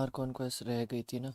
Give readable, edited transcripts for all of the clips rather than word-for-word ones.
Arcon quest रह गई थी ना।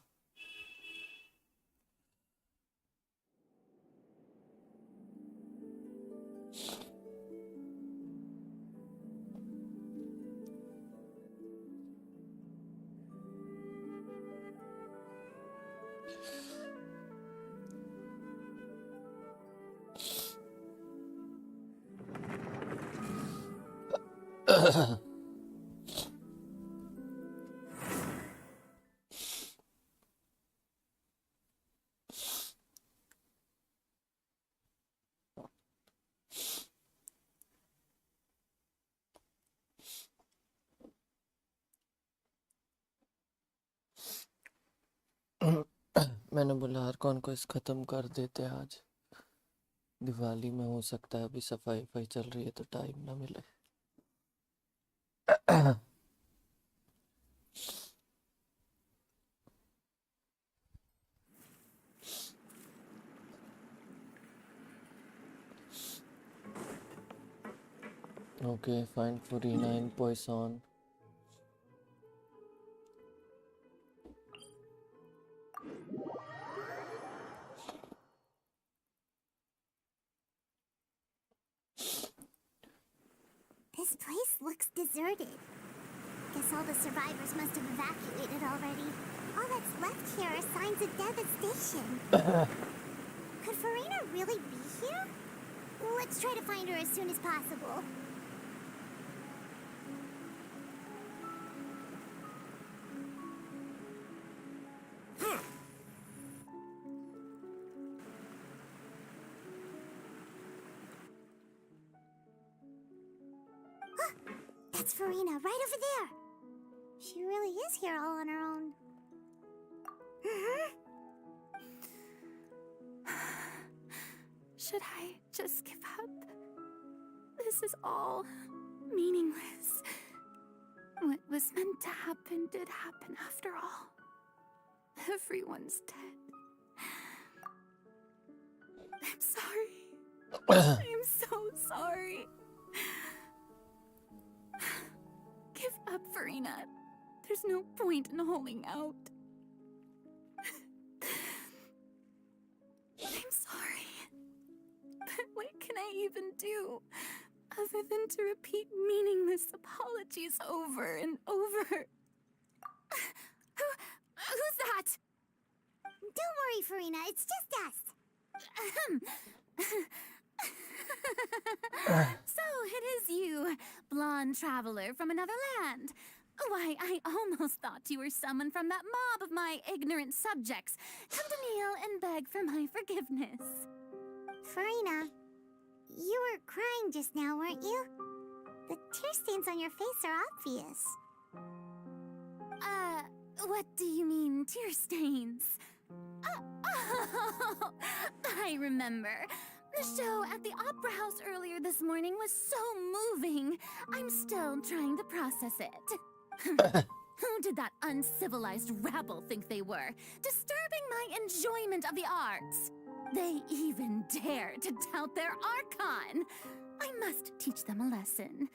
मैंने बोला आर्कॉन क्वेस्ट खत्म कर देते आज। दिवाली में हो सकता है अभी सफाई वफाई चल रही है तो टाइम ना मिले। Okay, find Furina in Poison. This place looks deserted. Guess all the survivors must have evacuated already. All that's left here are signs of devastation. Could Furina really be here? Let's try to find her as soon as possible. That's Furina, right over there. She really is here all on her own. Should I just give up? This is all meaningless. What was meant to happen did happen after all. Everyone's dead. I'm sorry. I'm so sorry. Give up, Furina. There's no point in holding out. I'm sorry. But what can I even do other than to repeat meaningless apologies over and over? Who's that? Don't worry, Furina, it's just us. So it is you, blonde traveler from another land. Why, I almost thought you were someone from that mob of my ignorant subjects. Come to kneel and beg for my forgiveness. Furina, you were crying just now, weren't you? The tear stains on your face are obvious. What do you mean, tear stains? Oh, I remember. The show at the Opera House earlier this morning was so moving. I'm still trying to process it. Who did that uncivilized rabble think they were? Disturbing my enjoyment of the arts. They even dare to tout their ARCHON. I must teach them a lesson.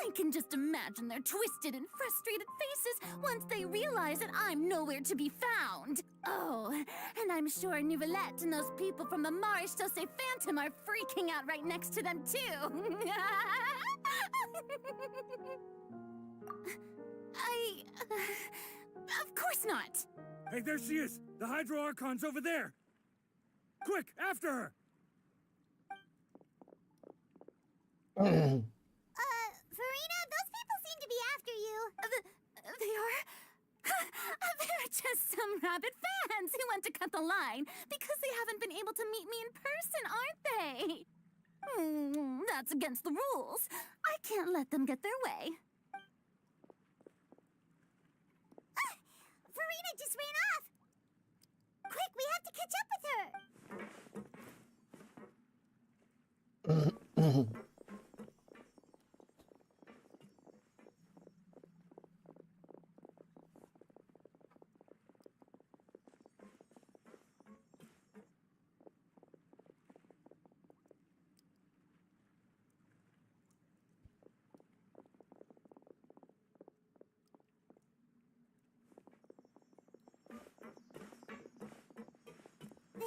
I can just imagine their twisted and frustrated faces once they realize that I'm nowhere to be found. Oh, and I'm sure Neuvillete and those people from the Marsh Sauce Phantom are freaking out right next to them, too. Of course not. Hey, there she is! The Hydro Archon's over there! Quick, after her! Furina, those people seem to be after you. They are? They're just some rabid fans who want to cut the line because they haven't been able to meet me in person, aren't they? That's against the rules. I can't let them get their way. Furina just ran off. Quick, we have to catch up with her.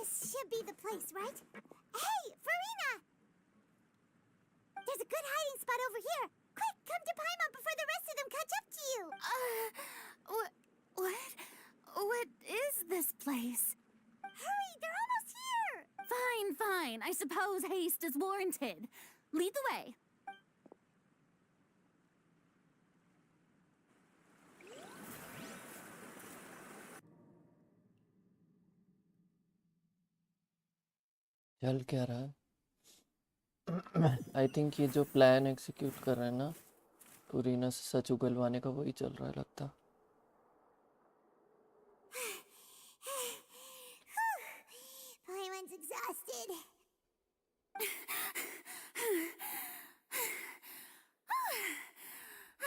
This should be the place, right? Hey, Furina! There's a good hiding spot over here. Quick, come to Paimon before the rest of them catch up to you. What? What is this place? Hurry, they're almost here. Fine. I suppose haste is warranted. Lead the way. चल क्या रहा है? I think ये जो plan execute कर रहे हैं ना फुरीना से सच उगलवाने का वही चल रहा है लगता। Paimon's exhausted.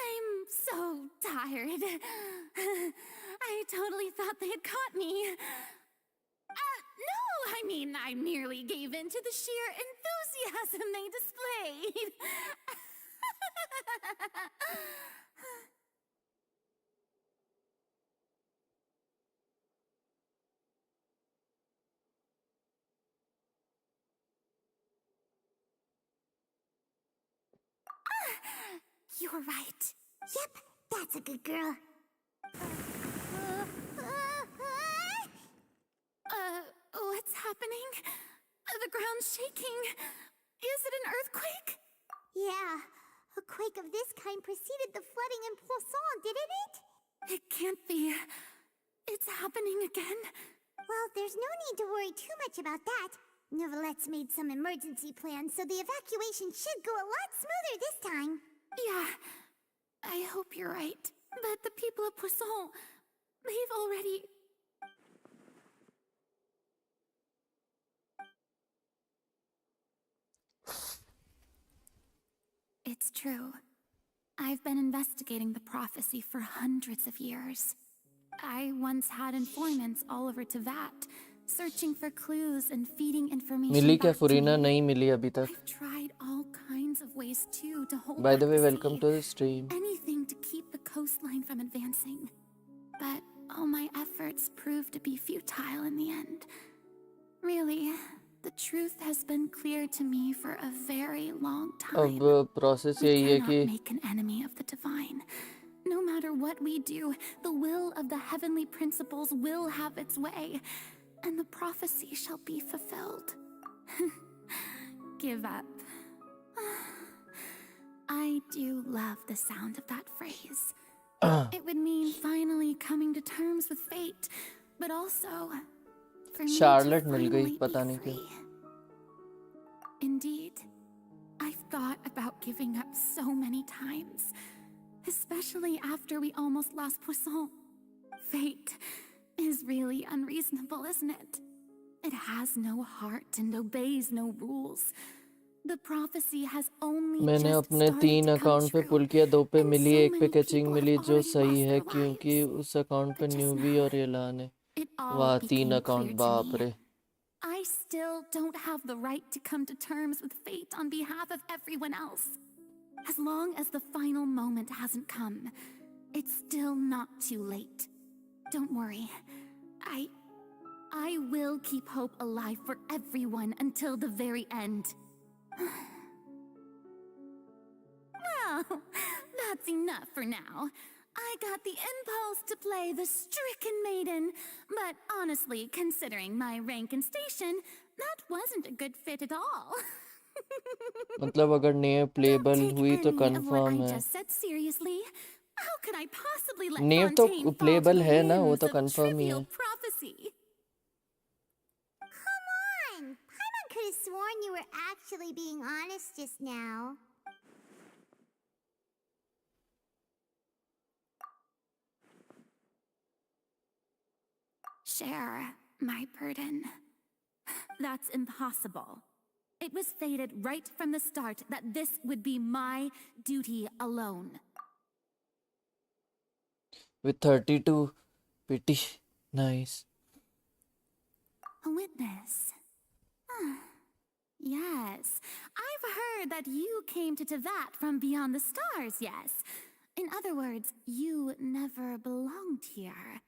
I'm so tired. I totally thought they had caught me. No, I mean, I merely gave in to the sheer enthusiasm they displayed. You're right. Yep, that's a good girl. What's happening? The ground's shaking. Is it an earthquake? Yeah, a quake of this kind preceded the flooding in Poisson, didn't it? It can't be. It's happening again. Well, there's no need to worry too much about that. Neuvillette's made some emergency plans, so the evacuation should go a lot smoother this time. Yeah, I hope you're right. But the people of Poisson, they've already... It's true. I've been investigating the prophecy for hundreds of years. I once had informants all over Tevat, searching for clues and feeding information मिली क्या back to फुरीना? me. नहीं मिली अभी तक। I've tried all kinds of ways too to hold By back the way, the welcome sea. to the stream. Anything to keep the coastline from advancing. But all my efforts proved to be futile in the end. Really, the truth has been clear to me for a very long time. अब process We यही है cannot कि make an enemy of the divine. No matter what we do, the will of the heavenly principles will have its way, and the prophecy shall be fulfilled. Give up. I do love the sound of that phrase. It would mean finally coming to terms with fate, but also for me Charlotte to मिल गई, finally पता be नहीं क्यों। free. Indeed, I've thought about giving up so many times, especially after we almost lost Poisson. Fate is really unreasonable, isn't it? It has no heart and obeys no rules. The prophecy has only मैंने just अपने started 3 to come account पे true, pull किया, 2 पे and मिली, so 1 पे many catching people मिली have जो already सही lost है their क्योंकि lives. उस अकाउंट पे But just न्यूवी now, और एलान है। it all वाह 3 became अकाउंट, clear to बाप me. रे। I still don't have the right to come to terms with fate on behalf of everyone else. As long as the final moment hasn't come, it's still not too late. Don't worry. I will keep hope alive for everyone until the very end. Well, that's enough for now. I got the impulse to play the stricken maiden, but honestly, considering my rank and station, that wasn't a good fit at all. मतलब अगर नेव Don't payable take हुई तो any of what I confirm है। just said seriously. How could I possibly let नेव तो Fontaine fall to payable the है ना, वो whims तो of कंफर्म ही है। trivial prophecy? Come on! Paimon could have sworn you were actually being honest just now. Share my burden. That's impossible. It was fated right from the start that this would be my duty alone. With 32 pity. Nice. A witness. Yes, I've heard that you came to Tevat from beyond the stars, yes. In other words, you never belonged here.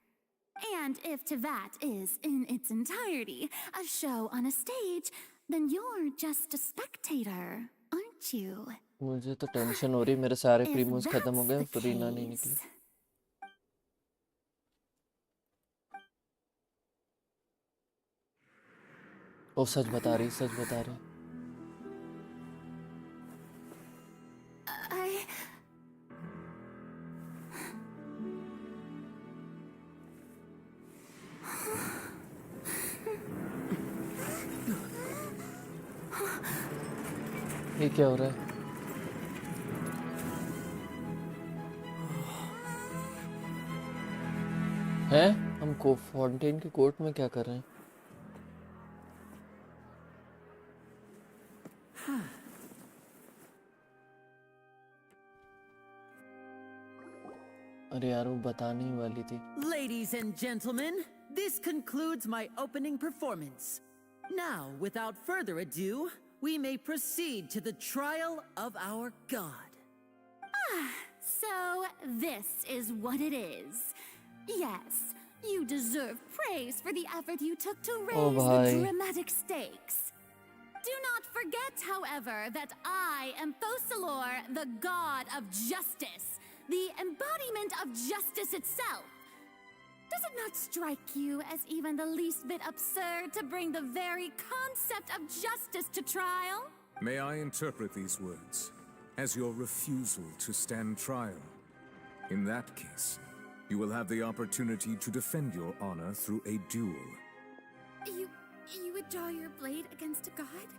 And if Tivat is, in its entirety, a show on a stage, then you're just a spectator, aren't you? मुझे तो tension हो रही, मेरे सारे If प्रीमोस खत्म हो that's गए, the Farina नहीं निकली। case, ओ सच बता रही, सच बता रही। I... ये क्या हो रहा है? हैं? हम को फाउंटेन के कोर्ट में क्या कर रहे हैं? अरे यार वो बताने ही वाली थी। Ladies and gentlemen, this concludes my opening performance. Now, without further ado, we may proceed to the trial of our god. So, this is what it is. Yes, you deserve praise for the effort you took to raise the dramatic stakes. Do not forget, however, that I am Thosalor, the god of justice, the embodiment of justice itself. Does it not strike you as even the least bit absurd to bring the very concept of justice to trial? May I interpret these words as your refusal to stand trial? In that case, you will have the opportunity to defend your honor through a duel. You would draw your blade against a god?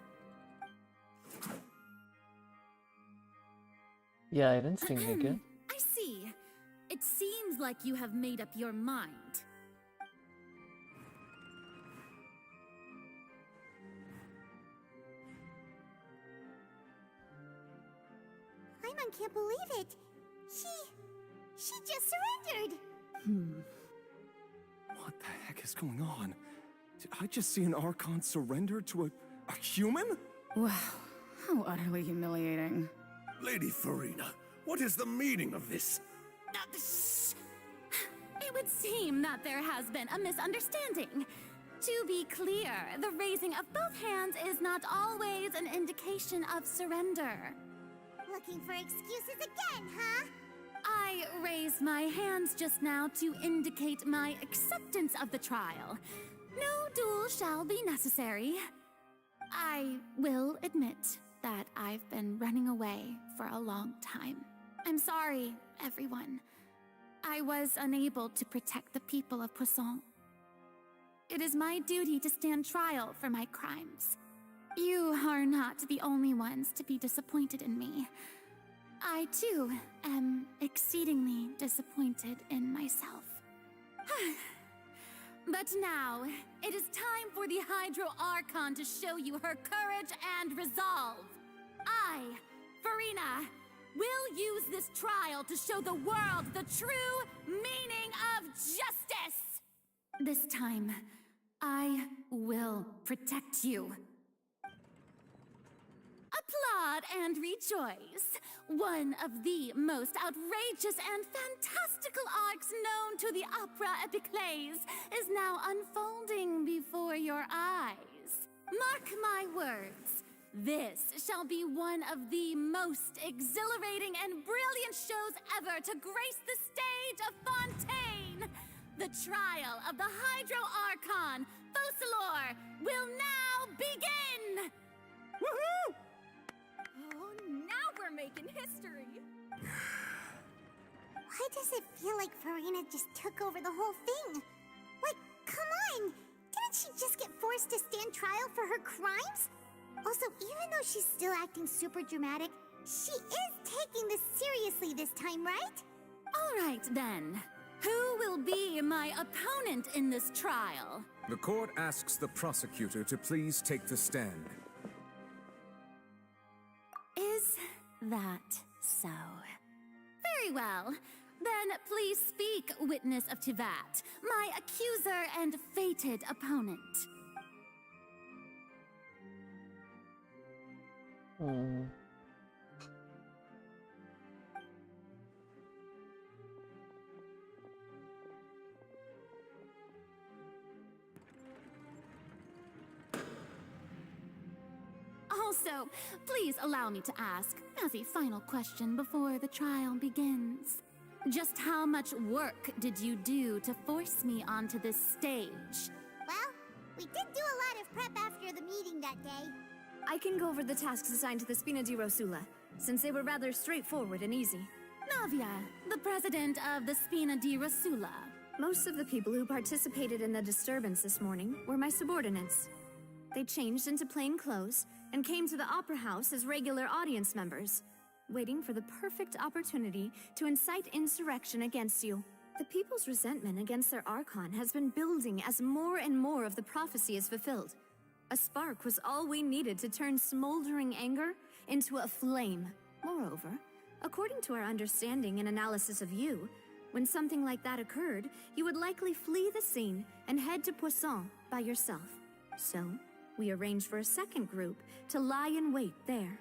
ये iron sting है क्या? I see. It seems like you have made up your mind. Paimon can't believe it. She just surrendered. What the heck is going on? Did I just see an Archon surrender to a human? Wow, how utterly humiliating. Lady Furina, what is the meaning of this? It would seem that there has been a misunderstanding. To be clear, the raising of both hands is not always an indication of surrender. Looking for excuses again, huh? I raised my hands just now to indicate my acceptance of the trial. No duel shall be necessary. I will admit that I've been running away for a long time. I'm sorry, everyone. I was unable to protect the people of Poisson. It is my duty to stand trial for my crimes. You are not the only ones to be disappointed in me. I, too, am exceedingly disappointed in myself. But now, it is time for the Hydro Archon to show you her courage and resolve. I, Furina, will use this trial to show the world the true meaning of justice! This time, I will protect you. Applaud and rejoice! One of the most outrageous and fantastical arcs known to the opera epiclese is now unfolding before your eyes. Mark my words. This shall be one of the most exhilarating and brilliant shows ever to grace the stage of Fontaine. The trial of the Hydro Archon, Thosalor, will now begin! Woohoo! Oh, now we're making history. Why does it feel like Furina just took over the whole thing? Like, come on! Didn't she just get forced to stand trial for her crimes? Also, even though she's still acting super dramatic, she is taking this seriously this time, right? All right, then. Who will be my opponent in this trial? The court asks the prosecutor to please take the stand. Is that so? Very well. Then please speak, witness of Tivat, my accuser and fated opponent. Also, please allow me to ask, as a final question before the trial begins, just how much work did you do to force me onto this stage? Well, we did do a lot of prep after the meeting that day. I can go over the tasks assigned to the Spina di Rosula, since they were rather straightforward and easy. Navia, the president of the Spina di Rosula. Most of the people who participated in the disturbance this morning were my subordinates. They changed into plain clothes and came to the Opera House as regular audience members, waiting for the perfect opportunity to incite insurrection against you. The people's resentment against their Archon has been building as more and more of the prophecy is fulfilled. A spark was all we needed to turn smoldering anger into a flame. Moreover, according to our understanding and analysis of you, when something like that occurred, you would likely flee the scene and head to Poisson by yourself. So, we arranged for a second group to lie in wait there.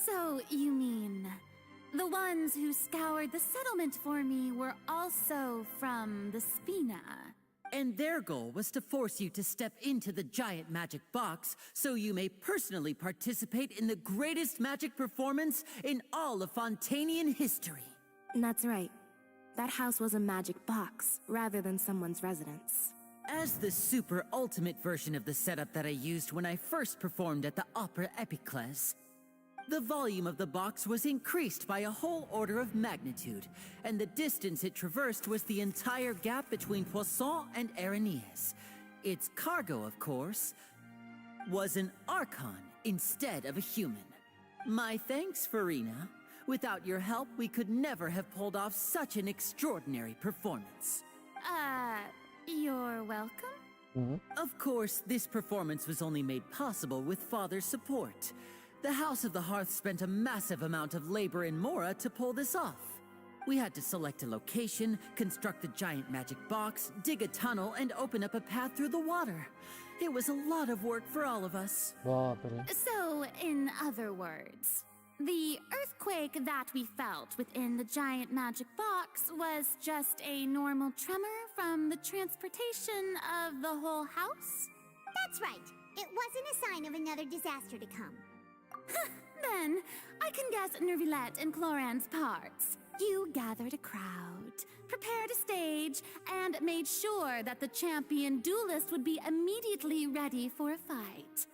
So, you mean, the ones who scoured the settlement for me were also from the Spina? And their goal was to force you to step into the giant magic box so you may personally participate in the greatest magic performance in all of Fontanian history. That's right. That house was a magic box, rather than someone's residence. As the super ultimate version of the setup that I used when I first performed at the Opera Epiclese, the volume of the box was increased by a whole order of magnitude, and the distance it traversed was the entire gap between Poisson and Aranias. Its cargo, of course, was an Archon instead of a human. My thanks, Furina. Without your help, we could never have pulled off such an extraordinary performance. You're welcome? Of course, this performance was only made possible with Father's support. The House of the Hearth spent a massive amount of labor in Mora to pull this off. We had to select a location, construct the giant magic box, dig a tunnel, and open up a path through the water. It was a lot of work for all of us. बाप रे. So, in other words, the earthquake that we felt within the giant magic box was just a normal tremor from the transportation of the whole house? That's right. It wasn't a sign of another disaster to come. Then, I can guess Neuvillete and Cloran's parts. You gathered a crowd, prepared a stage, and made sure that the champion duelist would be immediately ready for a fight.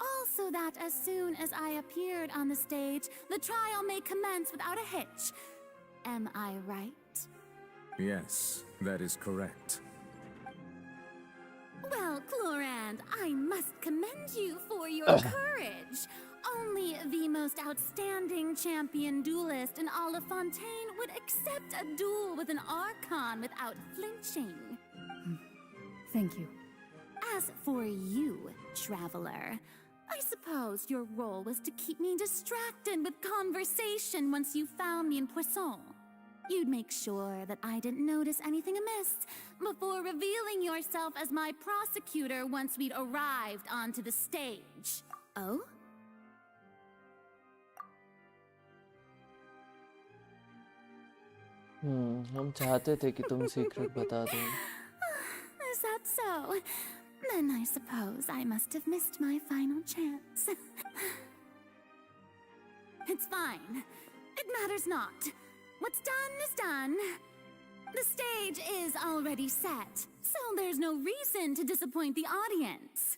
Also that as soon as I appeared on the stage, the trial may commence without a hitch. Am I right? Yes, that is correct. Well, Clorand, I must commend you for your courage. Only the most outstanding champion duelist in all of Fontaine would accept a duel with an Archon without flinching. Thank you. As for you, traveler, I suppose your role was to keep me distracted with conversation once you found me in Poisson. You'd make sure that I didn't notice anything amiss before revealing yourself as my prosecutor once we'd arrived onto the stage. Oh? हम चाहते थे कि तुम secret बता दो. Is that so? Then I suppose I must have missed my final chance. It's fine. It matters not. What's done is done. The stage is already set, so there's no reason to disappoint the audience.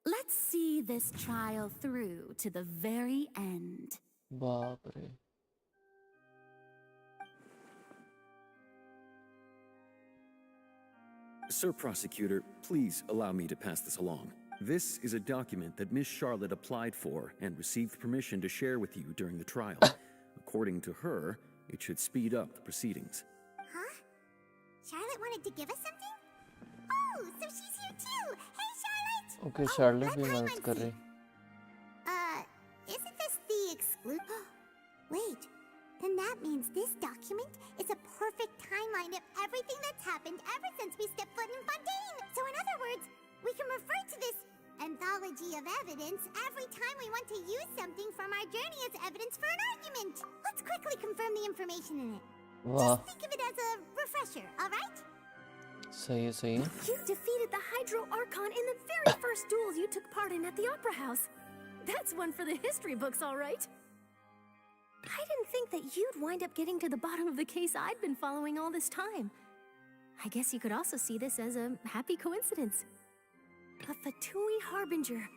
Let's see this trial through to the very end. बाप रे. Sir Prosecutor, please allow me to pass this along. This is a document that Miss Charlotte applied for and received permission to share with you during the trial. According to her, it should speed up the proceedings. Huh? Charlotte wanted to give us something? Oh, so she's here too! Hey, Charlotte! Okay, Charlotte भी मदद कर रही. Isn't this the exclusive? Wait, then that means this document is a perfect timeline of everything that's happened ever since we stepped foot in Fontaine! So in other words, we can refer to this anthology of evidence every time we want to use something from our journey as evidence for an argument. Let's quickly confirm the information in it. वाह. Just think of it as a refresher, alright? सही है सही है. You defeated the Hydro Archon in the very first duels you took part in at the Opera House. That's one for the history books, all right. I didn't think that you'd wind up getting to the bottom of the case I'd been following all this time. I guess you could also see this as a happy coincidence. A Fatui Harbinger.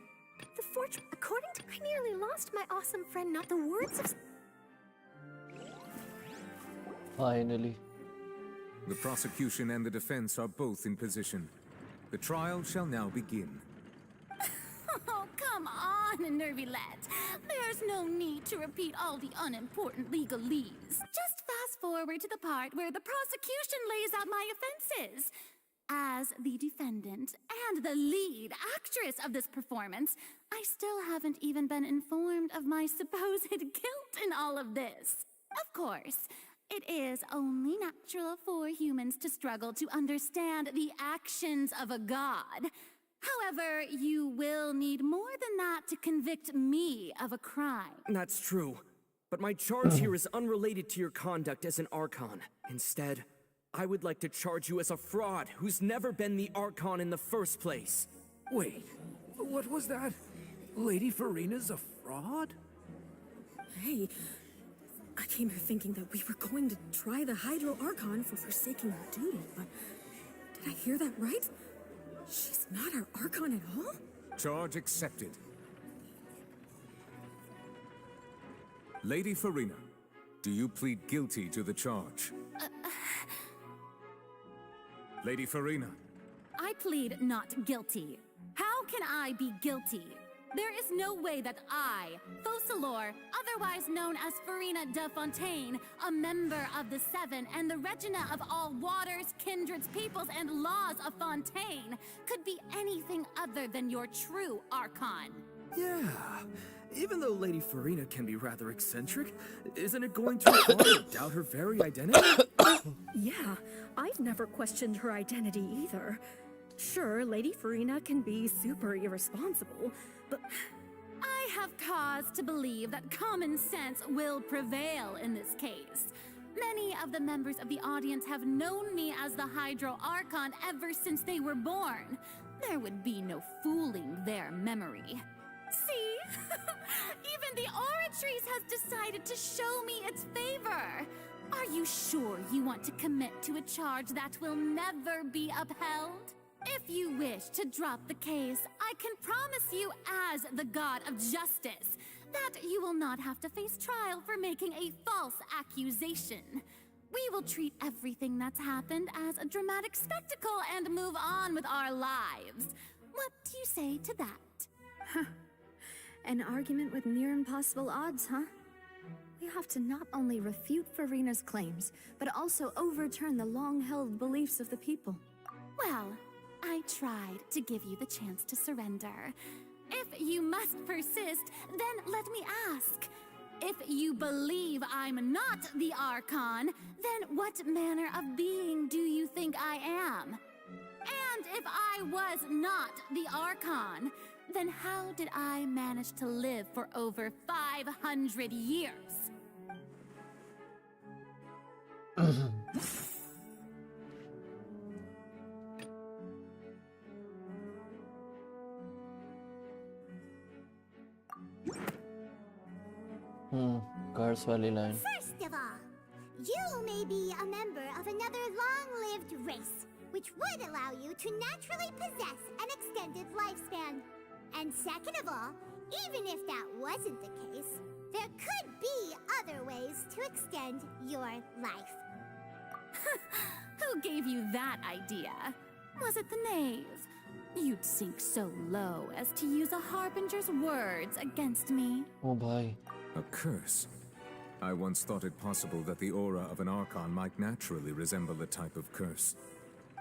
The fortune, according to, I nearly lost my awesome friend, not the words of... Finally. The prosecution and the defense are both in position. The trial shall now begin. Oh, come on, neuvillete. There's no need to repeat all the unimportant legalese. Just fast forward to the part where the prosecution lays out my offenses. As the defendant and the lead actress of this performance, I still haven't even been informed of my supposed guilt in all of this. Of course, it is only natural for humans to struggle to understand the actions of a god. However, you will need more than that to convict me of a crime. That's true. But my charge here is unrelated to your conduct as an Archon. Instead, I would like to charge you as a fraud who's never been the Archon in the first place. Wait, what was that? Lady Furina's a fraud? Hey, I came here thinking that we were going to try the Hydro Archon for forsaking her duty, but did I hear that right? She's not our Archon at all? Charge accepted. Lady Furina, do you plead guilty to the charge? Lady Furina. I plead not guilty. How can I be guilty? There is no way that I, Focalor, otherwise known as Furina de Fontaine, a member of the Seven and the Regina of all waters, kindreds, peoples, and laws of Fontaine, could be anything other than your true Archon. Yeah, even though Lady Furina can be rather eccentric, isn't it going too far to doubt her very identity? Yeah, I've never questioned her identity either. Sure, Lady Furina can be super irresponsible, but... I have cause to believe that common sense will prevail in this case. Many of the members of the audience have known me as the Hydro Archon ever since they were born. There would be no fooling their memory. See? Even the Oratrice has decided to show me its favor. Are you sure you want to commit to a charge that will never be upheld? If you wish to drop the case, I can promise you as the god of justice that you will not have to face trial for making a false accusation. We will treat everything that's happened as a dramatic spectacle and move on with our lives. What do you say to that? An argument with near impossible odds, huh? We have to not only refute Furina's claims, but also overturn the long-held beliefs of the people. Well, I tried to give you the chance to surrender. If you must persist, then let me ask. If you believe I'm not the Archon, then what manner of being do you think I am? And if I was not the Archon, then how did I manage to live for over 500 years? Cars wali line. First of all, you may be a member of another long-lived race, which would allow you to naturally possess an extended lifespan. And second of all, even if that wasn't the case, there could be other ways to extend your life. Who gave you that idea? Was it the knave? You'd sink so low as to use a harbinger's words against me. Oh bhai. A curse? I once thought it possible that the aura of an Archon might naturally resemble a type of curse.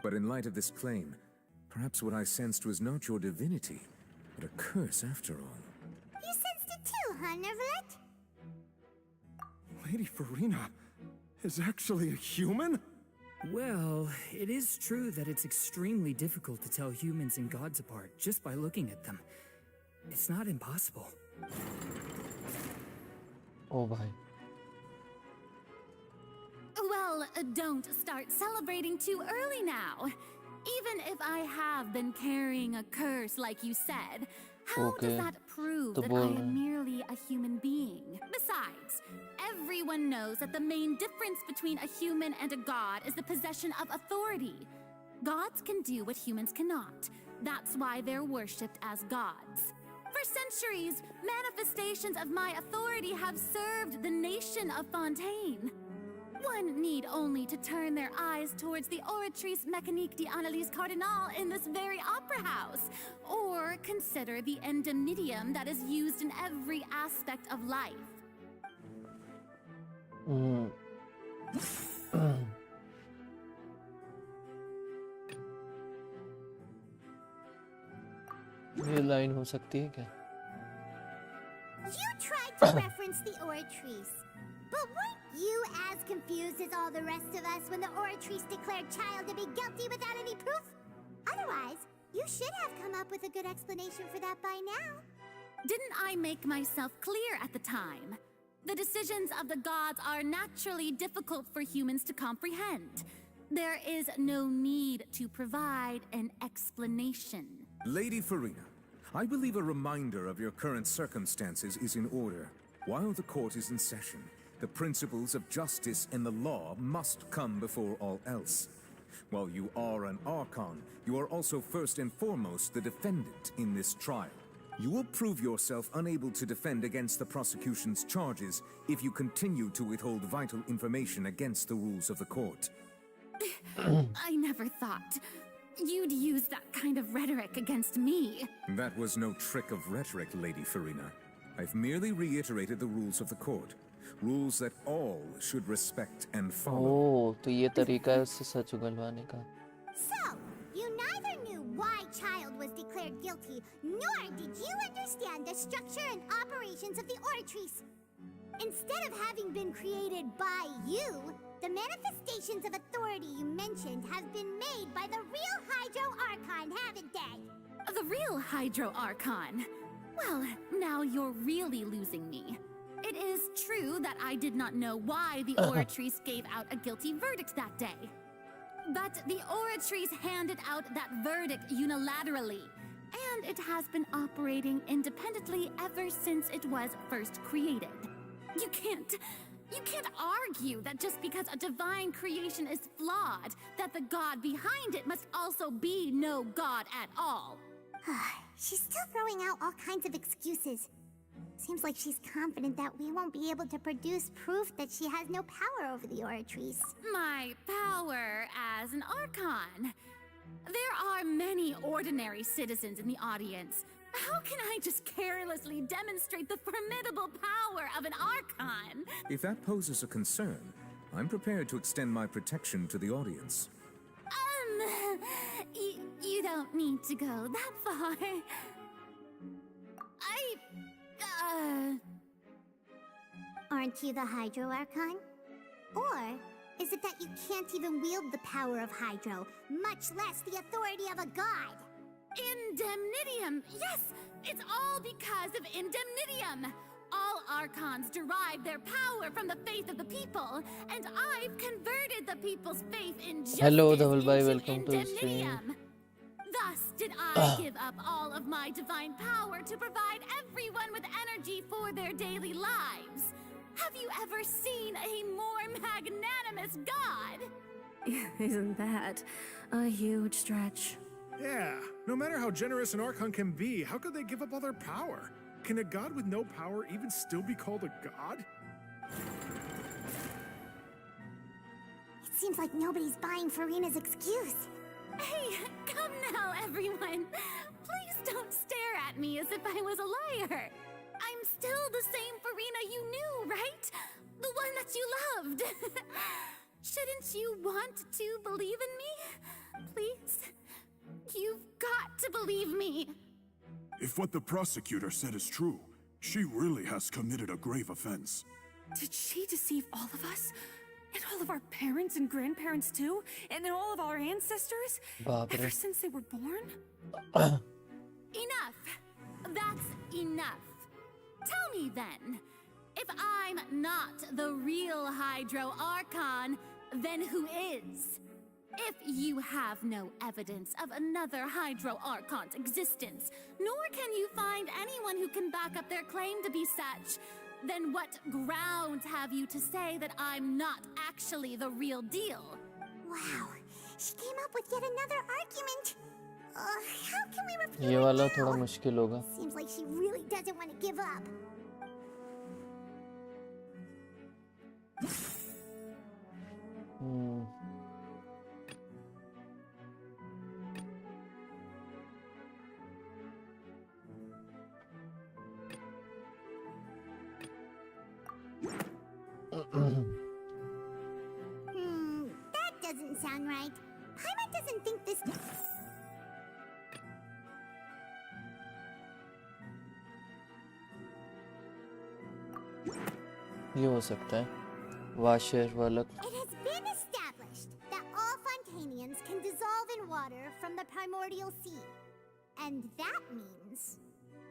But in light of this claim, perhaps what I sensed was not your divinity, but a curse after all. You sensed it too, huh, neuvillete? Lady Furina is actually a human? Well, it is true that it's extremely difficult to tell humans and gods apart just by looking at them. It's not impossible. Oh bhai. Well, don't start celebrating too early now. Even if I have been carrying a curse like you said, How Okay, does that prove तो that I बोल am रहे हैं। merely a human being? Besides, everyone knows that the main difference between a human and a god is the possession of authority. Gods can do what humans cannot. That's why they're worshipped as gods. For centuries, manifestations of my authority have served the nation of Fontaine. One need only to turn their eyes towards the Oratrice Mécanique d'Analyse Cardinal in this very opera house, or consider the endemnitium that is used in every aspect of life. हम्म, ये line हो सकती है क्या? You tried to reference the Oratrice, but weren't you as confused as all the rest of us when the Oratrice declared Child to be guilty without any proof? Otherwise, you should have come up with a good explanation for that by now. Didn't I make myself clear at the time? The decisions of the gods are naturally difficult for humans to comprehend. There is no need to provide an explanation. Lady Furina, I believe a reminder of your current circumstances is in order. While the court is in session, the principles of justice and the law must come before all else. While you are an Archon, you are also first and foremost the defendant in this trial. You will prove yourself unable to defend against the prosecution's charges if you continue to withhold vital information against the rules of the court. I never thought you'd use that kind of rhetoric against me. That was no trick of rhetoric, Lady Furina. I've merely reiterated the rules of the court. Rules that all should respect and follow. ओह, तो ये तरीका है उससे सच उगलवाने का। So, you neither knew why Child was declared guilty, nor did you understand the structure and operations of the Oratrice. Instead of having been created by you, the manifestations of authority you mentioned have been made by the real Hydro Archon, haven't they? The real Hydro Archon? Well, now you're really losing me. It is true that I did not know why the Oratrice gave out a guilty verdict that day. But the Oratrice handed out that verdict unilaterally, and it has been operating independently ever since it was first created. You can't argue that just because a divine creation is flawed, that the god behind it must also be no god at all. She's still throwing out all kinds of excuses. Seems like she's confident that we won't be able to produce proof that she has no power over the Oratrice. My power as an Archon. There are many ordinary citizens in the audience. How can I just carelessly demonstrate the formidable power of an Archon? If that poses a concern, I'm prepared to extend my protection to the audience. You don't need to go that far. Aren't you the Hydro Archon? Or is it that you can't even wield the power of Hydro, much less the authority of a god? Indemnitium! Yes! It's all because of Indemnitium! All Archons derive their power from the faith of the people, and I've converted the people's faith in justice Hello, Double Bye, into welcome to the stream. Indemnitium. Thus did I give up all of my divine power to provide everyone with energy for their daily lives. Have you ever seen a more magnanimous god? Isn't that a huge stretch? Yeah, no matter how generous an Archon can be, how could they give up all their power? Can a god with no power even still be called a god? It seems like nobody's buying Furina's excuse. Hey, come now, everyone. Please don't stare at me as if I was a liar. I'm still the same Furina you knew, right? The one that you loved. Shouldn't you want to believe in me? Please? You've got to believe me. If what the prosecutor said is true, she really has committed a grave offense. Did she deceive all of us? And all of our parents and grandparents too? And all of our ancestors? Ever since they were born? Enough. That's enough. Tell me then, if I'm not the real Hydro Archon, then who is? If you have no evidence of another Hydro Archon's existence, nor can you find anyone who can back up their claim to be such, then what grounds have you to say that I'm not actually the real deal? Wow, she came up with yet another argument. How can we refute ये it वाला now? थोड़ा मुश्किल होगा. Seems like she really doesn't want to give up. That doesn't sound right. Paimon doesn't think this. ये हो सकता है. Washer वाला. It has been established that all Fontanians can dissolve in water from the primordial sea. And that means...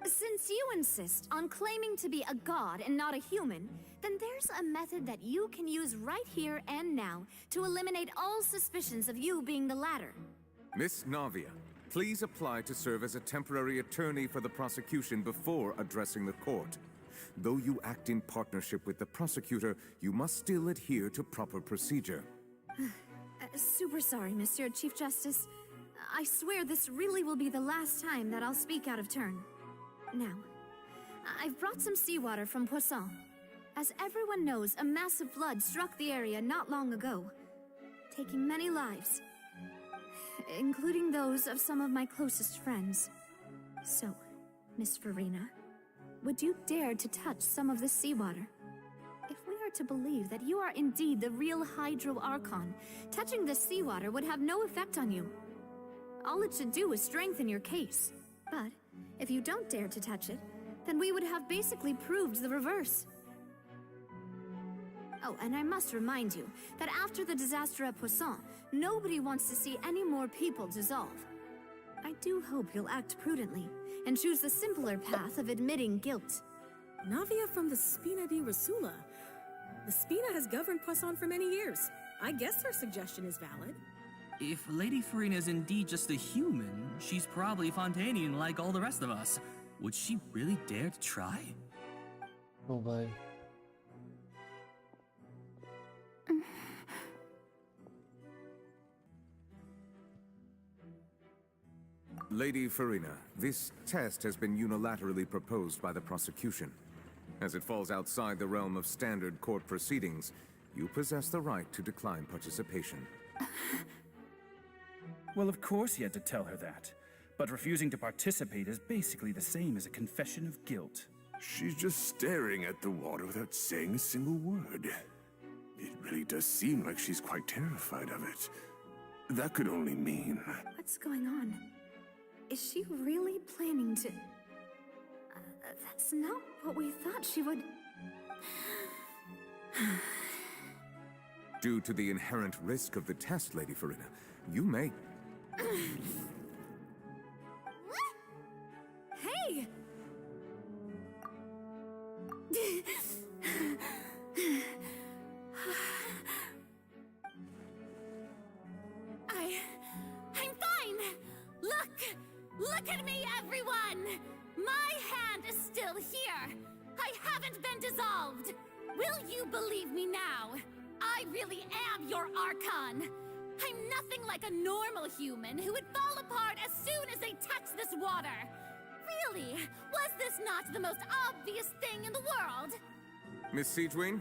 Since you insist on claiming to be a god and not a human, then there's a method that you can use right here and now to eliminate all suspicions of you being the latter. Miss Navia, please apply to serve as a temporary attorney for the prosecution before addressing the court. Though you act in partnership with the prosecutor, you must still adhere to proper procedure. Super sorry, Monsieur Chief Justice. I swear this really will be the last time that I'll speak out of turn. Now, I've brought some seawater from Poisson. As everyone knows, a massive flood struck the area not long ago, taking many lives, including those of some of my closest friends. So, Miss Furina, would you dare to touch some of this seawater? If we are to believe that you are indeed the real Hydro Archon, touching this seawater would have no effect on you. All it should do is strengthen your case. But if you don't dare to touch it, then we would have basically proved the reverse. Oh, and I must remind you that after the disaster at Poisson, nobody wants to see any more people dissolve. I do hope you'll act prudently and choose the simpler path of admitting guilt. Navia from the Spina di Rasula. The Spina has governed Poisson for many years. I guess her suggestion is valid. If Lady Furina is indeed just a human, she's probably Fontanian like all the rest of us. Would she really dare to try? Oh bhai. Lady Furina, this test has been unilaterally proposed by the prosecution. As it falls outside the realm of standard court proceedings, you possess the right to decline participation. Well, of course he had to tell her that. But refusing to participate is basically the same as a confession of guilt. She's just staring at the water without saying a single word. It really does seem like she's quite terrified of it. That could only mean... What's going on? Is she really planning to... that's not what we thought she would... Due to the inherent risk of the test, Lady Furina, you may... Hey! I'm fine! Look at me, everyone! My hand is still here! I haven't been dissolved! Will you believe me now? I really am your Archon! I'm nothing like a normal human who would fall apart as soon as they touch this water! Really? Was this not the most obvious thing in the world? Miss Siegewin?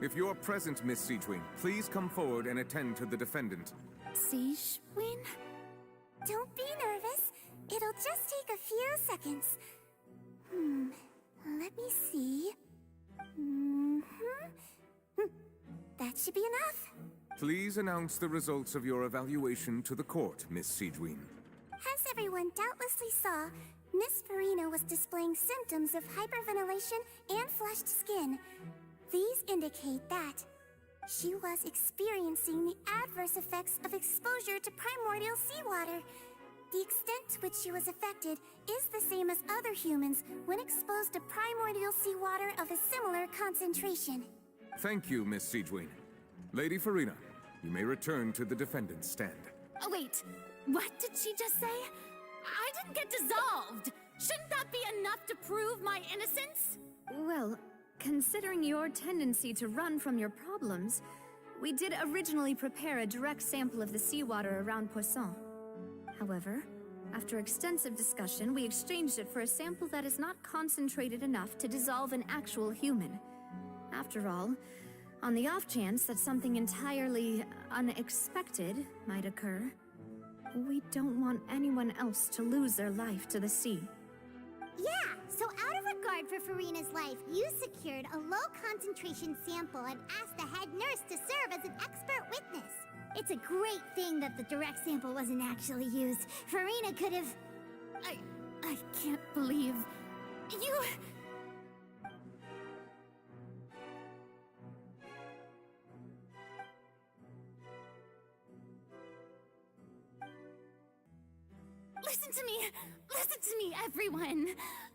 If you're present, Miss Siegewin, please come forward and attend to the defendant. Siegewin? Don't be nervous. It'll just take a few seconds. Let me see. That should be enough. Please announce the results of your evaluation to the court, Miss Siegewin. As everyone doubtlessly saw, Miss Furina was displaying symptoms of hyperventilation and flushed skin. These indicate that she was experiencing the adverse effects of exposure to primordial seawater. The extent to which she was affected is the same as other humans when exposed to primordial seawater of a similar concentration. Thank you, Miss Siegewin. Lady Furina, You may return to the defendant's stand. Oh, wait. What did she just say? I didn't get dissolved. Shouldn't that be enough to prove my innocence? Well, considering your tendency to run from your problems, we did originally prepare a direct sample of the seawater around Poisson. However, after extensive discussion, we exchanged it for a sample that is not concentrated enough to dissolve an actual human. After all, on the off chance that something entirely unexpected might occur, we don't want anyone else to lose their life to the sea. Yeah, so out of regard for Furina's life, you secured a low-concentration sample and asked the head nurse to serve as an expert witness. It's a great thing that the direct sample wasn't actually used. Furina could have... I can't believe... You... Listen to me, everyone.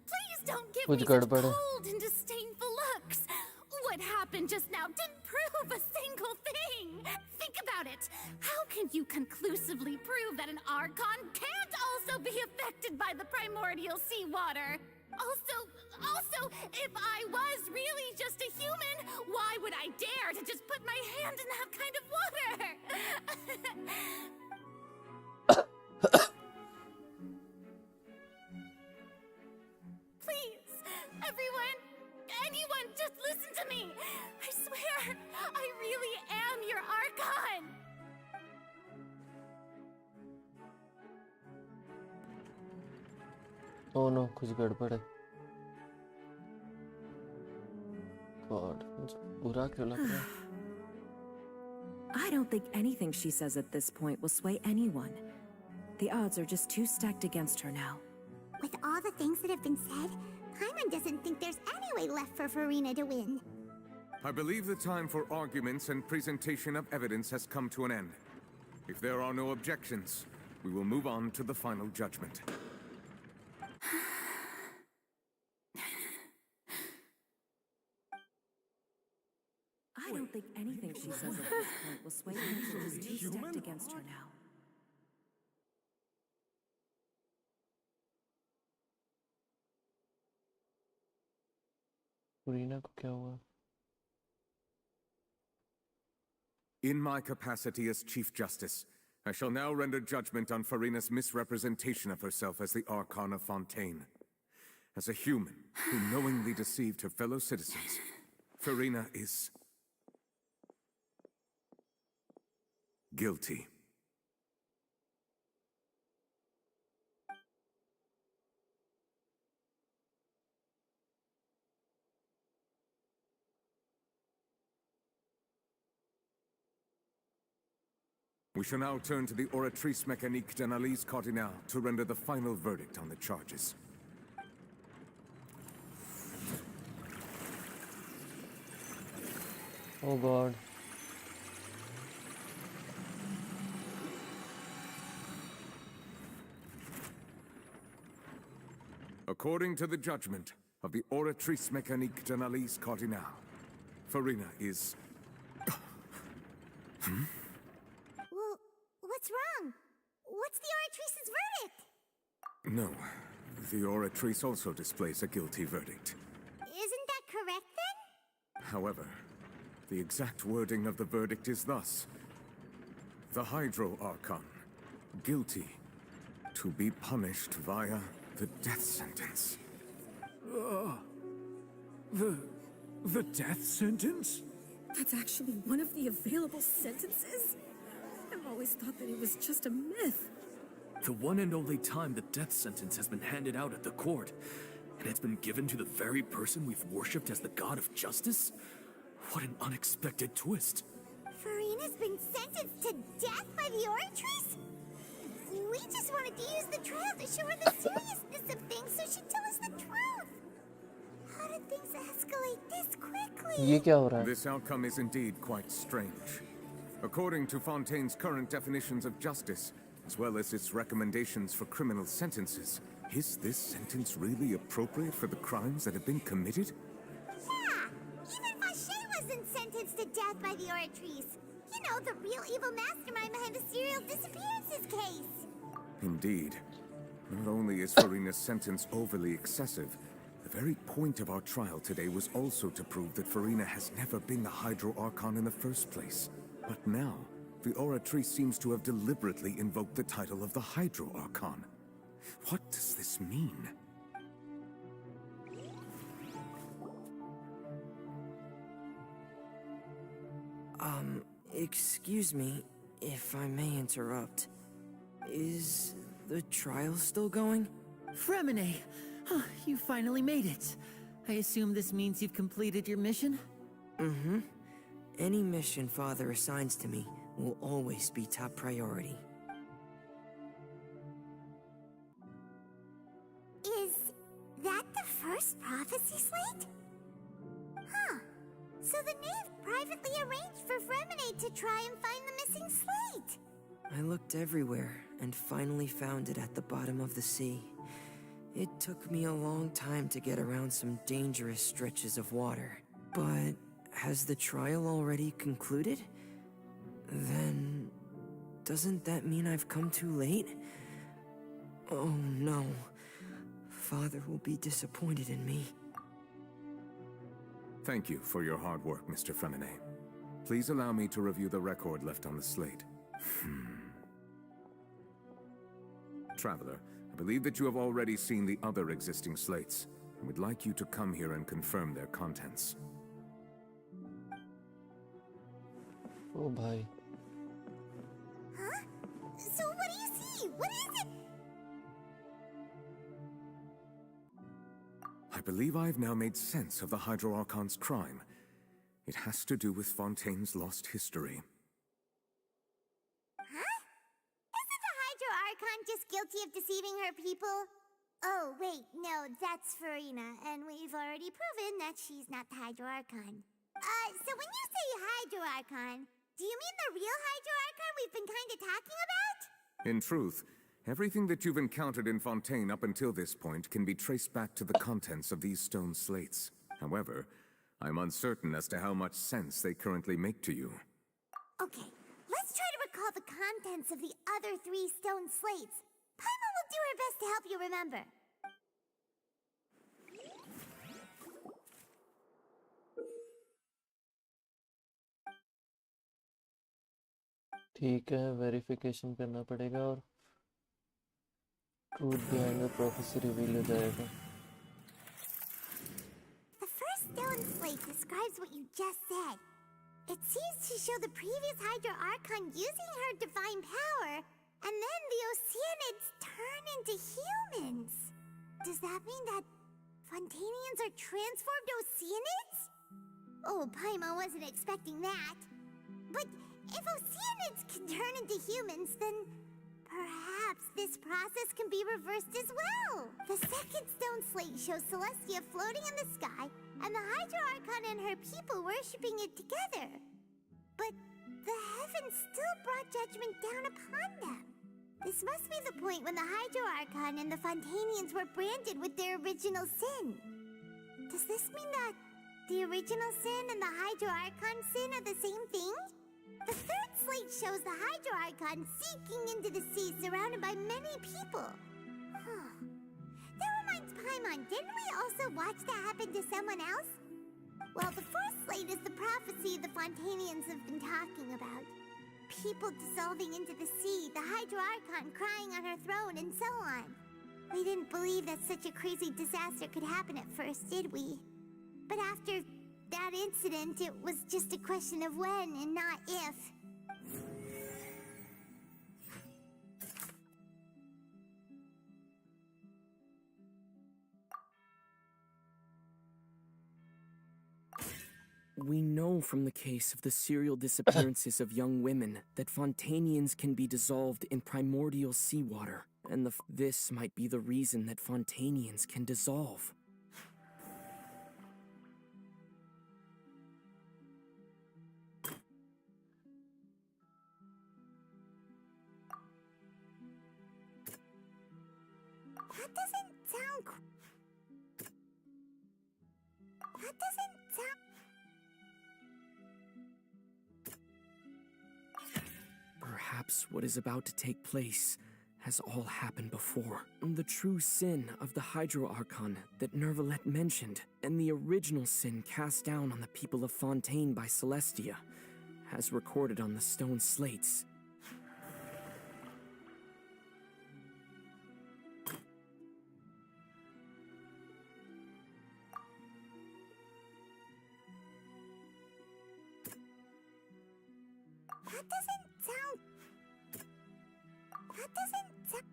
Please don't give me such cold and disdainful looks. What happened just now didn't prove a single thing. Think about it. How can you conclusively prove that an Archon can't also be affected by the primordial seawater? Also, if I was really just a human, why would I dare to just put my hand in that kind of water? Please, anyone, just listen to me. I swear, I really am your Archon. Oh no, कुछ गड़बड़ है. God, बुरा क्यों लग रहा है? I don't think anything she says at this point will sway anyone. The odds are just too stacked against her now. With all the things that have been said, Paimon doesn't think there's any way left for Furina to win. I believe the time for arguments and presentation of evidence has come to an end. If there are no objections, we will move on to the final judgment. I don't think anything she says at this point will sway anyone. She's too stacked against her now. फुरीना को क्या हुआ? In my capacity as Chief Justice, I shall now render judgment on Furina's misrepresentation of herself as the Archon of Fontaine. As a human who knowingly deceived her fellow citizens, Furina is... guilty. We shall now turn to the oratrice mécanique d'analyse cardinale to render the final verdict on the charges. Oh God. According to the judgment of the oratrice mécanique d'analyse cardinale, Furina is... Well, what's wrong? What's the oratrice's verdict? No, the oratrice also displays a guilty verdict. Isn't that correct then? However, the exact wording of the verdict is thus: the Hydro Archon, guilty, to be punished via the death sentence. The death sentence? That's actually one of the available sentences? I've always thought that it was just a myth. The one and only time the death sentence has been handed out at the court, and it's been given to the very person we've worshipped as the god of justice? What an unexpected twist. Furina's been sentenced to death by the oratrice? We just wanted to use the trial to show her the seriousness of things so she'd tell us the truth. How did things escalate this quickly? ये क्या हो रहा है? This outcome is indeed quite strange. According to Fontaine's current definitions of justice, as well as its recommendations for criminal sentences, is this sentence really appropriate for the crimes that have been committed? Yeah! Even Fauché wasn't sentenced to death by the oratrice. You know, the real evil mastermind behind the serial disappearances case. Indeed. Not only is Furina's sentence overly excessive, the very point of our trial today was also to prove that Furina has never been the Hydro Archon in the first place. But now, the Aura Tree seems to have deliberately invoked the title of the Hydro Archon. What does this mean? Excuse me, if I may interrupt. Is the trial still going? Fremine! Huh, you finally made it. I assume this means you've completed your mission? Mm-hmm. Any mission Father assigns to me will always be top priority. Is that the first prophecy slate? Huh. So the knave privately arranged for Fremine to try and find the missing slate. I looked everywhere and finally found it at the bottom of the sea. It took me a long time to get around some dangerous stretches of water. But has the trial already concluded? Then doesn't that mean I've come too late? Oh no. Father will be disappointed in me. Thank you for your hard work, Mr. Fremine. Please allow me to review the record left on the slate. Traveler, I believe that you have already seen the other existing slates, and would like you to come here and confirm their contents. Oh, bhai. Huh? So what do you see? What is it? I believe I have now made sense of the Hydro Archon's crime. It has to do with Fontaine's lost history. Huh? Isn't the Hydro Archon just guilty of deceiving her people? Oh, wait, no, that's Furina, and we've already proven that she's not the Hydro Archon. So when you say Hydro Archon, do you mean the real Hydro Archon we've been kinda talking about? In truth, everything that you've encountered in Fontaine up until this point can be traced back to the contents of these stone slates. However, I'm uncertain as to how much sense they currently make to you. Okay, let's try to recall the contents of the other 3 stone slates. Paimon will do her best to help you remember. ठीक है, verification करना पड़ेगा और truth behind the prophecy reveal हो जाएगा. The first stone slate describes what you just said. It seems to show the previous Hydro Archon using her divine power, and then the Oceanids turn into humans. Does that mean that Fontainians are transformed Oceanids? Oh, Paimon wasn't expecting that. But if Oceanids can turn into humans, then perhaps this process can be reversed as well. The second stone slate shows Celestia floating in the sky, and the Hydro Archon and her people worshipping it together. But the heavens still brought judgment down upon them. This must be the point when the Hydro Archon and the Fontainians were branded with their original sin. Does this mean that the original sin and the Hydro Archon sin are the same thing? The third slate shows the Hydro Archon sinking into the sea surrounded by many people. That reminds Paimon, didn't we also watch that happen to someone else? Well, the fourth slate is the prophecy the Fontainians have been talking about. People dissolving into the sea, the Hydro Archon crying on her throne, and so on. We didn't believe that such a crazy disaster could happen at first, did we? But after that incident, it was just a question of when and not if. We know from the case of the serial disappearances of young women that Fontainians can be dissolved in primordial seawater, and this might be the reason that Fontainians can dissolve. That doesn't sound... Perhaps what is about to take place has all happened before. The true sin of the Hydro-Archon that Neuvillete mentioned, and the original sin cast down on the people of Fontaine by Celestia, as recorded on the stone slates. That doesn't sound...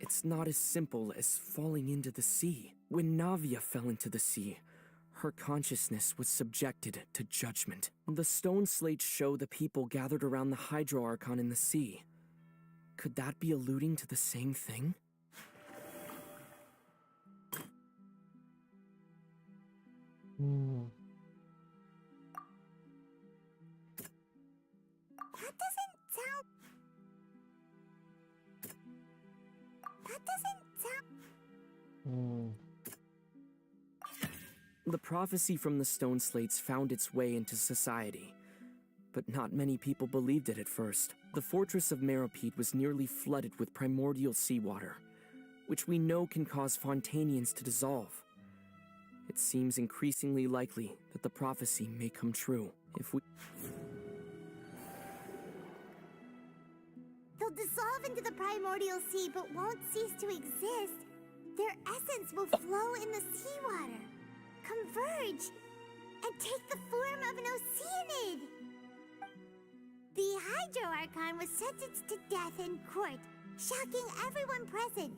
It's not as simple as falling into the sea. When Navia fell into the sea, her consciousness was subjected to judgment. The stone slates show the people gathered around the Hydro-Archon in the sea. Could that be alluding to the same thing? The prophecy from the stone slates found its way into society, but not many people believed it at first. The fortress of Meropide was nearly flooded with primordial seawater, which we know can cause Fontainians to dissolve. It seems increasingly likely that the prophecy may come true if we... They'll dissolve into the primordial sea but won't cease to exist. Their essence will flow in the seawater, converge, and take the form of an oceanid. The Hydro-Archon was sentenced to death in court, shocking everyone present.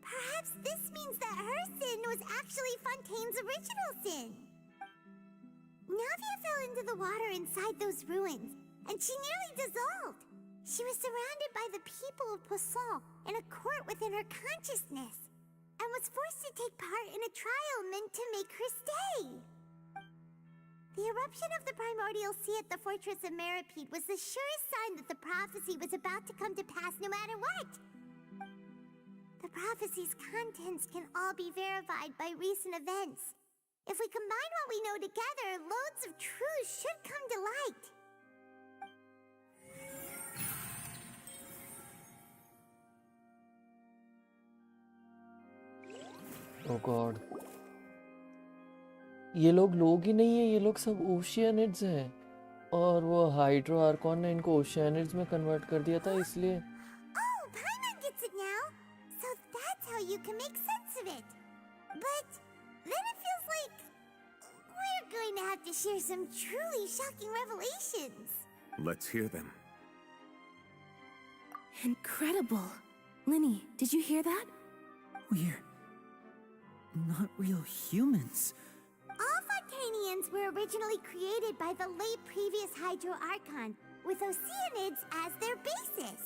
Perhaps this means that her sin was actually Fontaine's original sin. Navia fell into the water inside those ruins, and she nearly dissolved. She was surrounded by the people of Poisson in a court within her consciousness, and was forced to take part in a trial meant to make her stay. The eruption of the primordial sea at the fortress of Meropide was the surest sign that the prophecy was about to come to pass no matter what. The prophecy's contents can all be verified by recent events. If we combine what we know together, loads of truths should come to light. Oh God. ये लोग ही नहीं है, ये लोग सब ओशियनिड्स हैं, और वो हाइड्रो आर्कॉन ने इनको ओशियनिड्स में कन्वर्ट कर दिया था, इसलिए Oh, Paimon gets it now! So that's how you can make sense of it. But then it feels like we're going to have to share some truly shocking revelations. Let's hear them. Incredible. Linny, did you hear that? We're not real humans. All Fontainians were originally created by the late previous Hydro-Archon, with oceanids as their basis.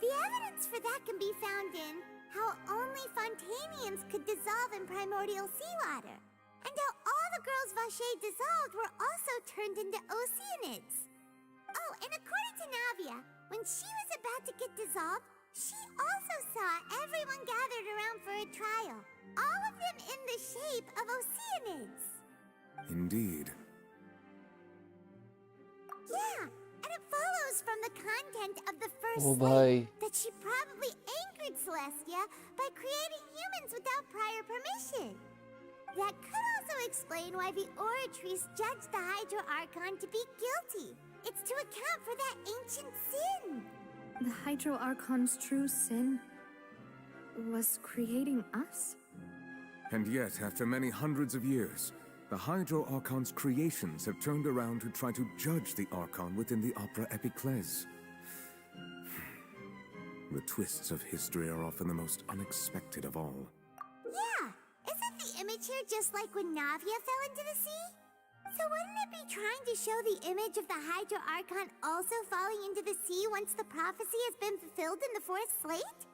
The evidence for that can be found in how only Fontainians could dissolve in primordial seawater, and how all the girls Vacher dissolved were also turned into oceanids. Oh, and according to Navia, when she was about to get dissolved, she also saw everyone gathered around for a trial, all of them in the shape of oceanids. Indeed. Yeah, and it follows from the content of the first Oh, slate that she probably angered Celestia by creating humans without prior permission. That could also explain why the Oratrice judged the Hydro-Archon to be guilty. It's to account for that ancient sin. The Hydro-Archon's true sin was creating us? And yet, after many hundreds of years, the Hydro-Archon's creations have turned around to try to judge the Archon within the Opera Epiclese. The twists of history are often the most unexpected of all. Yeah, isn't the image here just like when Navia fell into the sea? So wouldn't it be trying to show the image of the Hydro-Archon also falling into the sea once the prophecy has been fulfilled in the fourth slate?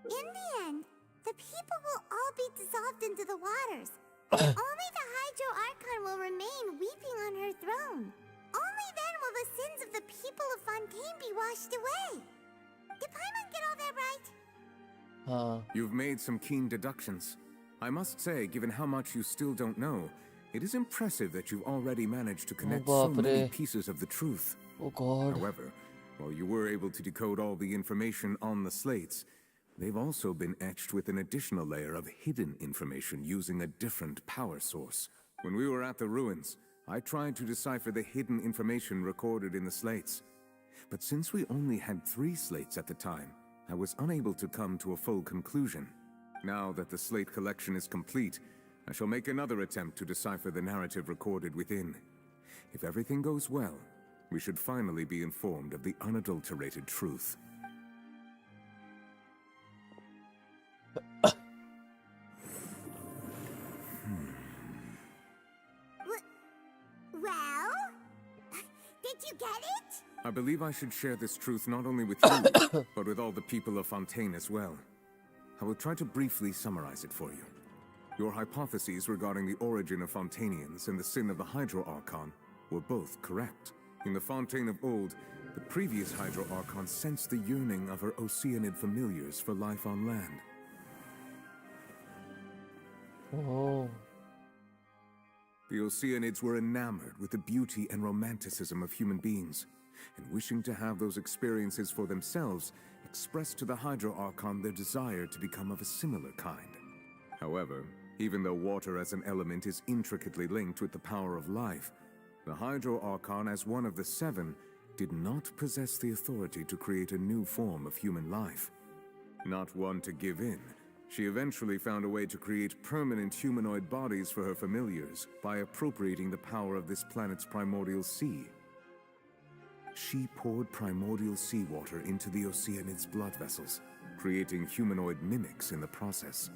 In the end, the people will all be dissolved into the waters. And only the Hydro-Archon will remain weeping on her throne. Only then will the sins of the people of Fontaine be washed away. Did Paimon get all that right? You've made some keen deductions. I must say, given how much you still don't know, it is impressive that you've already managed to connect so many pieces of the truth. Oh God. However, while you were able to decode all the information on the slates, they've also been etched with an additional layer of hidden information using a different power source. When we were at the ruins, I tried to decipher the hidden information recorded in the slates. But since we only had 3 slates at the time, I was unable to come to a full conclusion. Now that the slate collection is complete, I shall make another attempt to decipher the narrative recorded within. If everything goes well, we should finally be informed of the unadulterated truth. Well? Did you get it? I believe I should share this truth not only with you, but with all the people of Fontaine as well. I will try to briefly summarize it for you. Your hypotheses regarding the origin of Fontainians and the sin of the Hydro-Archon were both correct. In the Fontaine of old, the previous Hydro-Archon sensed the yearning of her Oceanid familiars for life on land. Oh. The Oceanids were enamored with the beauty and romanticism of human beings, and wishing to have those experiences for themselves, expressed to the Hydro-Archon their desire to become of a similar kind. However, even though water as an element is intricately linked with the power of life, the Hydro-Archon, as one of the 7, did not possess the authority to create a new form of human life. Not one to give in, she eventually found a way to create permanent humanoid bodies for her familiars by appropriating the power of this planet's primordial sea. She poured primordial seawater into the Oceanids' blood vessels, creating humanoid mimics in the process.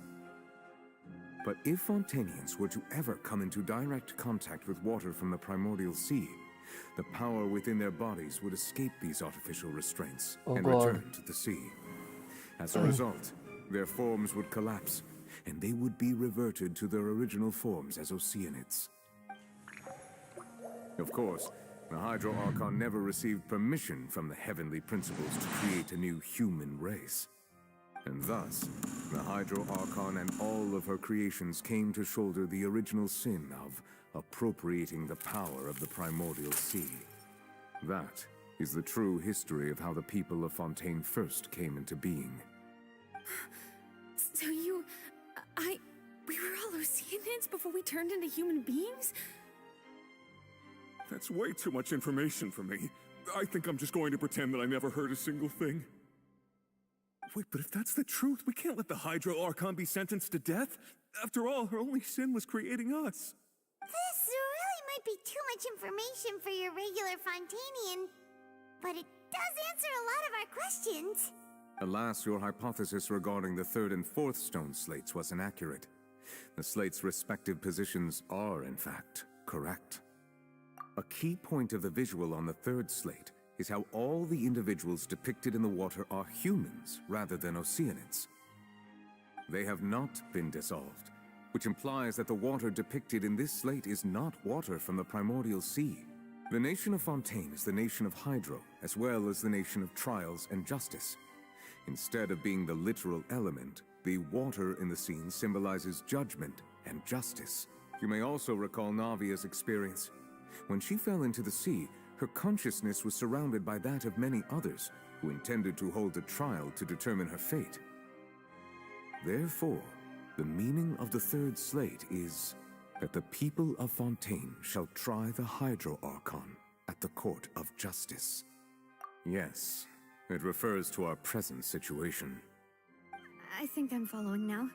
But if Fontainians were to ever come into direct contact with water from the primordial sea, the power within their bodies would escape these artificial restraints and return to the sea. As a result, their forms would collapse, and they would be reverted to their original forms as Oceanids. Of course, the Hydro-Archon never received permission from the heavenly principles to create a new human race. And thus, the Hydro-Archon and all of her creations came to shoulder the original sin of appropriating the power of the primordial sea. That is the true history of how the people of Fontaine first came into being. So we were all Oceanids before we turned into human beings? That's way too much information for me. I think I'm just going to pretend that I never heard a single thing. Wait, but if that's the truth, we can't let the Hydro-Archon be sentenced to death. After all, her only sin was creating us. This really might be too much information for your regular Fontainian, but it does answer a lot of our questions. Alas, your hypothesis regarding the 3rd and 4th stone slates was inaccurate. The slates' respective positions are, in fact, correct. A key point of the visual on the 3rd slate is how all the individuals depicted in the water are humans rather than Oceanids. They have not been dissolved, which implies that the water depicted in this slate is not water from the primordial sea. The nation of Fontaine is the nation of Hydro, as well as the nation of trials and justice. Instead of being the literal element, the water in the scene symbolizes judgment and justice. You may also recall Navia's experience. When she fell into the sea, her consciousness was surrounded by that of many others who intended to hold a trial to determine her fate. Therefore, the meaning of the 3rd slate is that the people of Fontaine shall try the Hydro-Archon at the court of justice. Yes, it refers to our present situation. I think I'm following now.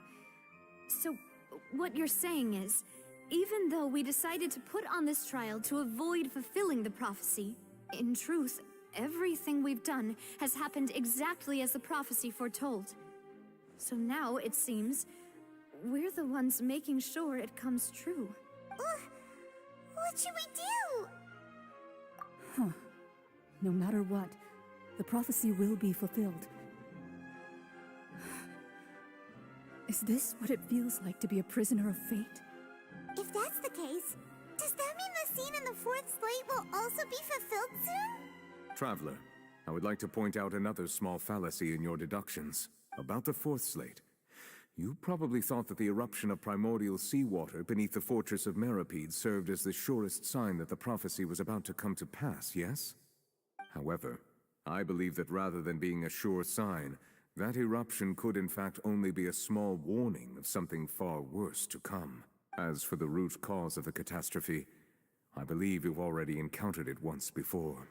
So, what you're saying is, even though we decided to put on this trial to avoid fulfilling the prophecy, in truth, everything we've done has happened exactly as the prophecy foretold. So now, it seems, we're the ones making sure it comes true. What should we do? Huh. No matter what, the prophecy will be fulfilled. Is this what it feels like to be a prisoner of fate? If that's the case, does that mean the scene in the 4th slate will also be fulfilled soon? Traveler, I would like to point out another small fallacy in your deductions. About the fourth slate. You probably thought that the eruption of primordial seawater beneath the fortress of Meripede served as the surest sign that the prophecy was about to come to pass, yes? However, I believe that rather than being a sure sign, that eruption could in fact only be a small warning of something far worse to come. As for the root cause of the catastrophe, I believe you've already encountered it once before.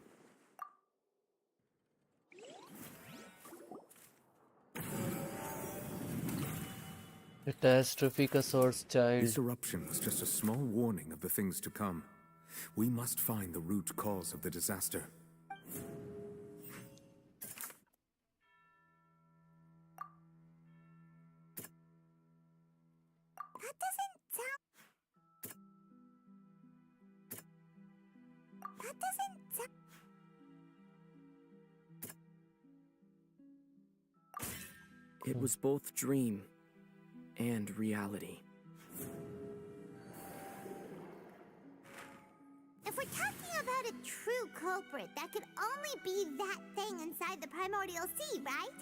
Catastrophe का source child. This eruption was just a small warning of the things to come. We must find the root cause of the disaster. That doesn't sound... It was both dream and reality. If we're talking about a true culprit, that could only be that thing inside the primordial sea, right?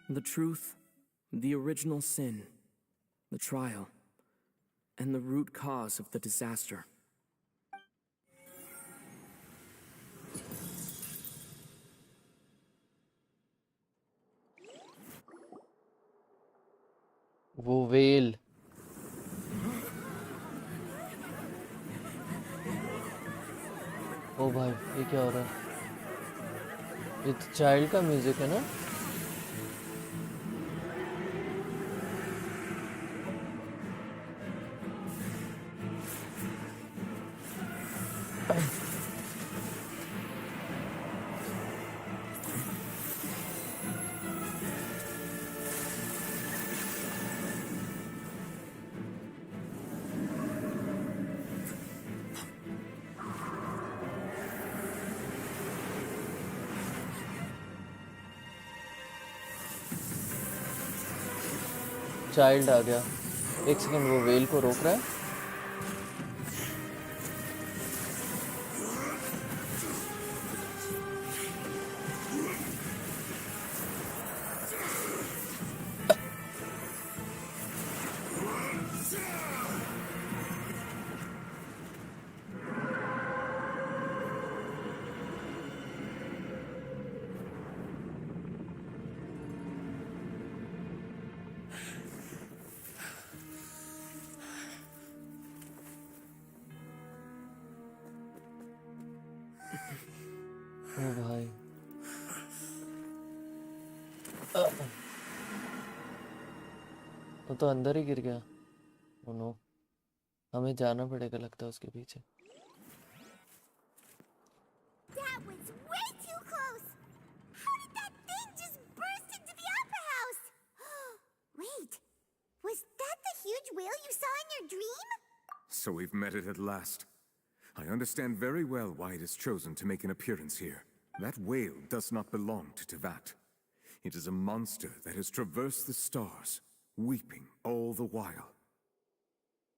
The truth, the original sin, the trial, and the root cause of the disaster. वो whale. ओ भाई ये क्या हो रहा है? ये तो child का म्यूजिक है ना? चाइल्ड आ गया। एक सेकंड, वो वेल को रोक रहा है। ओ भाई वो तो अंदर ही गिर गया। ओ नो, हमें जाना पड़ेगा लगता है उसके पीछे। That was way too close. How did that thing just burst into the opera house? Wait, was that the huge whale you saw in your dream? So we've met it at last. I understand very well why it has chosen to make an appearance here. That whale does not belong to Tevat. It is a monster that has traversed the stars, weeping all the while.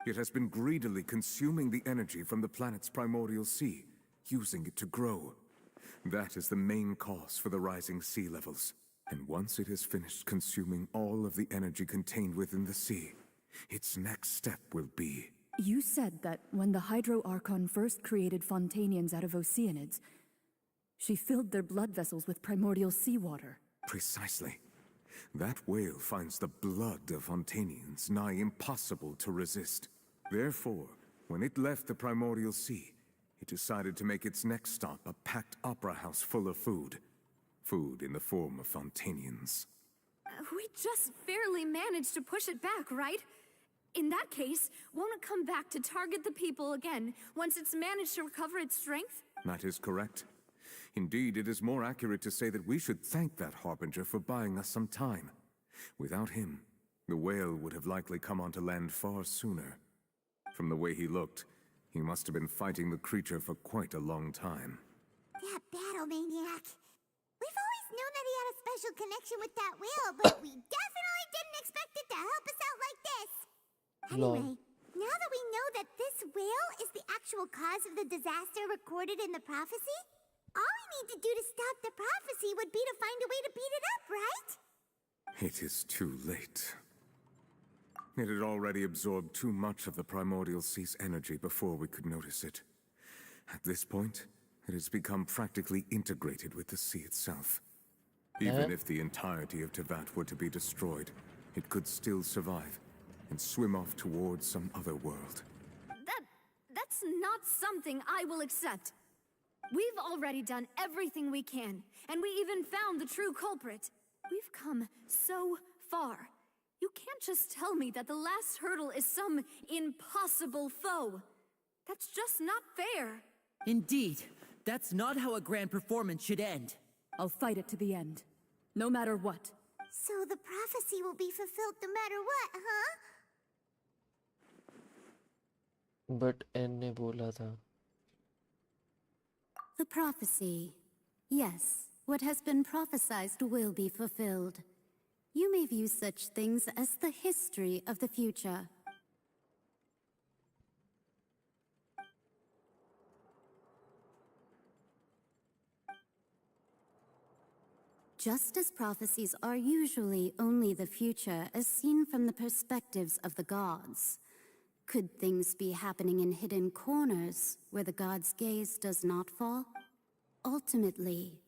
It has been greedily consuming the energy from the planet's primordial sea, using it to grow. That is the main cause for the rising sea levels. And once it has finished consuming all of the energy contained within the sea, its next step will be... You said that when the Hydro-Archon first created Fontanians out of Oceanids, she filled their blood vessels with primordial seawater. Precisely. That whale finds the blood of Fontanians nigh impossible to resist. Therefore, when it left the primordial sea, it decided to make its next stop a packed opera house full of food. Food in the form of Fontanians. We just barely managed to push it back, right? In that case, won't it come back to target the people again once it's managed to recover its strength? That is correct. Indeed, it is more accurate to say that we should thank that Harbinger for buying us some time. Without him, the whale would have likely come onto land far sooner. From the way he looked, he must have been fighting the creature for quite a long time. That battle maniac. We've always known that he had a special connection with that whale, but we definitely didn't expect it to help us out like this. Anyway, now that we know that this whale is the actual cause of the disaster recorded in the prophecy, all we need to do to stop the prophecy would be to find a way to beat it up, right? It is too late. It had already absorbed too much of the primordial sea's energy before we could notice it. At this point, it has become practically integrated with the sea itself. Even if the entirety of Tevat were to be destroyed, it could still survive and swim off towards some other world. That's not something I will accept. We've already done everything we can, and we even found the true culprit. We've come so far. You can't just tell me that the last hurdle is some impossible foe. That's just not fair. Indeed, that's not how a grand performance should end. I'll fight it to the end, no matter what. So the prophecy will be fulfilled no matter what, huh? But N ने बोला था. The prophecy. Yes, what has been prophesied will be fulfilled. You may view such things as the history of the future. Just as prophecies are usually only the future as seen from the perspectives of the gods, could things be happening in hidden corners where the gods' gaze does not fall? Ultimately,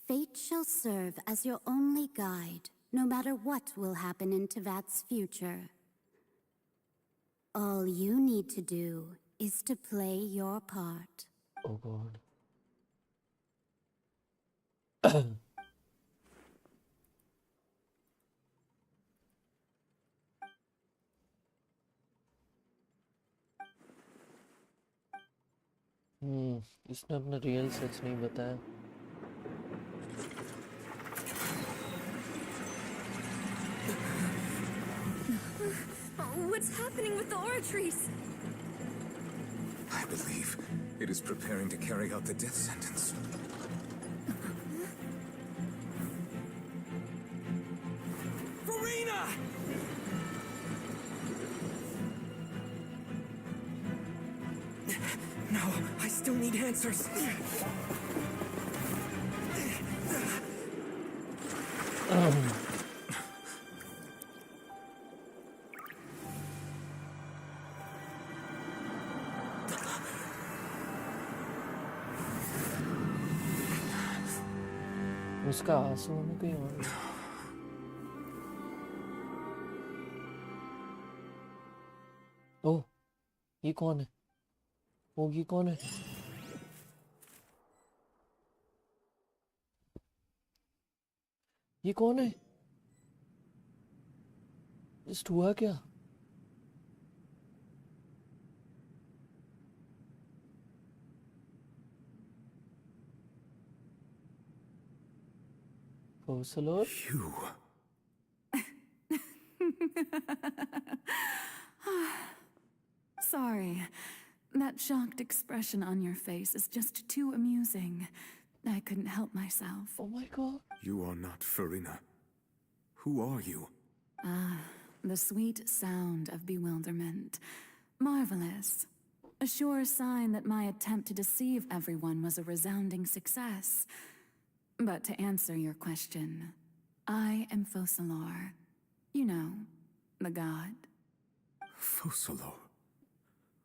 fate shall serve as your only guide, no matter what will happen in Tevat's future. All you need to do is to play your part. Oh God. इसने अपना real सच नहीं बताया. What's happening with the oratories? I believe it is preparing to carry out the death sentence. Furina! No, I still need answers. उसका आंसू में कहीं और. ओह, ये कौन है? ओह, ये कौन है? ये कौन है? जस्ट हुआ क्या? You. Sorry. That shocked expression on your face is just too amusing. I couldn't help myself. Oh my God. You are not Furina. Who are you? The sweet sound of bewilderment. Marvelous. A sure sign that my attempt to deceive everyone was a resounding success. But to answer your question, I am Focalor. You know, the god. Focalor?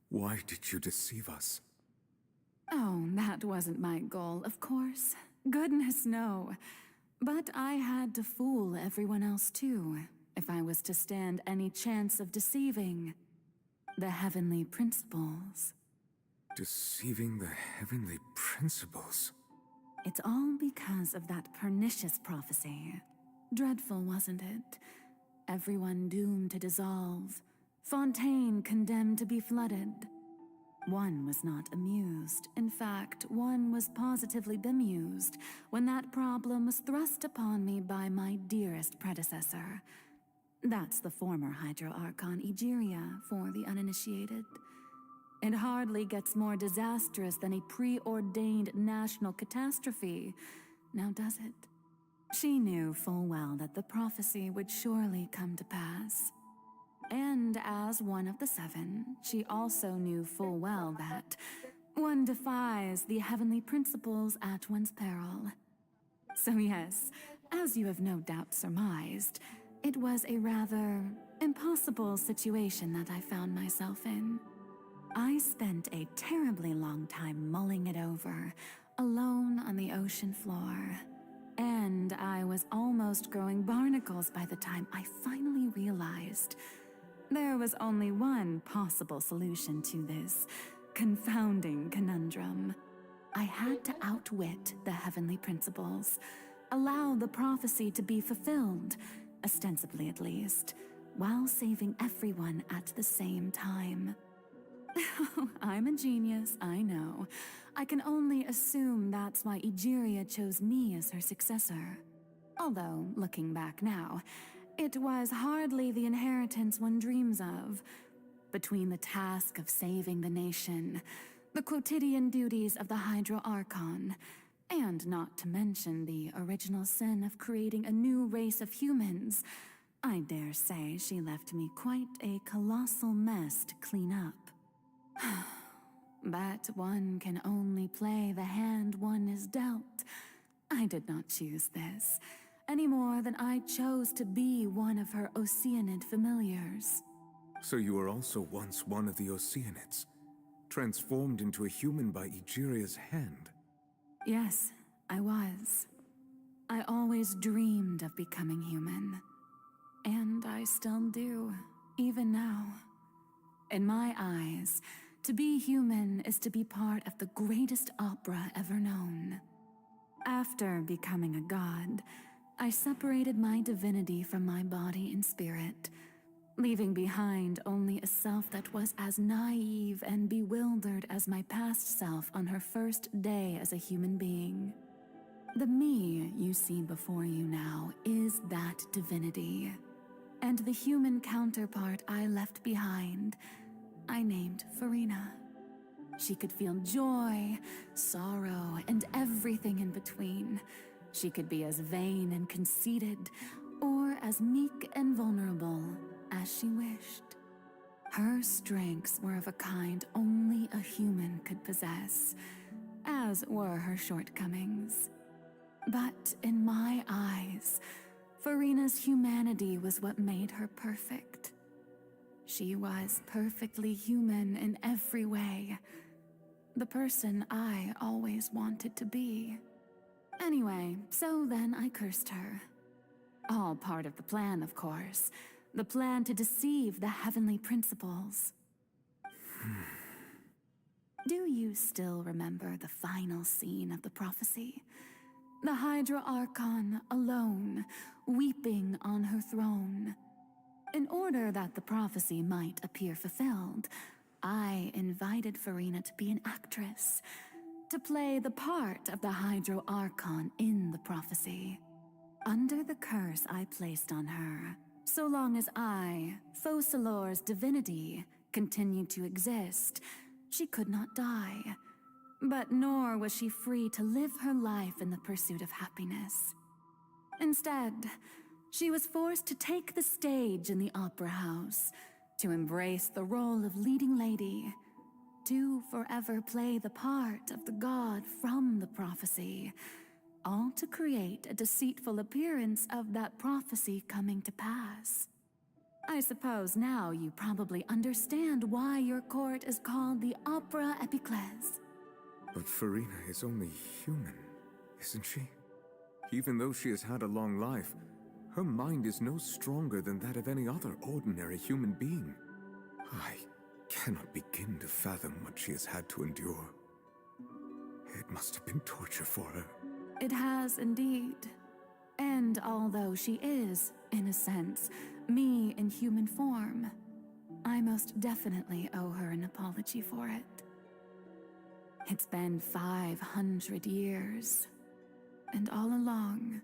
Why did you deceive us? Oh, that wasn't my goal, of course. Goodness, no. But I had to fool everyone else too, if I was to stand any chance of deceiving the heavenly principles. Deceiving the heavenly principles? It's all because of that pernicious prophecy. Dreadful, wasn't it? Everyone doomed to dissolve. Fontaine condemned to be flooded. One was not amused. In fact, one was positively bemused when that problem was thrust upon me by my dearest predecessor. That's the former Hydro-Archon Egeria for the uninitiated. It hardly gets more disastrous than a preordained national catastrophe, now does it? She knew full well that the prophecy would surely come to pass. And as one of the seven, she also knew full well that one defies the heavenly principles at one's peril. So yes, as you have no doubt surmised, It was a rather impossible situation that I found myself in. I spent a terribly long time mulling it over, alone on the ocean floor. And I was almost growing barnacles by the time I finally realized there was only one possible solution to this confounding conundrum. I had to outwit the heavenly principles, allow the prophecy to be fulfilled, ostensibly at least, while saving everyone at the same time. I'm a genius, I know. I can only assume that's why Egeria chose me as her successor. Although, looking back now, it was hardly the inheritance one dreams of. Between the task of saving the nation, the quotidian duties of the HOYO-ARCHON, and not to mention the original sin of creating a new race of humans, I dare say she left me quite a colossal mess to clean up. But one can only play the hand one is dealt. I did not choose this, any more than I chose to be one of her Oceanid familiars. So you were also once one of the Oceanids, transformed into a human by Egeria's hand? Yes, I was. I always dreamed of becoming human. And I still do, even now. In my eyes, to be human is to be part of the greatest opera ever known. After becoming a god, I separated my divinity from my body and spirit, leaving behind only a self that was as naive and bewildered as my past self on her first day as a human being. The me you see before you now is that divinity, and the human counterpart I left behind, I named Furina. She could feel joy, sorrow, and everything in between. She could be as vain and conceited, or as meek and vulnerable as she wished. Her strengths were of a kind only a human could possess, as were her shortcomings. But in my eyes, Furina's humanity was what made her perfect. She was perfectly human in every way. The person I always wanted to be. Anyway, so then I cursed her. All part of the plan, of course. The plan to deceive the heavenly principles. Do you still remember the final scene of the prophecy? The HOYO-ARCHON alone, weeping on her throne. In order that the prophecy might appear fulfilled, I invited Furina to be an actress, to play the part of the HOYO-ARCHON in the prophecy. Under the curse I placed on her, so long as I, Focalor's divinity, continued to exist, she could not die. But nor was she free to live her life in the pursuit of happiness. Instead, she was forced to take the stage in the opera house, to embrace the role of leading lady, to forever play the part of the god from the prophecy, all to create a deceitful appearance of that prophecy coming to pass. I suppose now you probably understand why your court is called the Opera Epiclese. But Furina is only human, isn't she? Even though she has had a long life, her mind is no stronger than that of any other ordinary human being. I cannot begin to fathom what she has had to endure. It must have been torture for her. It has indeed. And although she is, in a sense, me in human form, I most definitely owe her an apology for it. It's been 500 years, and all along,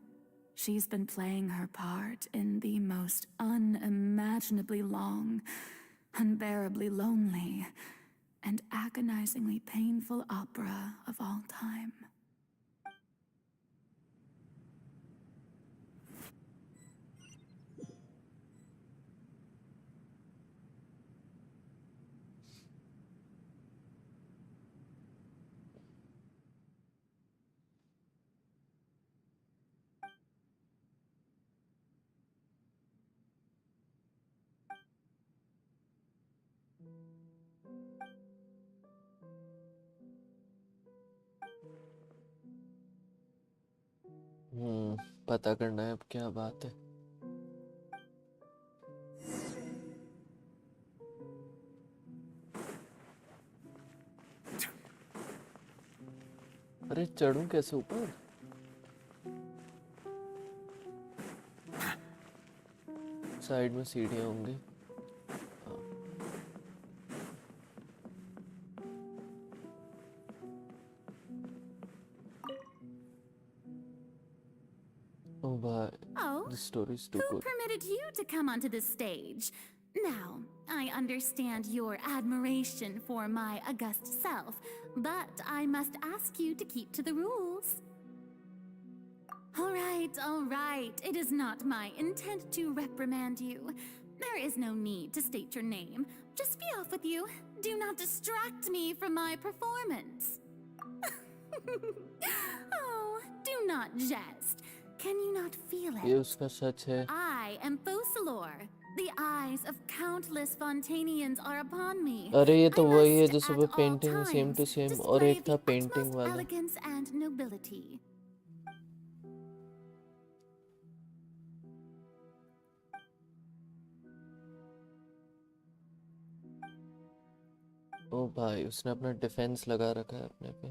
she's been playing her part in the most unimaginably long, unbearably lonely, and agonizingly painful opera of all time. पता करना है अब क्या बात है। अरे चढ़ूं कैसे ऊपर? साइड में सीढ़ियां होंगी। Oh bhai, Oh, this story is too who good. permitted you to come onto this stage? Now, I understand your admiration for my august self, but I must ask you to keep to the rules. All right. It is not my intent to reprimand you. There is no need to state your name. Just be off with you. Do not distract me from my performance. Oh, do not jest. Can you not feel ये it? उसका सच है। I am Fosalor. The eyes of countless Fontanians are upon me. अरे ये तो I वही है must जो at सुबह all painting same two times same और display एक था the पेंटिंग utmost वाला। elegance and nobility. ओ भाई उसने अपना डिफेंस लगा रखा है अपने पे।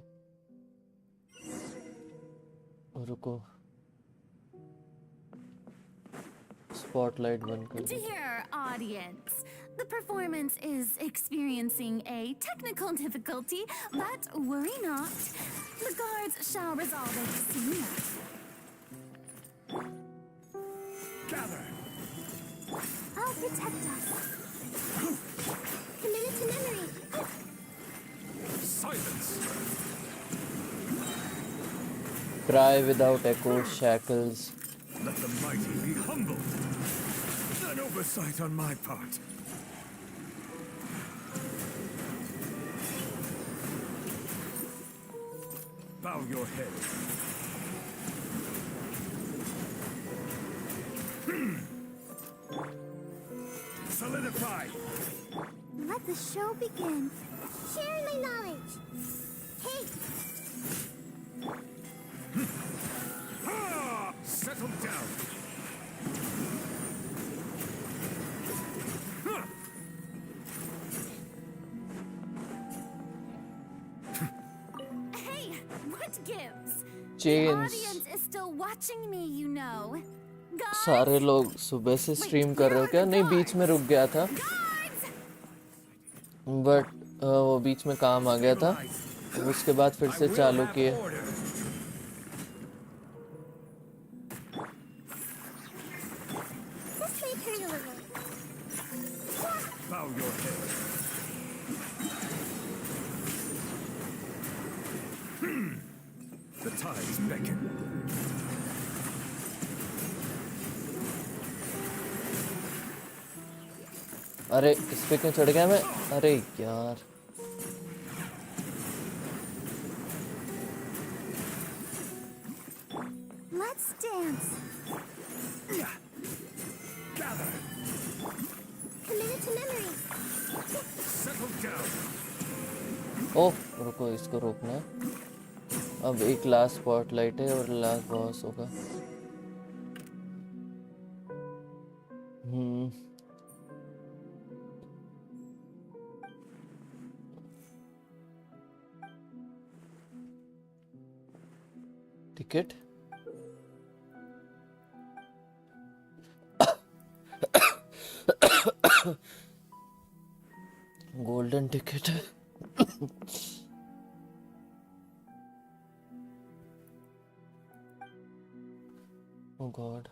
रुको स्पॉटलाइट बंद कर दे। Dear audience, the performance is experiencing a technical difficulty, but worry not. The guards shall resolve it soon enough. Gather! I'll protect us. Commit it to memory. Silence! Cry without echo, shackles. Let the mighty be humbled. An oversight on my part. Bow your head. Solidify. Let the show begin. Share my knowledge. Hey! Ha! Settle down. Huh. Hey, what gives? The Chains. audience is still watching me, you know. सारे लोग सुबह से stream कर रहे हो क्या? नहीं बीच में रुक गया था बट वो बीच में काम आ गया था उसके बाद फिर से चालू किए। Bow your head. The tides beckon. अरे इस पे क्यों चढ़ गया मैं? अरे यार Let's dance. Gather. Commit it to memory. Settle down. ओह रुको इसको रोकना है। अब एक लास्ट स्पॉटलाइट है और लास्ट बॉस होगा। टिकट गोल्डन टिकट है। Oh God.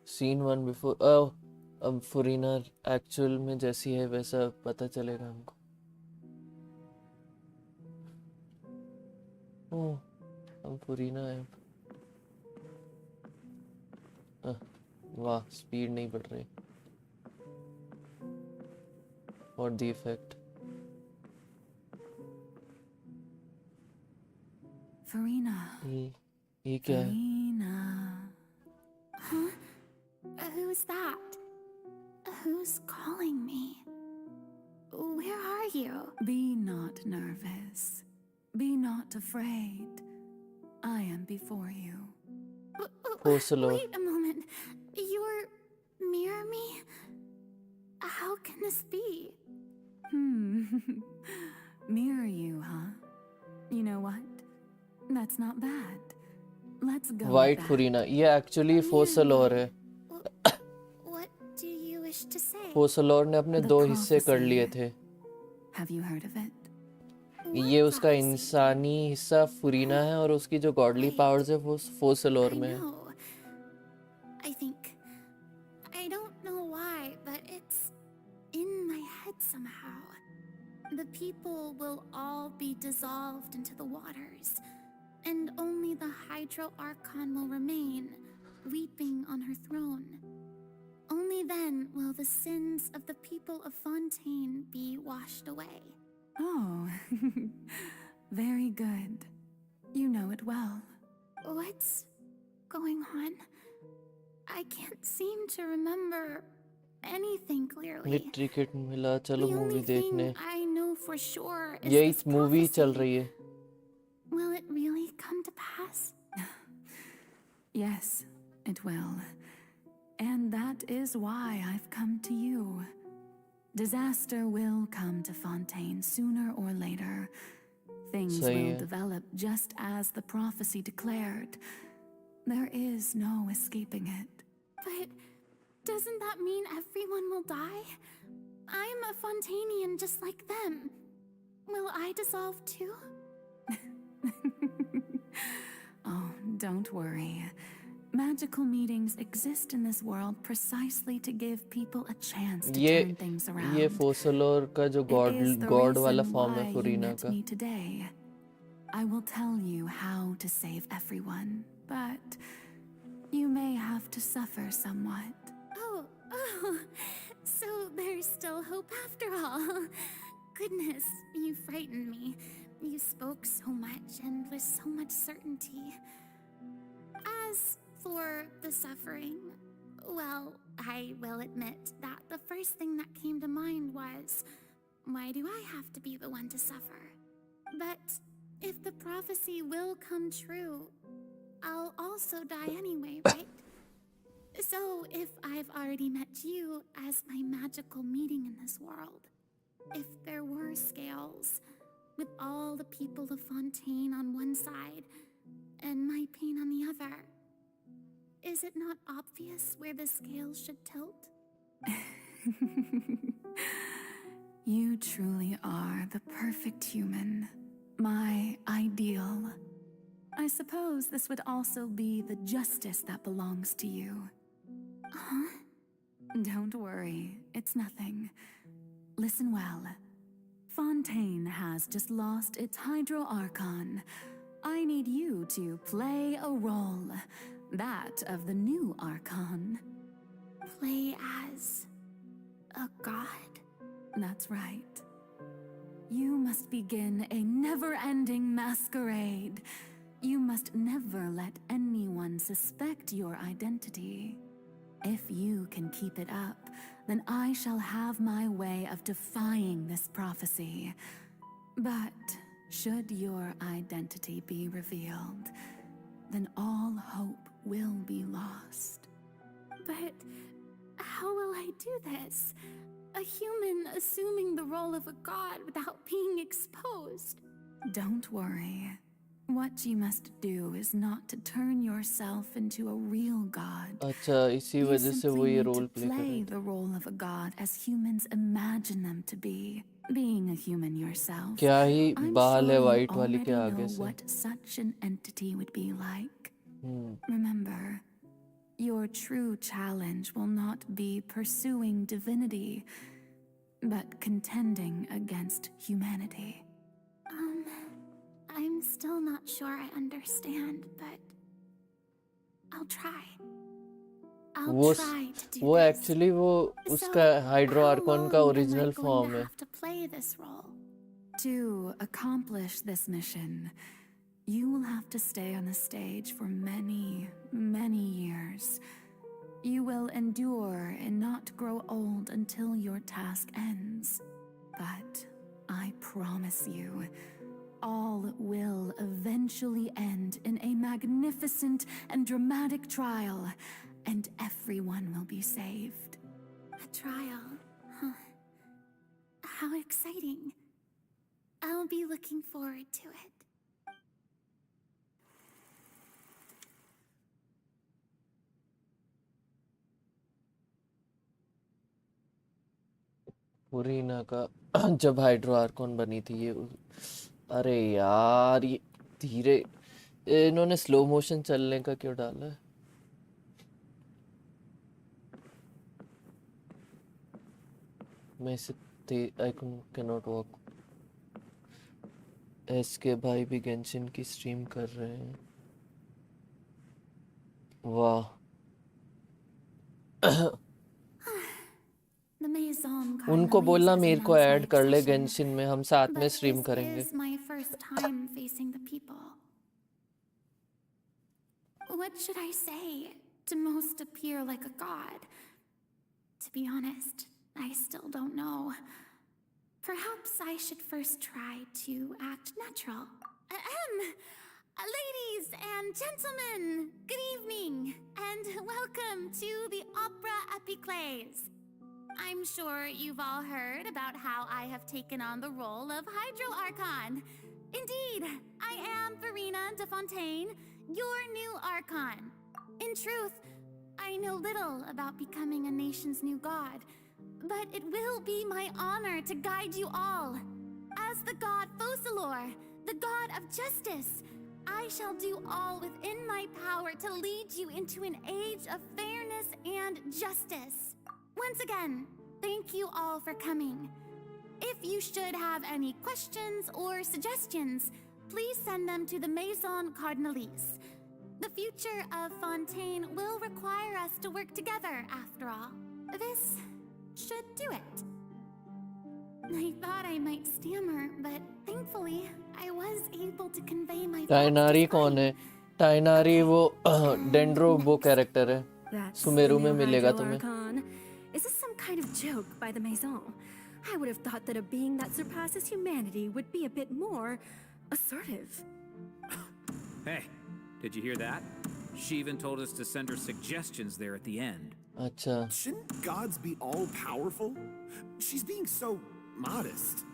Scene 1 before. Oh, अब फुरीना एक्चुअल में जैसी है वैसा पता चलेगा हमको। ओह, अब फुरीना है। वाह, स्पीड नहीं बढ़ रही। What the effect? Furina. ये क्या है? Huh? Who's that? Who's calling me? Where are you? Be not nervous. Be not afraid. I am before you. Fossilor. Wait a moment. You're mirror me? How can this be? Mirror you, huh? You know what? That's not bad. Let's go. White with that. furina. ये actually Fossilor है. What do you wish to say? Fossilor ने अपने The 2 हिस्से कर prophecy. लिए थे. Have you heard of it? ये उसका इंसानी हिस्सा फुरीना है और उसकी जो गॉडली पावर्स है वो फोसिलोर में है. I think. I don't know why, but it's in my head somehow. The people will all be dissolved into the waters, and only the Hydro Archon will remain, weeping on her throne. Only then will the sins of the people of Fontaine be washed away. Oh, very good. You know it well. What's going on? I can't seem to remember anything clearly. मिट्री kit मिला. चलो The movie only देखने. thing I know for sure is यही this movie prophecy. चल रही है. Will it really come to pass? Yes, it will. And that is why I've come to you. Disaster will come to Fontaine sooner or later. Things सही will है. develop just as the prophecy declared. There is no escaping it. But doesn't that mean everyone will die? I'm a Fontainian just like them. Will I dissolve too? Oh, don't worry. Magical meetings exist in this world precisely to give people a chance to turn things around. ये फोसिलोर का जो God वाला form है फुरीना का. Me today. I will tell you how to save everyone, but you may have to suffer somewhat. Oh, so there's still hope after all. Goodness, you frightened me. You spoke so much and with so much certainty. As for the suffering, well, I will admit that the first thing that came to mind was, why do I have to be the one to suffer? But if the prophecy will come true, I'll also die anyway, right? So if I've already met you as my magical meeting in this world, if there were scales, with all the people of Fontaine on one side and my pain on the other, is it not obvious where the scales should tilt? You truly are the perfect human, my ideal. I suppose this would also be the justice that belongs to you. Huh? Don't worry, it's nothing. Listen well. Fontaine has just lost its Hydro Archon. I need you to play a role, that of the new Archon. Play as a god? That's right. You must begin a never-ending masquerade. You must never let anyone suspect your identity. If you can keep it up, then I shall have my way of defying this prophecy. But should your identity be revealed, then all hope will be lost. But how will I do this? A human assuming the role of a god without being exposed. Don't worry. What you must do is not to turn yourself into a real god. अच्छा इसी You वजह से वो simply ये need role to play कर play रहे थे. the role of a god as humans imagine them to be. Being a human yourself, क्या ही I'm बाल sure है you वाइट वाली के already आगे know से. what such an entity would be like. Remember, your true challenge will not be pursuing divinity, but contending against humanity. I'm still not sure I understand, but I'll try. वो वो actually वो उसका hydro Arcon का original form है. To play this role. To accomplish this mission, you will have to stay on the stage for many, many years. You will endure and not grow old until your task ends. But I promise you, all will eventually end in a magnificent and dramatic trial, and everyone will be saved. A trial, huh? How exciting. I'll be looking forward to it. फुरीना का जब hydro Arcon बनी थी ये अरे यार ये धीरे इन्होंने स्लो मोशन चलने का क्यों डाला है? मैं इसे I can not walk. SK भाई भी गेंशिन की स्ट्रीम कर रहे हैं। वाह। उनको बोलना मेरे को ऐड कर ले गेंशिन में, हम साथ में स्ट्रीम करेंगे। What should I say to most appear like a god? To be honest, I still don't know. Perhaps I should first try to act natural. Ladies and gentlemen, good evening, and welcome to the Opera Epiclese. I'm sure you've all heard about how I have taken on the role of Hydro Archon. Indeed, I am Furina de Fontaine, your new Archon. In truth, I know little about becoming a nation's new god, but it will be my honor to guide you all. As the god Fosalor, the god of justice, I shall do all within my power to lead you into an age of fairness and justice. Once again, thank you all for coming. If you should have any questions or suggestions, please send them to the Maison Cardinalise. The future of Fontaine will require us to work together, after all. This should do it. I thought I might stammer, but thankfully, I was able to convey my thoughts. टाइनारी कौन है? टाइनारी वो dendro वो character है, सुमेरु में मिलेगा तुम्हें। Is this some kind of joke by the Maison? I would have thought that a being that surpasses humanity would be a bit more assertive. Hey, did you hear that? She even told us to send her suggestions there at the end. अच्छा। Shouldn't gods be all powerful? She's being so modest.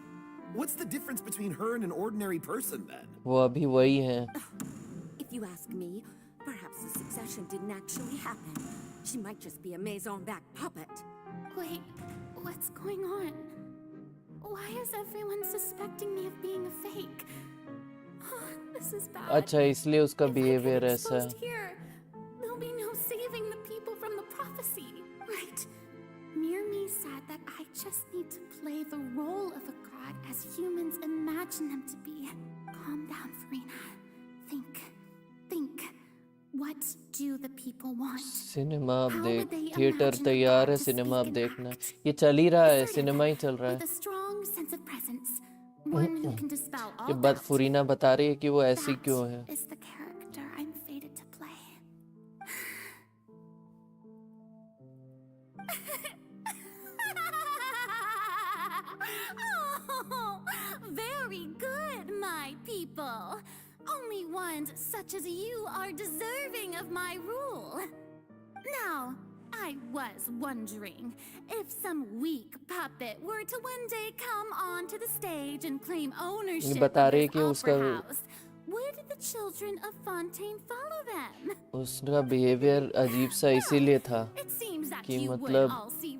What's the difference between her and an ordinary person then? वो अभी वही है। If you ask me, perhaps the succession didn't actually happen. She might just be a maison-backed puppet. Wait, what's going on? Why is everyone suspecting me of being a fake? This is bad. अच्छा इसलिए उसका behaviour ऐसा है। Here, there'll be no saving the people from the prophecy. Right. Mirmi said that I just need to play the role of a god as humans imagine them to be. Calm down, Furina. Think. What do the people want? Cinema अब देख, theatre तैयार है, cinema अब देखना। ये चल ही रहा है, सिनेमा ही चल रहा है। With a strong sense of presence, one who can dispel all ये बात फुरीना बता रही है कि वो ऐसी क्यों है। is the character I'm fated to play. Oh, very good, my people. Only ones such as you are deserving of my rule. Now, I was wondering if some weak puppet were to one day come onto the stage and claim ownership of this opera house, would the children of Fontaine follow them? उसका behaviour अजीब सा इसीलिए था कि मतलब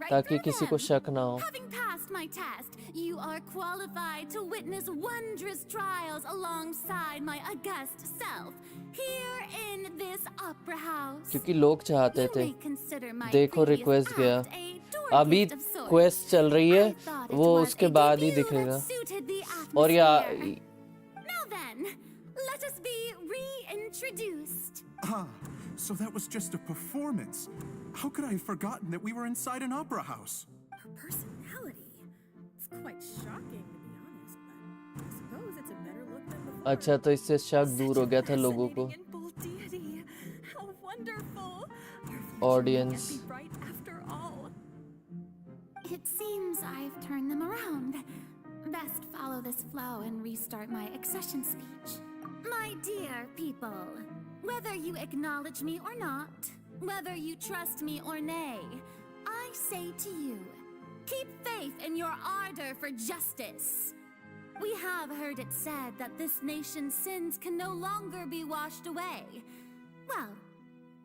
ताकि किसी को शक ना हो। Having passed my test, you are qualified to witness wondrous trials alongside my august self here in this opera house. क्योंकि लोग चाहते थे। देखो रिक्वेस्ट गया, अभी क्वेस्ट चल रही है, वो उसके बाद ही दिखेगा। और Now then, let us be reintroduced. Ah, so that was just a performance. How could I have forgotten that we were inside an opera house? Her personality. It's quite shocking, to be honest, but I suppose it's a better look than before. अच्छा तो इससे शक दूर हो गया था लोगों को। How wonderful. Audience. Right after all. It seems I've turned them around. Best follow follow this flow and restart my accession speech. My dear people, whether you acknowledge me or not, whether you trust me or nay, I say to you, keep faith in your ardor for justice. We have heard it said that this nation's sins can no longer be washed away. Well,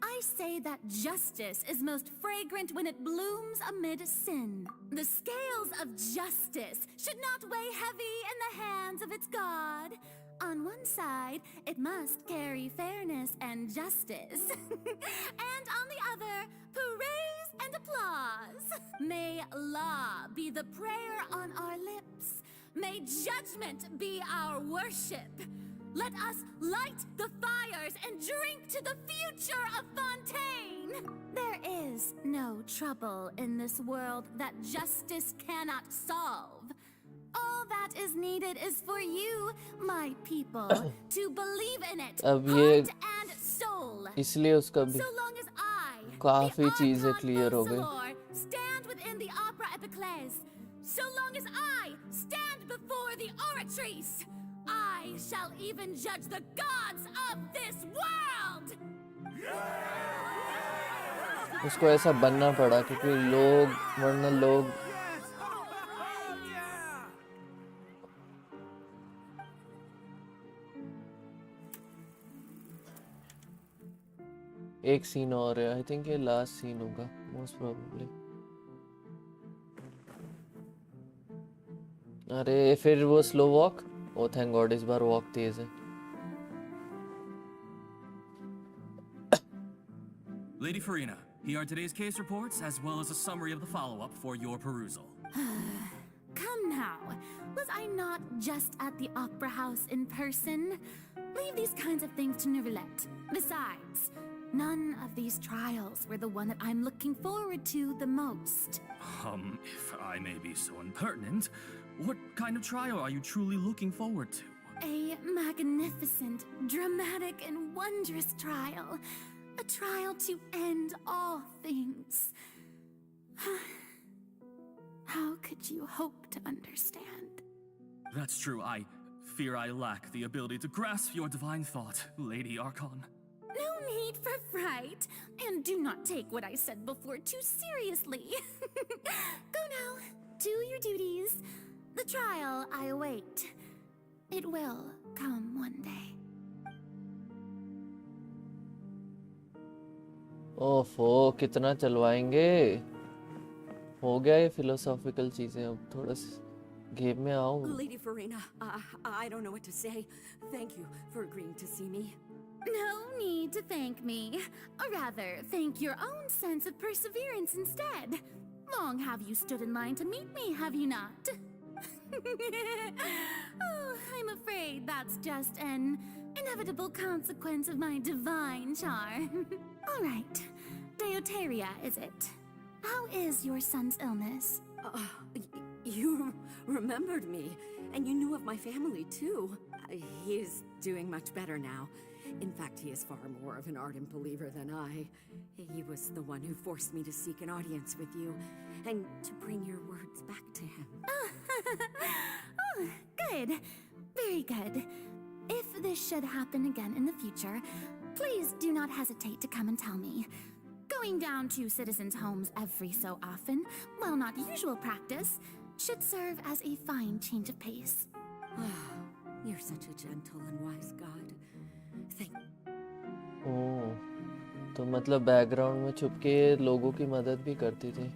I say that justice is most fragrant when it blooms amid sin. The scales of justice should not weigh heavy in the hands of its God. On one side, it must carry fairness and justice. And on the other, praise and applause. May law be the prayer on our lips. May judgment be our worship. Let us light the fires and drink to the future of Fontaine. There is no trouble in this world that justice cannot solve. All that is needed is for you, my people, to believe in it, heart and soul. इसलिए उसका भी So long as I, काफी चीजें clear हो गई. stand within the opera epiclese, so long as I stand before the oratrice, I shall even judge the gods of this world. उसको ऐसा बनना पड़ा क्योंकि वरना लोग एक सीन और है. आई थिंक ये लास्ट सीन होगा मोस्ट प्रोबेबली. अरे फिर वो स्लो वॉक. ओ थैंक गॉड इस बार वॉक तेज है. Lady Furina, here are today's case reports as well as a summary of the follow-up for your perusal. Come now, was I not just at the opera house in person? Leave these kinds of things to neuvillete. Besides, none of these trials were the one that I'm looking forward to the most. If I may be so impertinent, what kind of trial are you truly looking forward to? A magnificent, dramatic, and wondrous trial. A trial to end all things. How could you hope to understand? That's true. I fear I lack the ability to grasp your divine thought, Lady Archon. No need for fright, and do not take what I said before too seriously. Go now, do your duties. The trial I await. It will come one day. ओफो कितना चलवाएंगे. हो गया ये philosophical चीजें. अब थोड़ा game में आओ. Lady Furina, I don't know what to say. Thank you for agreeing to see me. No need to thank me. Or rather, thank your own sense of perseverance instead. Long have you stood in line to meet me, have you not? Oh, I'm afraid that's just an inevitable consequence of my divine charm. All right. Deuteria, is it? How is your son's illness? You remembered me, and you knew of my family, too. He is doing much better now. In fact, he is far more of an ardent believer than I. He was the one who forced me to seek an audience with you, and to bring your words back to him. Oh, good. Very good. If this should happen again in the future, please do not hesitate to come and tell me. Going down to citizens' homes every so often, while not usual practice, should serve as a fine change of pace. You're such a gentle and wise God. Thank. ओह, तो मतलब background में छुप के लोगों की मदद भी करती थी.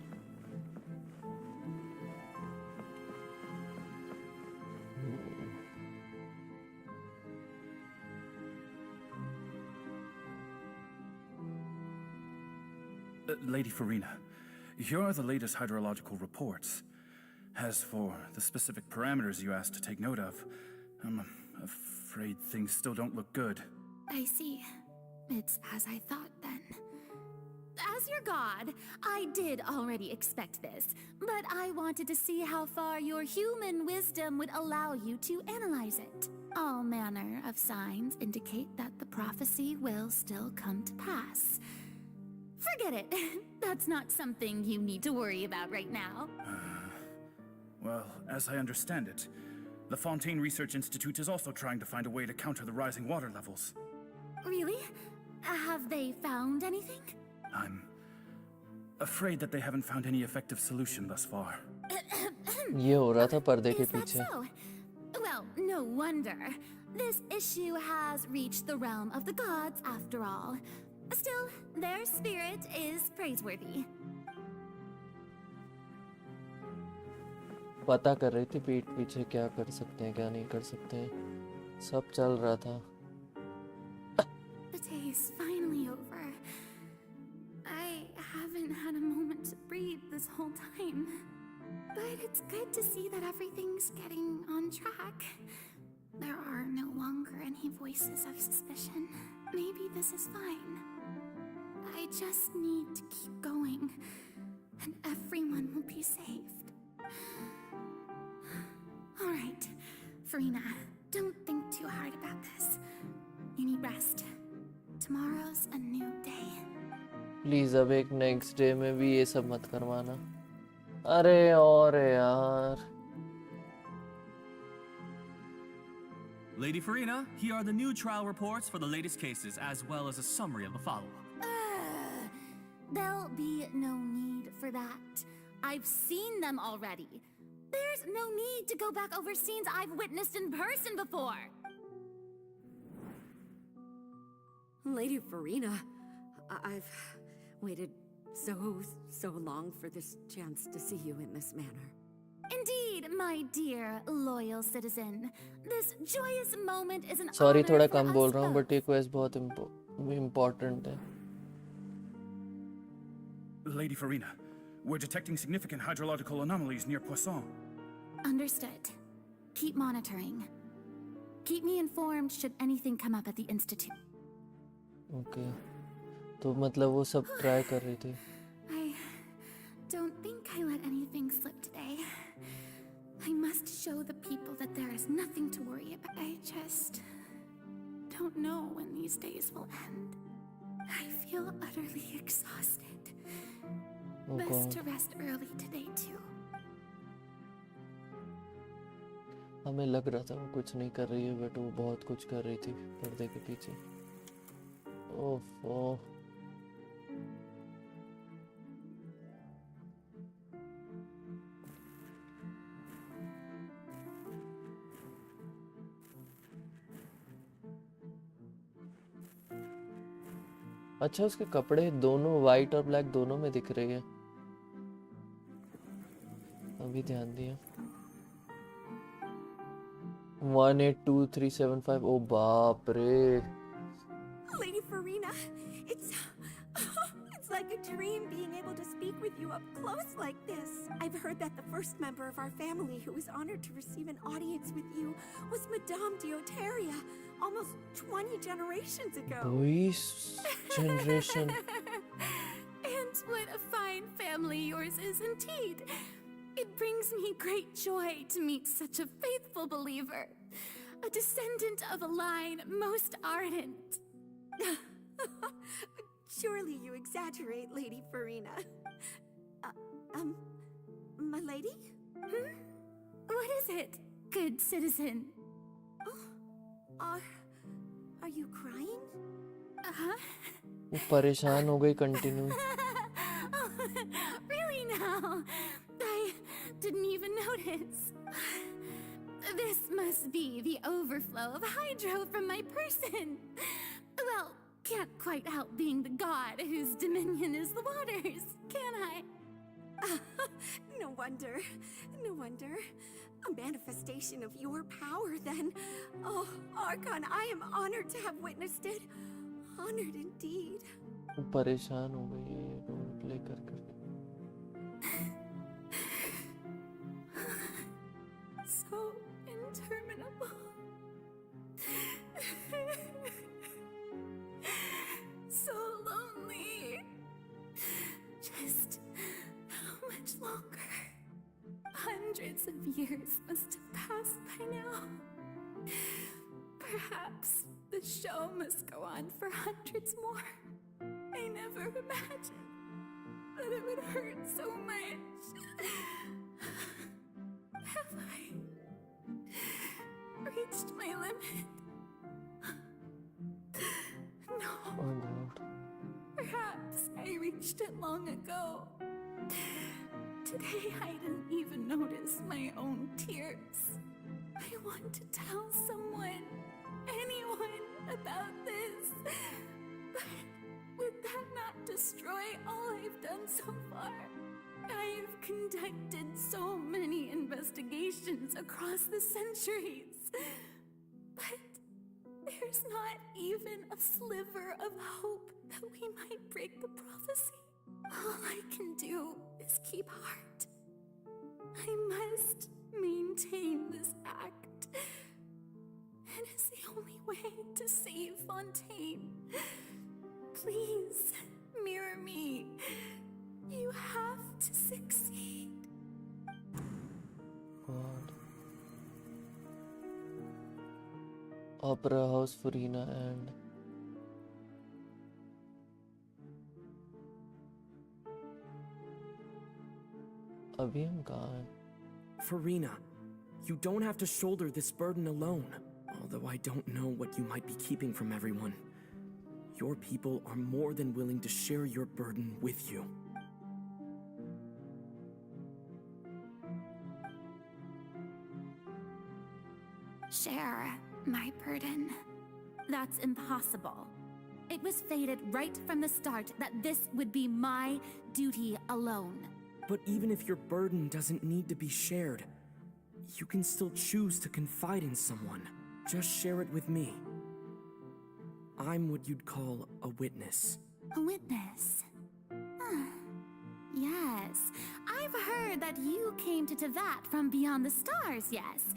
Lady Furina, here are the latest hydrological reports. As for the specific parameters you asked to take note of, I'm afraid things still don't look good. I see. It's as I thought then. As your god, I did already expect this, but I wanted to see how far your human wisdom would allow you to analyze it. All manner of signs indicate that the prophecy will still come to pass. Forget it. That's not something you need to worry about right now. Well, as I understand it, The Fontaine Research Institute is also trying to find a way to counter the rising water levels. Really? Have they found anything? I'm afraid that they haven't found any effective solution thus far. ये हो रहा था पर्दे के Is that पीछे. so? Well, no wonder. This issue has reached the realm of the gods after all. Still, their spirit is praiseworthy. पता कर रही थी पीठ पीछे क्या कर सकते हैं क्या नहीं कर सकते हैं. सब चल रहा था. The day is finally over. I haven't had a moment to breathe this whole time. But it's good to see that everything's getting on track. There are no longer any voices of suspicion. Maybe this is fine. I just need to keep going, and everyone will be saved. All right, Furina, don't think too hard about this. You need rest. Tomorrow's a new day. Please अब एक next day में भी ये सब मत करवाना. अरे और यार. Lady Furina, here are the new trial reports for the latest cases, as well as a summary of the follow-up. There'll be no need for that. I've seen them already. There's no need to go back over scenes I've witnessed in person before. Lady Furina, I've waited so long for this chance to see you in this manner. Indeed, my dear loyal citizen. This joyous moment is an sorry honor थोड़ा for come us बोल रहा हूँ both. But ये quest बहुत important है. Lady Furina, we're detecting significant hydrological anomalies near Poisson. Understood. Keep monitoring. Keep me informed should anything come up at the institute. Okay. तो मतलब वो सब ट्राई कर रही थी. I don't think I let anything slip today. I must show the people that there is nothing to worry about. I just don't know when these days will end. I feel utterly exhausted. Oh Best God. to rest early today too. हमें लग रहा था वो कुछ नहीं कर रही है बट वो बहुत कुछ कर रही थी पर्दे के पीछे. ओह. अच्छा उसके कपड़े दोनों वाइट और ब्लैक दोनों में दिख रही है. अभी ध्यान दिया. 182375. ओ बाप रे. Lady Furina, it's like a dream being able to speak with you up close like this. I've heard that the first member of our family who was honored to receive an audience with you was Madame Dioteria, almost 20 generations ago. 20 generation. And what a fine family yours is indeed. It brings me great joy to meet such a faithful believer, a descendant of a line most ardent. Surely you exaggerate, Lady Furina. My lady? What is it, good citizen? Are you crying? Uh-huh. वो परेशान हो गई continue. Really now? I didn't even notice. This must be the overflow of hydro from my person. Well, can't quite help being the god whose dominion is the waters, can I? No wonder. No wonder. A manifestation of your power, then. Oh, Archon, I am honored to have witnessed it. Honored indeed. वो परेशान हो गई है ये role play कर कर. So interminable. So lonely. Just how much longer? Hundreds of years must have passed by now. Perhaps the show must go on for hundreds more. I never imagined that it would hurt so much. Have I limit. No. Oh God. Perhaps I reached it long ago. Today I didn't even notice my own tears. I want to tell someone, anyone, about this. But would that not destroy all I've done so far? I've conducted so many investigations across the centuries. But there's not even a sliver of hope that we might break the prophecy. All I can do is keep heart. I must maintain this act. It is the only way to save Fontaine. Please, mirror me. You have to succeed. God. Opera House, Furina, and अभी हम कहाँ हैं? Farina, you don't have to shoulder this burden alone. Although I don't know what you might be keeping from everyone. Your people are more than willing to share your burden with you. Share my burden. That's impossible. It was fated right from the start that this would be my duty alone. But even if your burden doesn't need to be shared, you can still choose to confide in someone. Just share it with me. I'm what you'd call a witness. A witness? Yes, I've heard that you came to Tevat from beyond the stars, yes.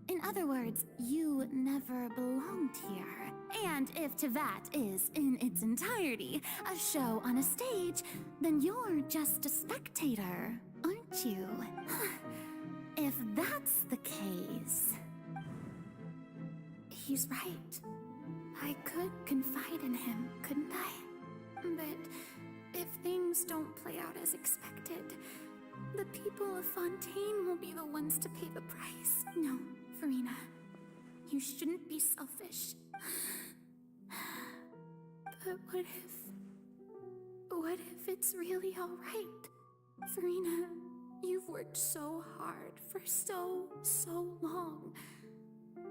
In other words, you never belonged here. And if Tevat is, in its entirety, a show on a stage, then you're just a spectator, aren't you? If that's the case... He's right. I could confide in him, couldn't I? But if things don't play out as expected, the people of Fontaine will be the ones to pay the price. No, Furina, you shouldn't be selfish. But what if it's really all right? Furina, you've worked so hard for so long.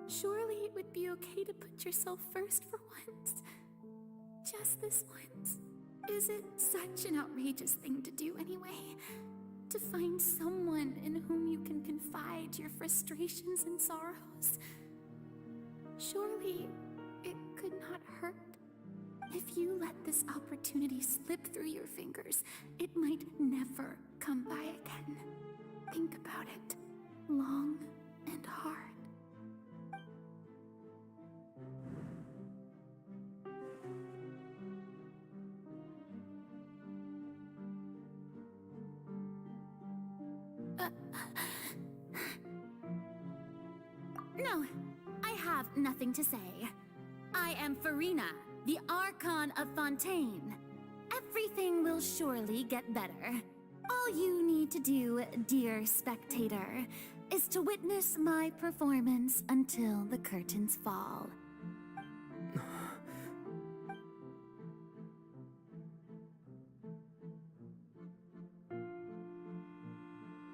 Surely it would be okay to put yourself first for once. Just this once. Is it such an outrageous thing to do anyway? To find someone in whom you can confide your frustrations and sorrows? Surely it could not hurt. If you let this opportunity slip through your fingers, it might never come by again. Think about it long and hard. No, I have nothing to say. I am Furina, the Archon of Fontaine. Everything will surely get better. All you need to do, dear spectator, is to witness my performance until the curtains fall.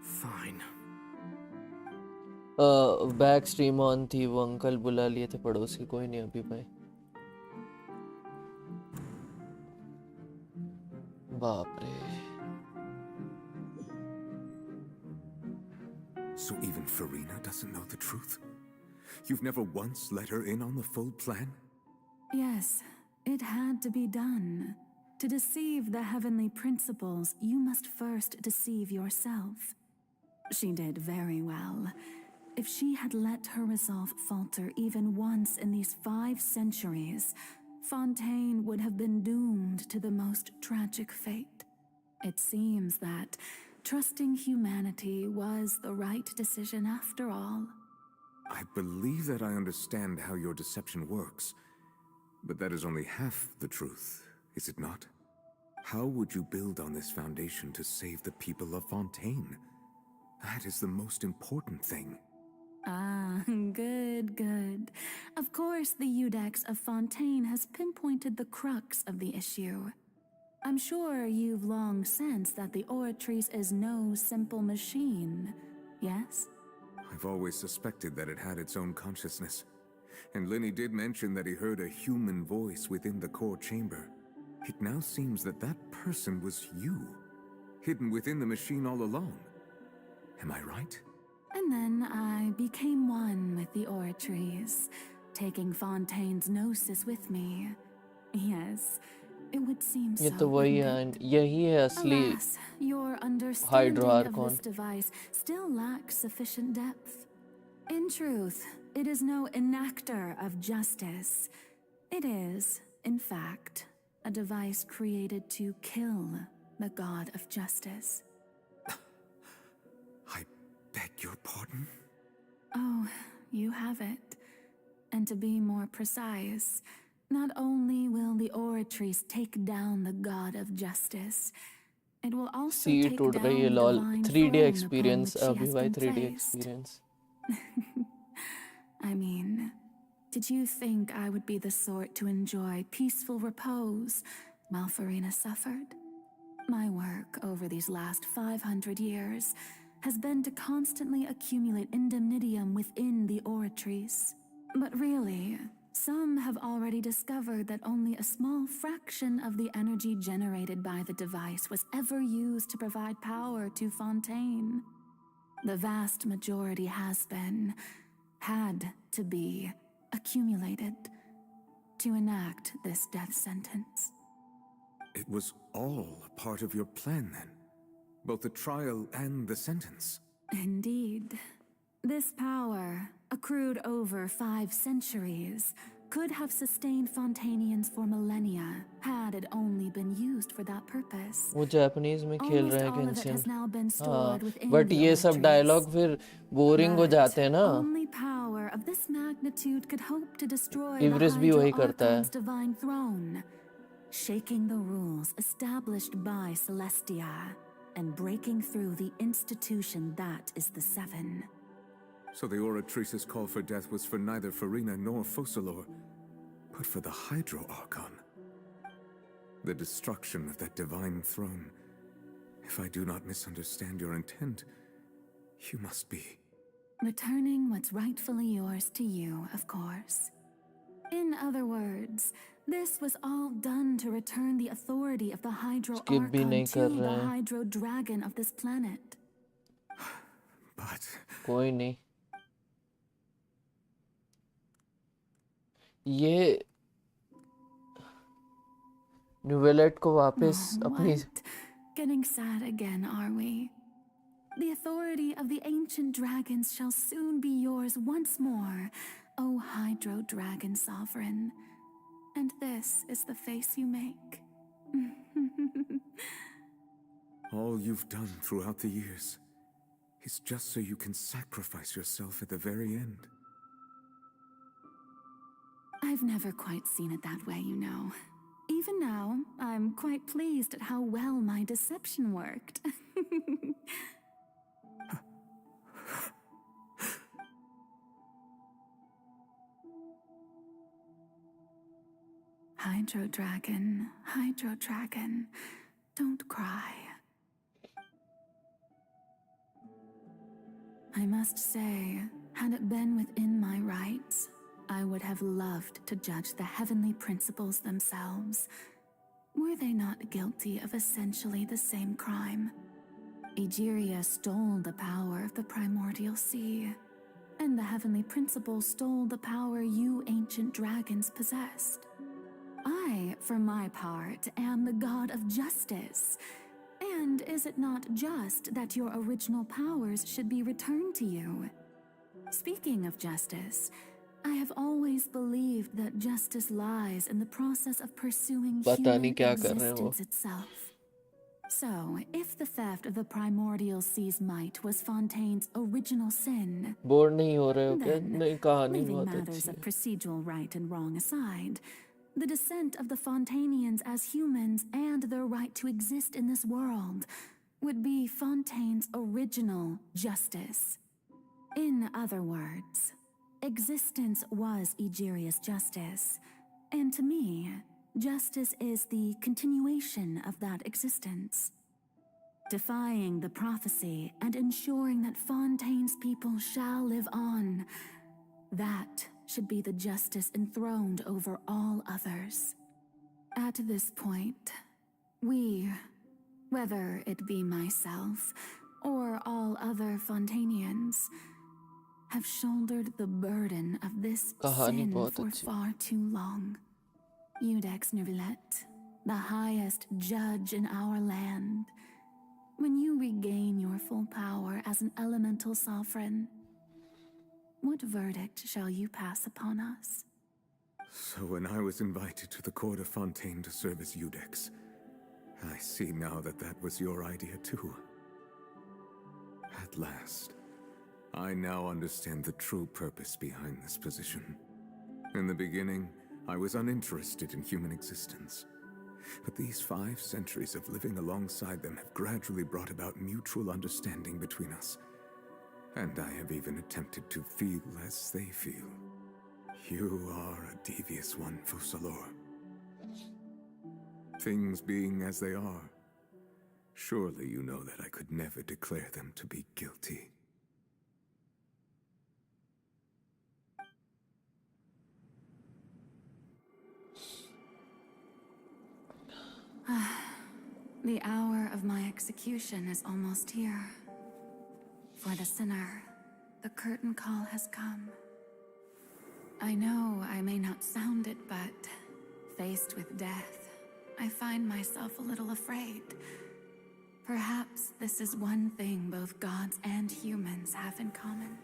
Fine. Back stream on थी, वो uncle बुला लिए थे पड़ोसी, कोई नहीं अभी भाई. बाप रे. So even Furina doesn't know the truth? You've never once let her in on the full plan? Yes, it had to be done. To deceive the heavenly principles, you must first deceive yourself. She did very well. If she had let her resolve falter even once in these 5 centuries, Fontaine would have been doomed to the most tragic fate. It seems that trusting humanity was the right decision after all. I believe that I understand how your deception works, but that is only half the truth, is it not? How would you build on this foundation to save the people of Fontaine? That is the most important thing. Ah, good, good. Of course, the Udex of Fontaine has pinpointed the crux of the issue. I'm sure you've long sensed that the Oratrice is no simple machine, yes? I've always suspected that it had its own consciousness. And Lenny did mention that he heard a human voice within the core chamber. It now seems that that person was you, hidden within the machine all along. Am I right? And then I became one with the Oratrice, taking Fontaine's gnosis with me. Yes, it would seem ये so, तो वही wouldn't है it? and यही है असली Alas, your understanding Hydro of Archon. this device still lacks sufficient depth. In truth, it is no enactor of justice. It is, in fact, a device created to kill the god of justice. I beg your pardon? Oh, you have it. And to be more precise, not only will the Oratrice take down the god of justice, it will also C take टूट down रही है the lol divine 3D throne upon experience which she अभी has भाई been 3D placed. experience I mean, did you think I would be the sort to enjoy peaceful repose while Furina suffered? My work over these last 500 years has been to constantly accumulate indemnitium within the Oratrice. But really, some have already discovered that only a small fraction of the energy generated by the device was ever used to provide power to Fontaine. The vast majority has been, had to be, accumulated to enact this death sentence. It was all a part of your plan then? Both the trial and the sentence? Indeed. This power, accrued over 5 centuries, could have sustained Fontainians for millennia had it only been used for that purpose. वो Japanese में खेल Almost रहे हैं all of it Genshin has now been हाँ stored within but the ये सब Oratrice. Dialogue फिर boring हो जाते हैं ना Only power of this magnitude could hope to destroy इवरिस the भी वही Hydro करता है Archon's divine throne, shaking the rules established by Celestia and breaking through the institution that is the Seven. So the Oratrice's call for death was for neither Furina nor Focalor, but for the Hydro Archon. The destruction of that divine throne. If I do not misunderstand your intent, you must be... Returning what's rightfully yours to you, of course. In other words, this was all done to return the authority of the Hydro Skip भी Archon नहीं to कर the रहे हैं Hydro Dragon of this planet. But... कोई नहीं ये न्यूवेलेट को वापस अपनी What? Getting sad again, are we? The authority of the ancient dragons shall soon be yours once more, O Hydro Dragon Sovereign. And this is the face you make. all you've done throughout the years is just so you can sacrifice yourself at the very end. I've never quite seen it that way, you know. Even now, I'm quite pleased at how well my deception worked. Hydro Dragon, don't cry. I must say, had it been within my rights, I would have loved to judge the heavenly principles themselves. Were they not guilty of essentially the same crime? Egeria stole the power of the primordial sea, and the heavenly principles stole the power you ancient dragons possessed. I, for my part, am the god of justice. And is it not just that your original powers should be returned to you? Speaking of justice, I have always believed that justice lies in the process of pursuing पता नहीं human क्या कर रहे हैं वो existence itself. So, if the theft of the primordial sea's might was Fontaine's original sin, bore नहीं हो रहे हो क्या then, नहीं कहानी leaving बहुत matters अच्छी of है procedural right and wrong aside, the descent of the Fontainians as humans and their right to exist in this world would be Fontaine's original justice. In other words, existence was Egeria's justice, and to me, justice is the continuation of that existence. Defying the prophecy and ensuring that Fontaine's people shall live on, that should be the justice enthroned over all others. At this point, we, whether it be myself or all other Fontainians, have shouldered the burden of this कहानी sin बहुत for अच्छी. far too long. Iudex Neuvillete, the highest judge in our land, when you regain your full power as an elemental sovereign, what verdict shall you pass upon us? So when I was invited to the court of Fontaine to serve as Iudex, I see now that that was your idea too. At last, I now understand the true purpose behind this position. In the beginning, I was uninterested in human existence. But these 5 centuries of living alongside them have gradually brought about mutual understanding between us. And I have even attempted to feel as they feel. You are a devious one, Fussalor. Things being as they are, surely you know that I could never declare them to be guilty. The hour of my execution is almost here. For the sinner, the curtain call has come. I know I may not sound it, but faced with death, I find myself a little afraid. Perhaps this is one thing both gods and humans have in common.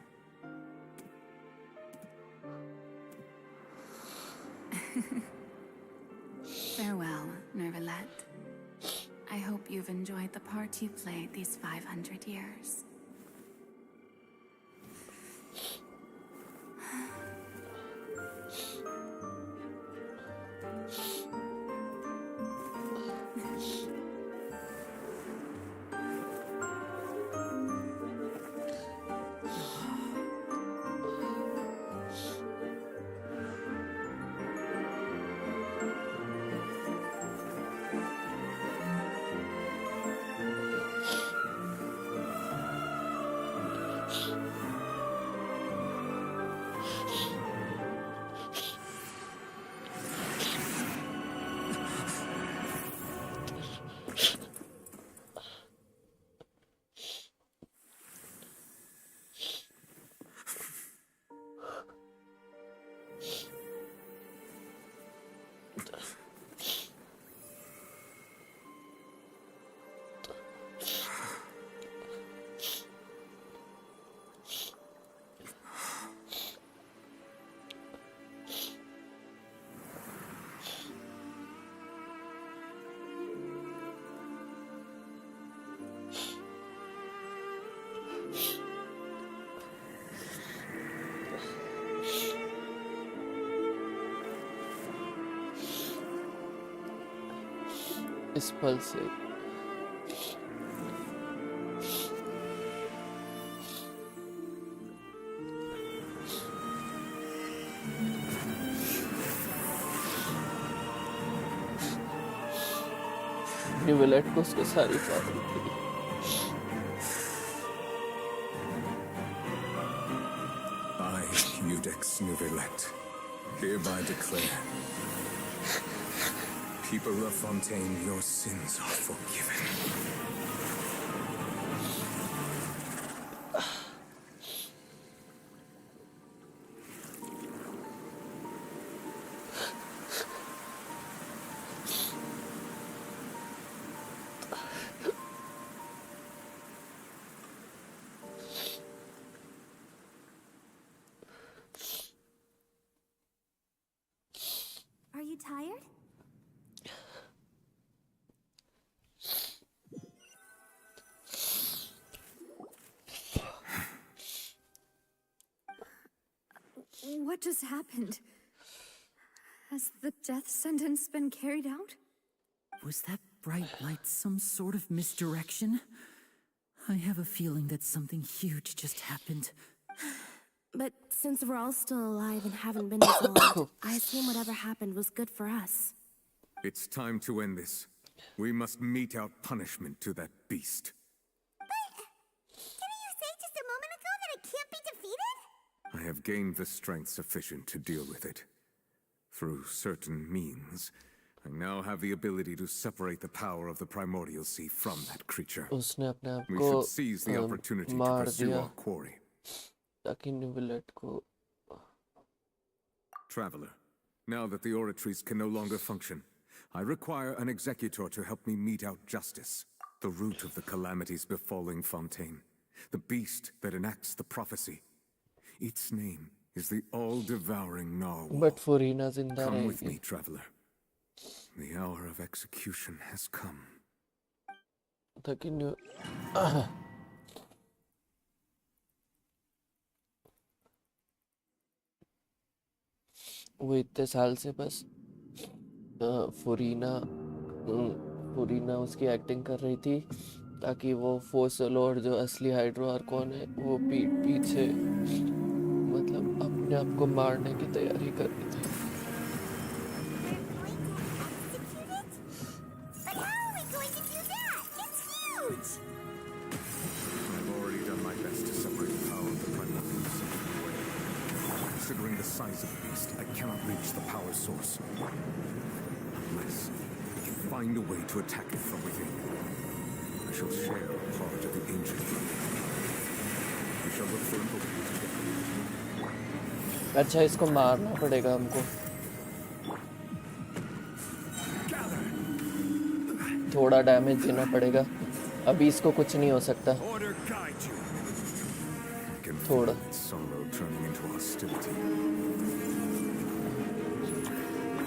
Farewell, Neuvillete. I hope you've enjoyed the part you played these 500 years. इस पल से न्यूविलेट को उसके सारी power मिली। I, Iudex Neuvillete, hereby declare, people of Fontaine, your sins are forgiven. Are you tired? What just happened? Has the death sentence been carried out? Was that bright light some sort of misdirection? I have a feeling that something huge just happened. But since we're all still alive and haven't been dissolved, I assume whatever happened was good for us. It's time to end this. We must mete out punishment to that beast. Didn't you say just a moment ago that it can't be defeated? I have gained the strength sufficient to deal with it. Through certain means, I now have the ability to separate the power of the primordial sea from that creature. उसने अपने आप We को should seize the opportunity to मार pursue दिया our quarry. ताकि neuvillete को Traveler, now that the oratories can no longer function, I require an executor to help me mete out justice. The root of the calamities befalling Fontaine. The beast that enacts the prophecy. Its name is the all-devouring narwhal. but furina जिंदा Come with रहेगी me, traveler. The hour of execution has come. ताकि वो इतने साल से बस फुरीना उसकी acting कर रही थी ताकि वो फोसल और जो असली हाइड्रो आर्कॉन है वो पीछे मतलब अपने आप को मारने की तैयारी कर रही थी But how are we going to do that? It's huge! I've already done my best to separate the power of the primordial sea from the way. Considering the size of the beast, I cannot reach the power source. Unless I can find a way to attack it from within. I shall share a part of the ancient life. We shall look for an opening together. अच्छा इसको मारना पड़ेगा हमको थोड़ा damage देना पड़ेगा अभी इसको कुछ नहीं हो सकता थोड़ा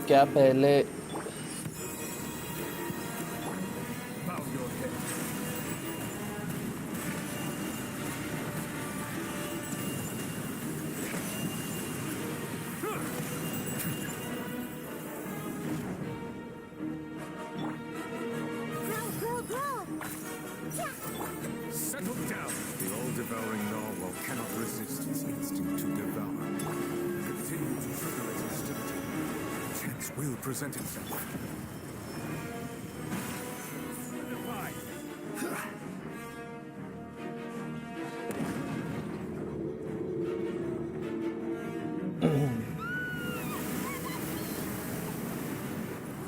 क्या पहले Settle down. The all-devouring narwhal cannot resist its instinct to devour. Continue to trigger its hostility. Chance will present itself.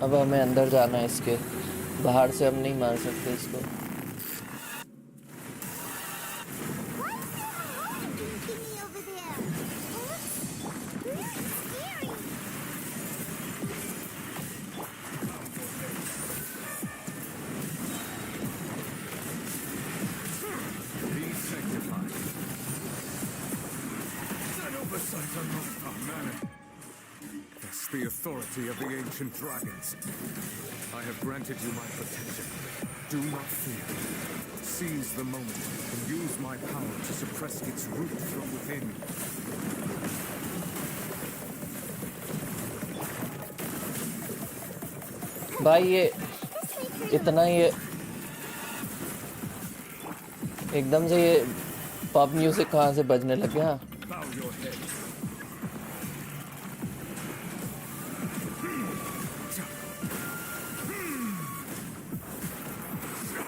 अब हमें अंदर जाना है इसके बाहर से हम नहीं मार सकते इसको The authority of the ancient dragons. I have granted you my protection. Do not fear. Seize the moment and use my power to suppress its root from within. भाई ये इतना ये एकदम से ये पब म्यूजिक कहाँ से बजने लग गया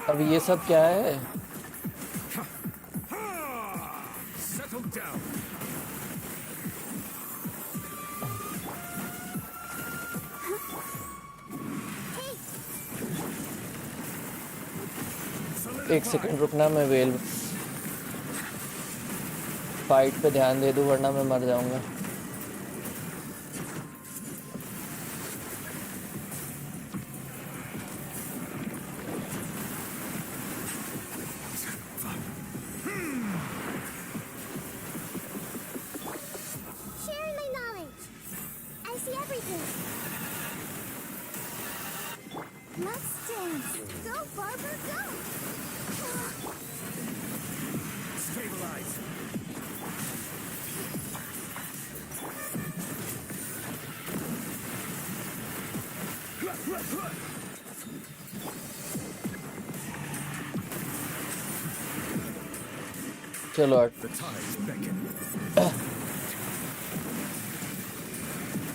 अब ये सब क्या है एक सेकंड रुकना मैं वेल फाइट पे ध्यान दे दूं वरना मैं मर जाऊंगा चलो The tides beckon.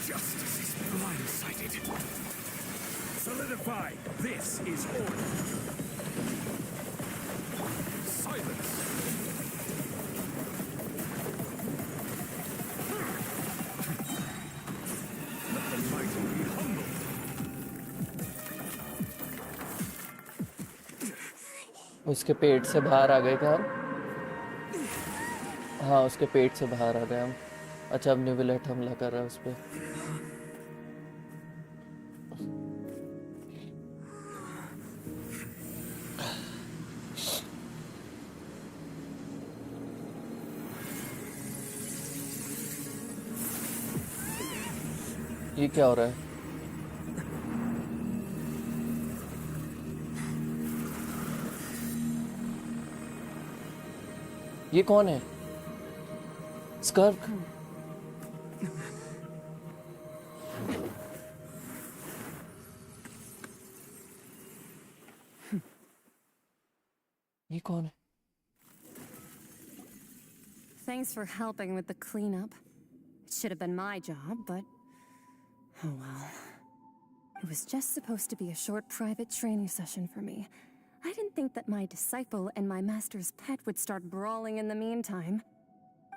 Justice is blindsided. Solidify. This is order. Silence. Let the mighty be humble. उसके पेट से बाहर आ गए क्या हम? हाँ, उसके पेट से बाहर आ गए हम. अच्छा, अब नेविलेट हमला कर रहा है उस पे. ये क्या हो रहा है? ये कौन है? स्कर्क? ये कौन है? Thanks for helping with the cleanup. It should have been my job, but oh well. It was just supposed to be a short private training session for me. I didn't think that my disciple and my master's pet would start brawling in the meantime.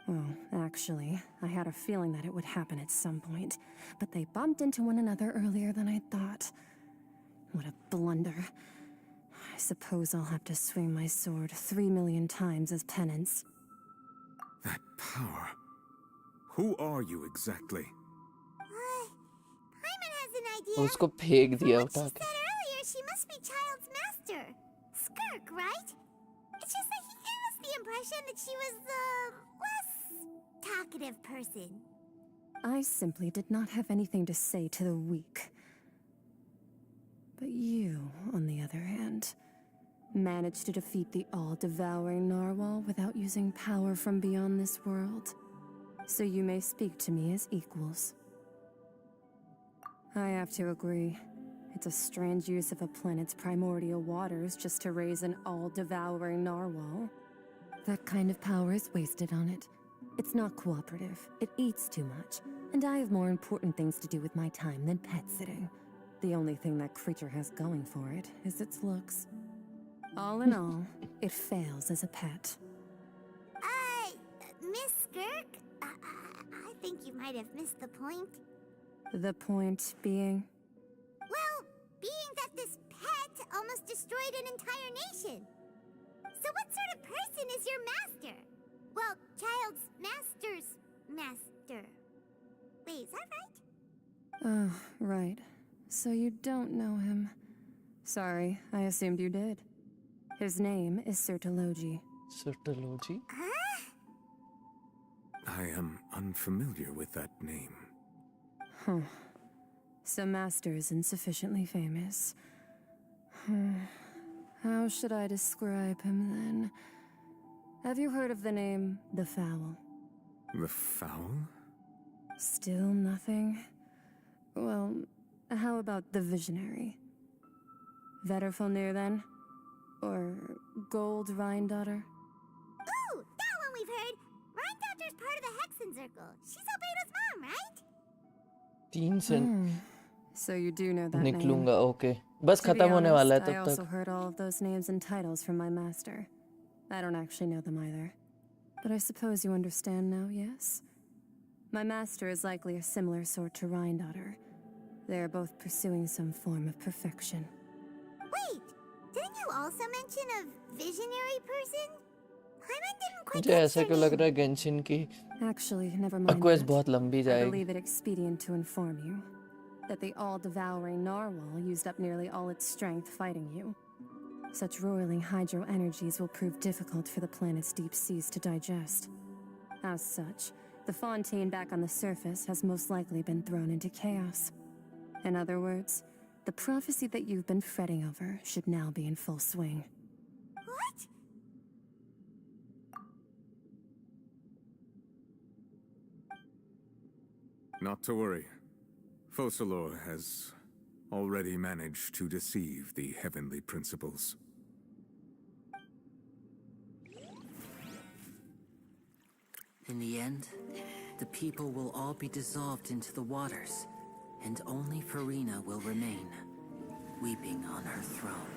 Well, actually, I had a feeling that it would happen at some point, but they bumped into one another earlier than I thought. What a blunder. I suppose I'll have to swing my sword 3 million times as penance. That power. Who are you exactly? Paimon has an idea. उसको फेंक दिया उठा She के. said earlier she must be Child's master. Skirk, right? It's just that he gave us the impression that she was the less talkative person. I simply did not have anything to say to the weak. But you, on the other hand, managed to defeat the all-devouring narwhal without using power from beyond this world. So you may speak to me as equals. I have to agree. It's a strange use of a planet's primordial waters just to raise an all-devouring narwhal. That kind of power is wasted on it. It's not cooperative. It eats too much. And I have more important things to do with my time than pet sitting. The only thing that creature has going for it is its looks. All in all, it fails as a pet. Miss Skirk? I think you might have missed the point. The point being? Well, being that this pet almost destroyed an entire nation. So what sort of person is your master? Well, Child's master's master. Wait, is that right? Oh, right. So you don't know him. Sorry, I assumed you did. His name is Sertologi. Sertologi? I am unfamiliar with that name. Huh. So Master isn't sufficiently famous. How should I describe him then? Have you heard of the name The Fowl? The Fowl? Still nothing? Well, how about The Visionary? Vetterfulnir then? Or Gold Rhine-Daughter? Ooh, that one we've heard. Rhine-Daughter's part of the Hexen Circle. She's Albedo's mom, right? 3 cent So you do know that name. निकलूंगा. Okay, बस To be खत्म होने वाला है honest, I तब also तक. heard all of those names and titles from my master. I don't actually know them either. But I suppose you understand now, yes? My master is likely a similar sort to Rhine-Daughter. They are both pursuing some form of perfection. Wait, didn't you also mention a visionary person? Paimon didn't quite मुझे catch ऐसा their क्यों लग name. रहा है Genshin की Actually, never mind quest that. बहुत लंबी I जाएगी. believe it expedient to inform you that the all-devouring narwhal used up nearly all its strength fighting you. Such roiling hydro energies will prove difficult for the planet's deep seas to digest. As such, the fontaine back on the surface has most likely been thrown into chaos. In other words, the prophecy that you've been fretting over should now be in full swing. What? Not to worry. Focalor has already managed to deceive the heavenly principles. In the end, the people will all be dissolved into the waters, and only Furina will remain, weeping on her throne.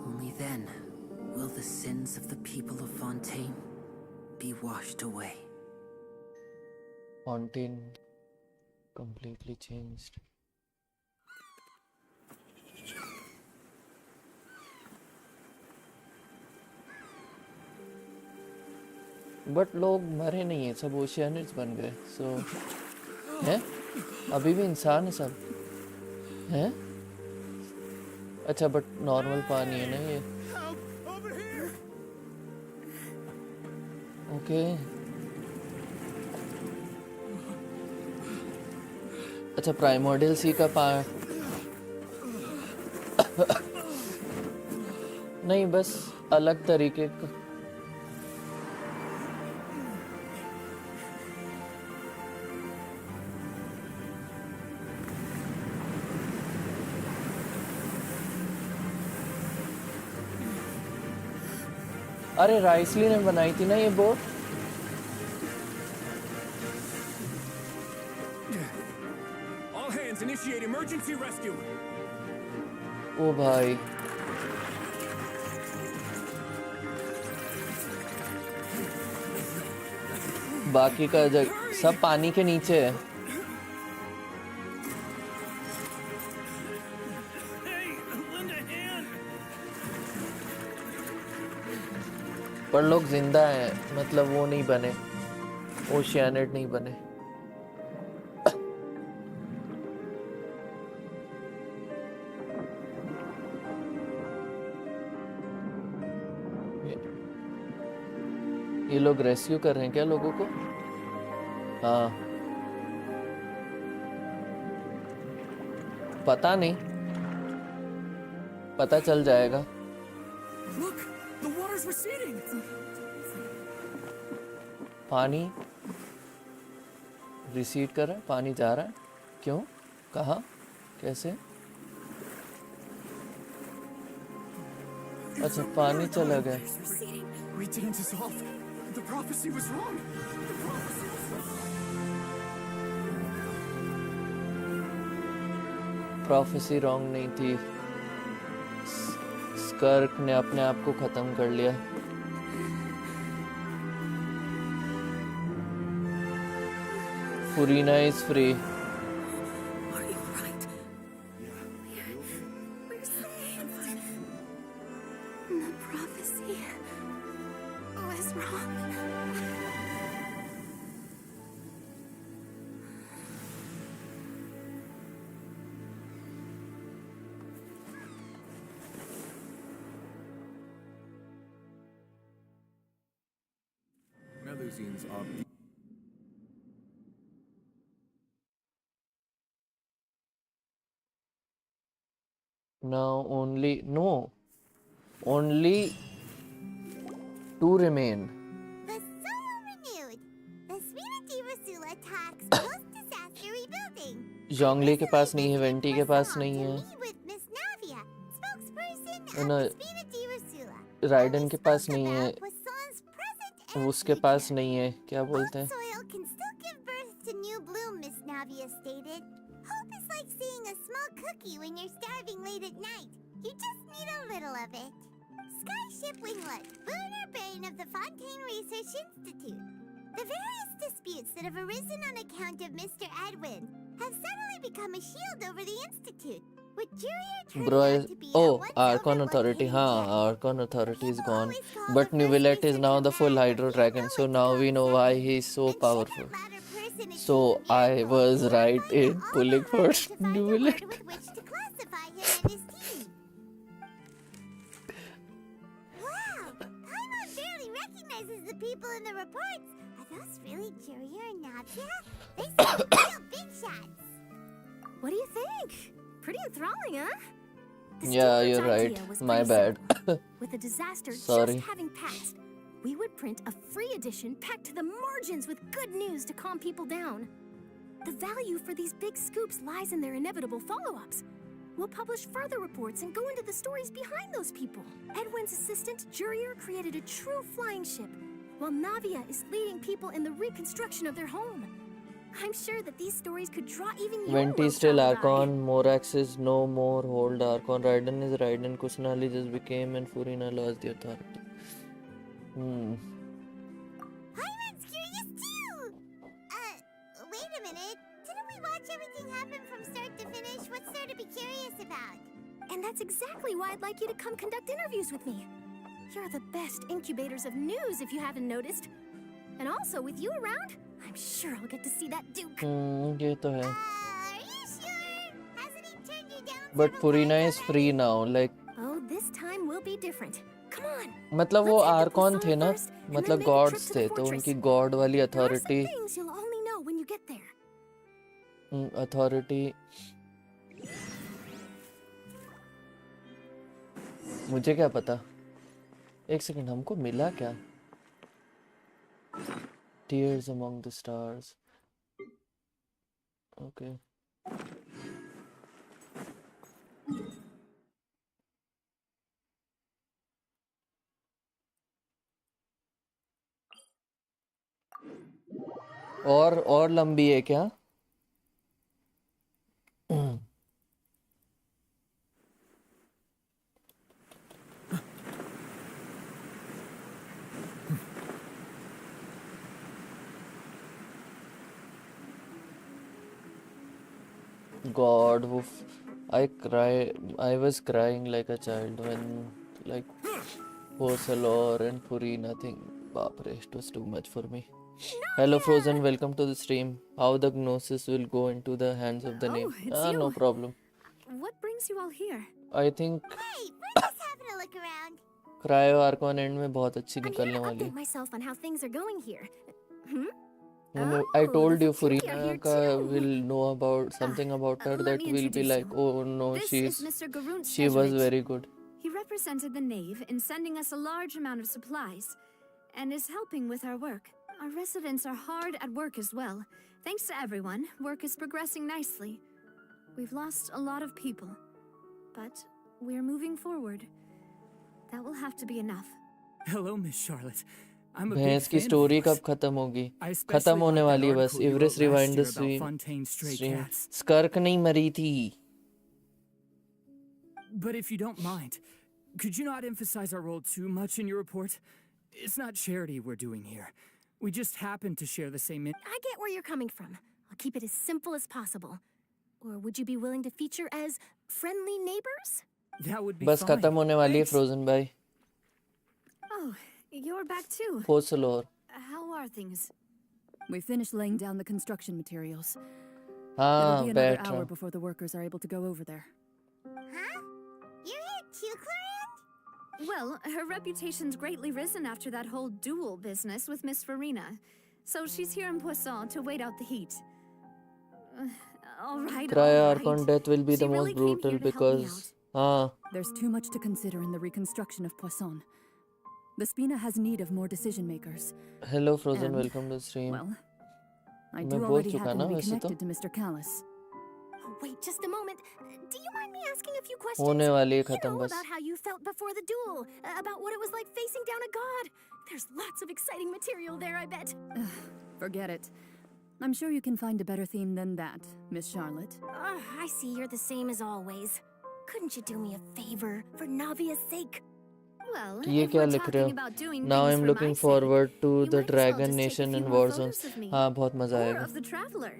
Only then will the sins of the people of Fontaine be washed away. Fontaine completely changed. But लोग मरे नहीं हैं, सब ओशियनिट्स बन गए. सो हैं अभी भी इंसान है सब हैं. अच्छा बट नॉर्मल पानी है ना ये. ओके अच्छा प्राइमोर्डियल सी का नहीं बस अलग तरीके का. अरे राइसली ने बनाई थी ना ये boat. All hands initiate emergency rescue. ओ भाई बाकी का जगह सब पानी के नीचे है. पर लोग जिंदा हैं, मतलब वो नहीं बने, ओशियनिट नहीं बने. ये लोग रेस्क्यू कर रहे हैं क्या लोगों को? हाँ पता नहीं, पता चल जाएगा. Look, the water's receding. पानी रिसीड कर रहा है, पानी जा रहा है. क्यों? कहाँ? कैसे? अच्छा पानी चला गया. We didn't dissolve. The prophecy was wrong. Prophecy wrong नहीं थी. स्कर्क ने अपने आप को खत्म कर लिया. Furina is free. The prophecy was wrong. Melusines are... Now only two remain. The Solo renewed. The Sweena Rasula attacks post-disaster rebuilding. जोंगली के पास नहीं है, वेंटी के पास नहीं है, With Miss Navia, spokesperson ना of the Sweena Rasula. Ridden के पास नहीं है, Poisson's present उसके पास नहीं है. क्या बोलते हैं? soil can still give birth to new bloom, Miss Navia stated. Hope is like seeing a small cookie when you're starving late at night. You just need a little of it. Skyship Winglet, lunar brain of the Fontaine Research Institute. The various disputes that have arisen on account of Mr. Edwin have suddenly become a shield over the Institute, with Jurier Bro, turning out to be oh, Archon Authority. हाँ, Archon Authority is gone. But neuvillete is now the full Hydro Dragon, so now we know why he is so powerful. So I was right in pulling for neuvillete. with which to classify him and his team. Wow, Paimon barely recognizes the people in the reports. Are those really Jurier and Navia? They seem real big shots. What do you think? Pretty enthralling, huh? The Yeah, Steelers' you're idea right. was My pretty bad. simple. With the disaster Sorry. just having passed, we would print a free edition packed to the margins with good news to calm people down. The value for these big scoops lies in their inevitable follow-ups. We'll publish further reports and go into the stories behind those people. Edwin's assistant, Jurier, created a true flying ship, while Navia is leading people in the reconstruction of their home. I'm sure that these stories could draw even your Venti still low-brow eye. Archon, Morax is no more, hold Archon, Raiden is Raiden, Kusanali just became and Furina lost the authority. Hyman's curious too! Wait a minute. Didn't we watch everything happen from start to finish? What's there to be curious about? And that's exactly why I'd like you to come conduct interviews with me. You're the best incubators of news, if you haven't noticed. And also, with you around, I'm sure I'll get to see that Duke. ये तो है. Are you sure? Hasn't he turned you down? But Furina is free now, like. Oh, this time will be different. Come on. मतलब वो Arcon थे ना, मतलब God's थे, तो उनकी गॉड वाली authority. Things you'll only know when you get there. Authority. मुझे क्या पता. एक सेकंड, हमको मिला क्या? Tears among the stars. Okay. और लंबी है क्या? God, I was crying like a child when like Hoselor and Purina thing. Baapre, it was too much for me. Hello Frozen, welcome to the stream. How the Gnosis will go into the hands of the name. No problem. What brings you all here? I think Hey, we're just having a look around. Cryo Archon end में बहुत अच्छी I'm here निकलने to वाली update myself on how things are going here. I told you the Victoria Furina here ka too. will know about something about her let that me will be introduce like, you. oh no, This she is Mr. Garun was Sezrich. very good. He represented the Knave in sending us a large amount of supplies and is helping with our work. Our residents are hard at work as well. Thanks to everyone, work is progressing nicely. We've lost a lot of people, but we're moving forward. That will have to be enough. Hello, Miss Charlotte. I'm a big भैंस की fan of story yours. कब खत्म होगी? I especially खत्म होने like that वाली है बस. article you इवरिस wrote last rewind the year about Fontaine's stray stream. cats. स्कर्क नहीं मरी थी. But if you don't mind, could you not emphasize our role too much in your report? It's not charity we're doing here. We just happen to share the same. I get where you're coming from. I'll keep it as simple as possible. Or would you be willing to feature as friendly neighbors? That would be बस fine. खत्म होने वाली है frozen भाई. Oh, you're back too. Hoselor. How are things? We finished laying down the construction materials. हाँ, It'll be another बैठ hour रहा. before the workers are able to go over there. Huh? You're here too, Clarence? Well, her reputation's greatly risen after that whole duel business with Miss Farina. So she's here in Poisson to wait out the heat. All right, Cryo all Archon right. death will be She the really most came brutal here to help me because हाँ. There's too much to consider in the reconstruction of Poisson. The Spina has need of more decision makers. Hello Frozen, And, welcome to the stream. Well, I मैं do बोल already चुका happen ना to be वैसे तो. connected to Mr. Callis. Oh, wait, just a moment. Do you mind me asking a few questions? होने वाली है You खत्म know बस. about how you felt before the duel, about what it was like facing down a god. There's lots of exciting material there, I bet. Forget it. I'm sure you can find a better theme than that, Miss Charlotte. I see you're the same as always. Couldn't you do me a favor for Navia's sake? Well, ये if क्या we're लिख रहे talking हो? about doing Now things I'm for looking my sake, forward to you the might as well Dragon just take a Nation few in more Warzone. photos of me. हाँ बहुत मजा Or आएगा. of the Traveler.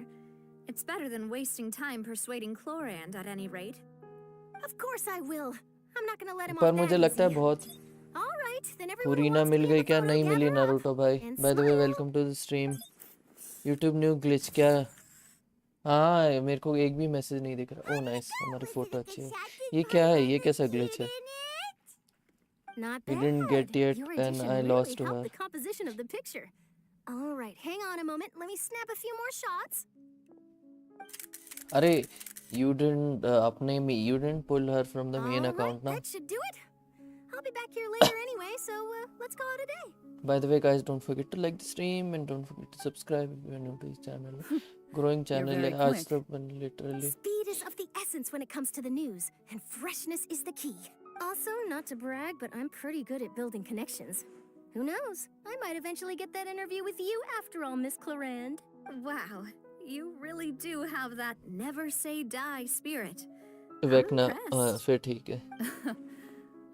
It's better than wasting time persuading Chlorand at any rate. Of course I will. I'm not gonna let him पर off मुझे that लगता है easy. बहुत. All right, then everyone Furina wants to mill be in गई the क्या? photo, नहीं मिली gather up Naruto भाई. and By the way, smile. welcome to the stream. YouTube new glitch क्या? हाँ मेरे को एक भी मैसेज नहीं दिख रहा. Oh nice, हमारी फोटो अच्छी है. ये क्या है? ये कैसा glitch है? Not We bad. didn't get yet Your and addition I really lost to helped her. the composition of the picture. All right, hang on a moment. Let me snap a few more shots. अरे you didn't अपने me you didn't pull her from the main account ना. That should do it. I'll be back here later anyway, so let's call it a day. By the way guys, don't forget to like the stream and don't forget to subscribe if you are new to this channel. Growing You're channel very है आज quick. तो बन literally. Speed is of the essence when it comes to the news, and freshness is the key. Also, not to brag, but I'm pretty good at building connections. Who knows? I might eventually get that interview with you after all, Miss Clarand. Wow, you really do have that never say die spirit. Vecna फिर ठीक है.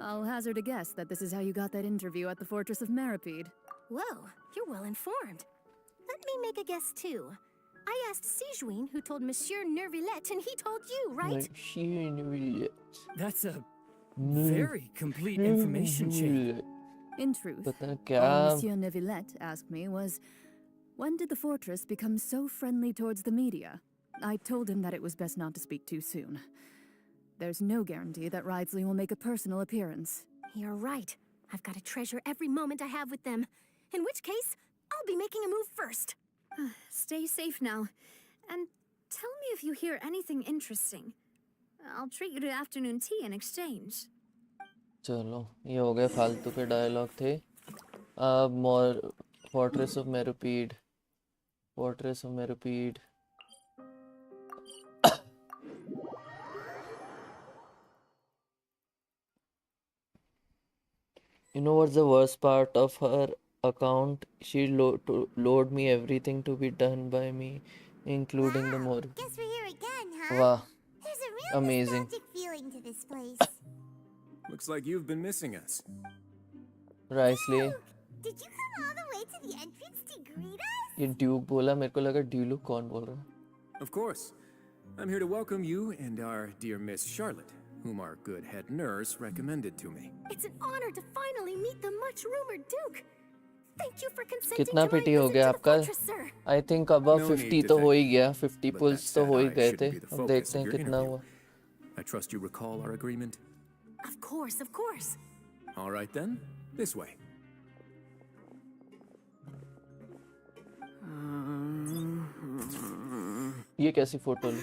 I'll hazard a guess that this is how you got that interview at the Fortress of Meripede. Whoa, you're well informed. Let me make a guess too. I asked Sijuin, who told Monsieur Neuvillete, and he told you, right? That's a very complete information chain. In truth, पता all क्या? Monsieur Neuvillete asked me was, when did the fortress become so friendly towards the media? I told him that it was best not to speak too soon. There's no guarantee that Wriothesley will make a personal appearance. You're right. I've got to treasure every moment I have with them. In which case, I'll be making a move first. Stay safe now. And tell me if you hear anything interesting. I'll treat you to afternoon tea in exchange. चलो ये हो गए फालतू के dialogue थे. अब more Fortress of Meripede. Fortress of Meripede. You know what's the worst part of her account? She load me everything to be done by me, including the more. Guess we're here again, huh? Wow. There's a real Amazing. nostalgic feeling to this place. Looks like you've been missing us. Wriothesley. Did you come all the way to the entrance to greet us? ये dupe बोला मेरे को लगा ड्यूलू कौन बोल रहा है? Of course. I'm here to welcome you and our dear Miss Charlotte, whom our good head nurse recommended to me. It's an honor to finally meet the much-rumored Duke. Thank you for consenting कितना to my पिटी हो visit गया to the आपका? fortress, sir. I think above No 50 need तो to हो ही thank गया. 50 But pulls that तो said, हो ही I गए shouldn't थे. be the अब focus देखते of हैं your कितना interview. हुआ. I trust you recall our agreement? Of course, of course. All right then, this way. ये कैसी फोटो ली?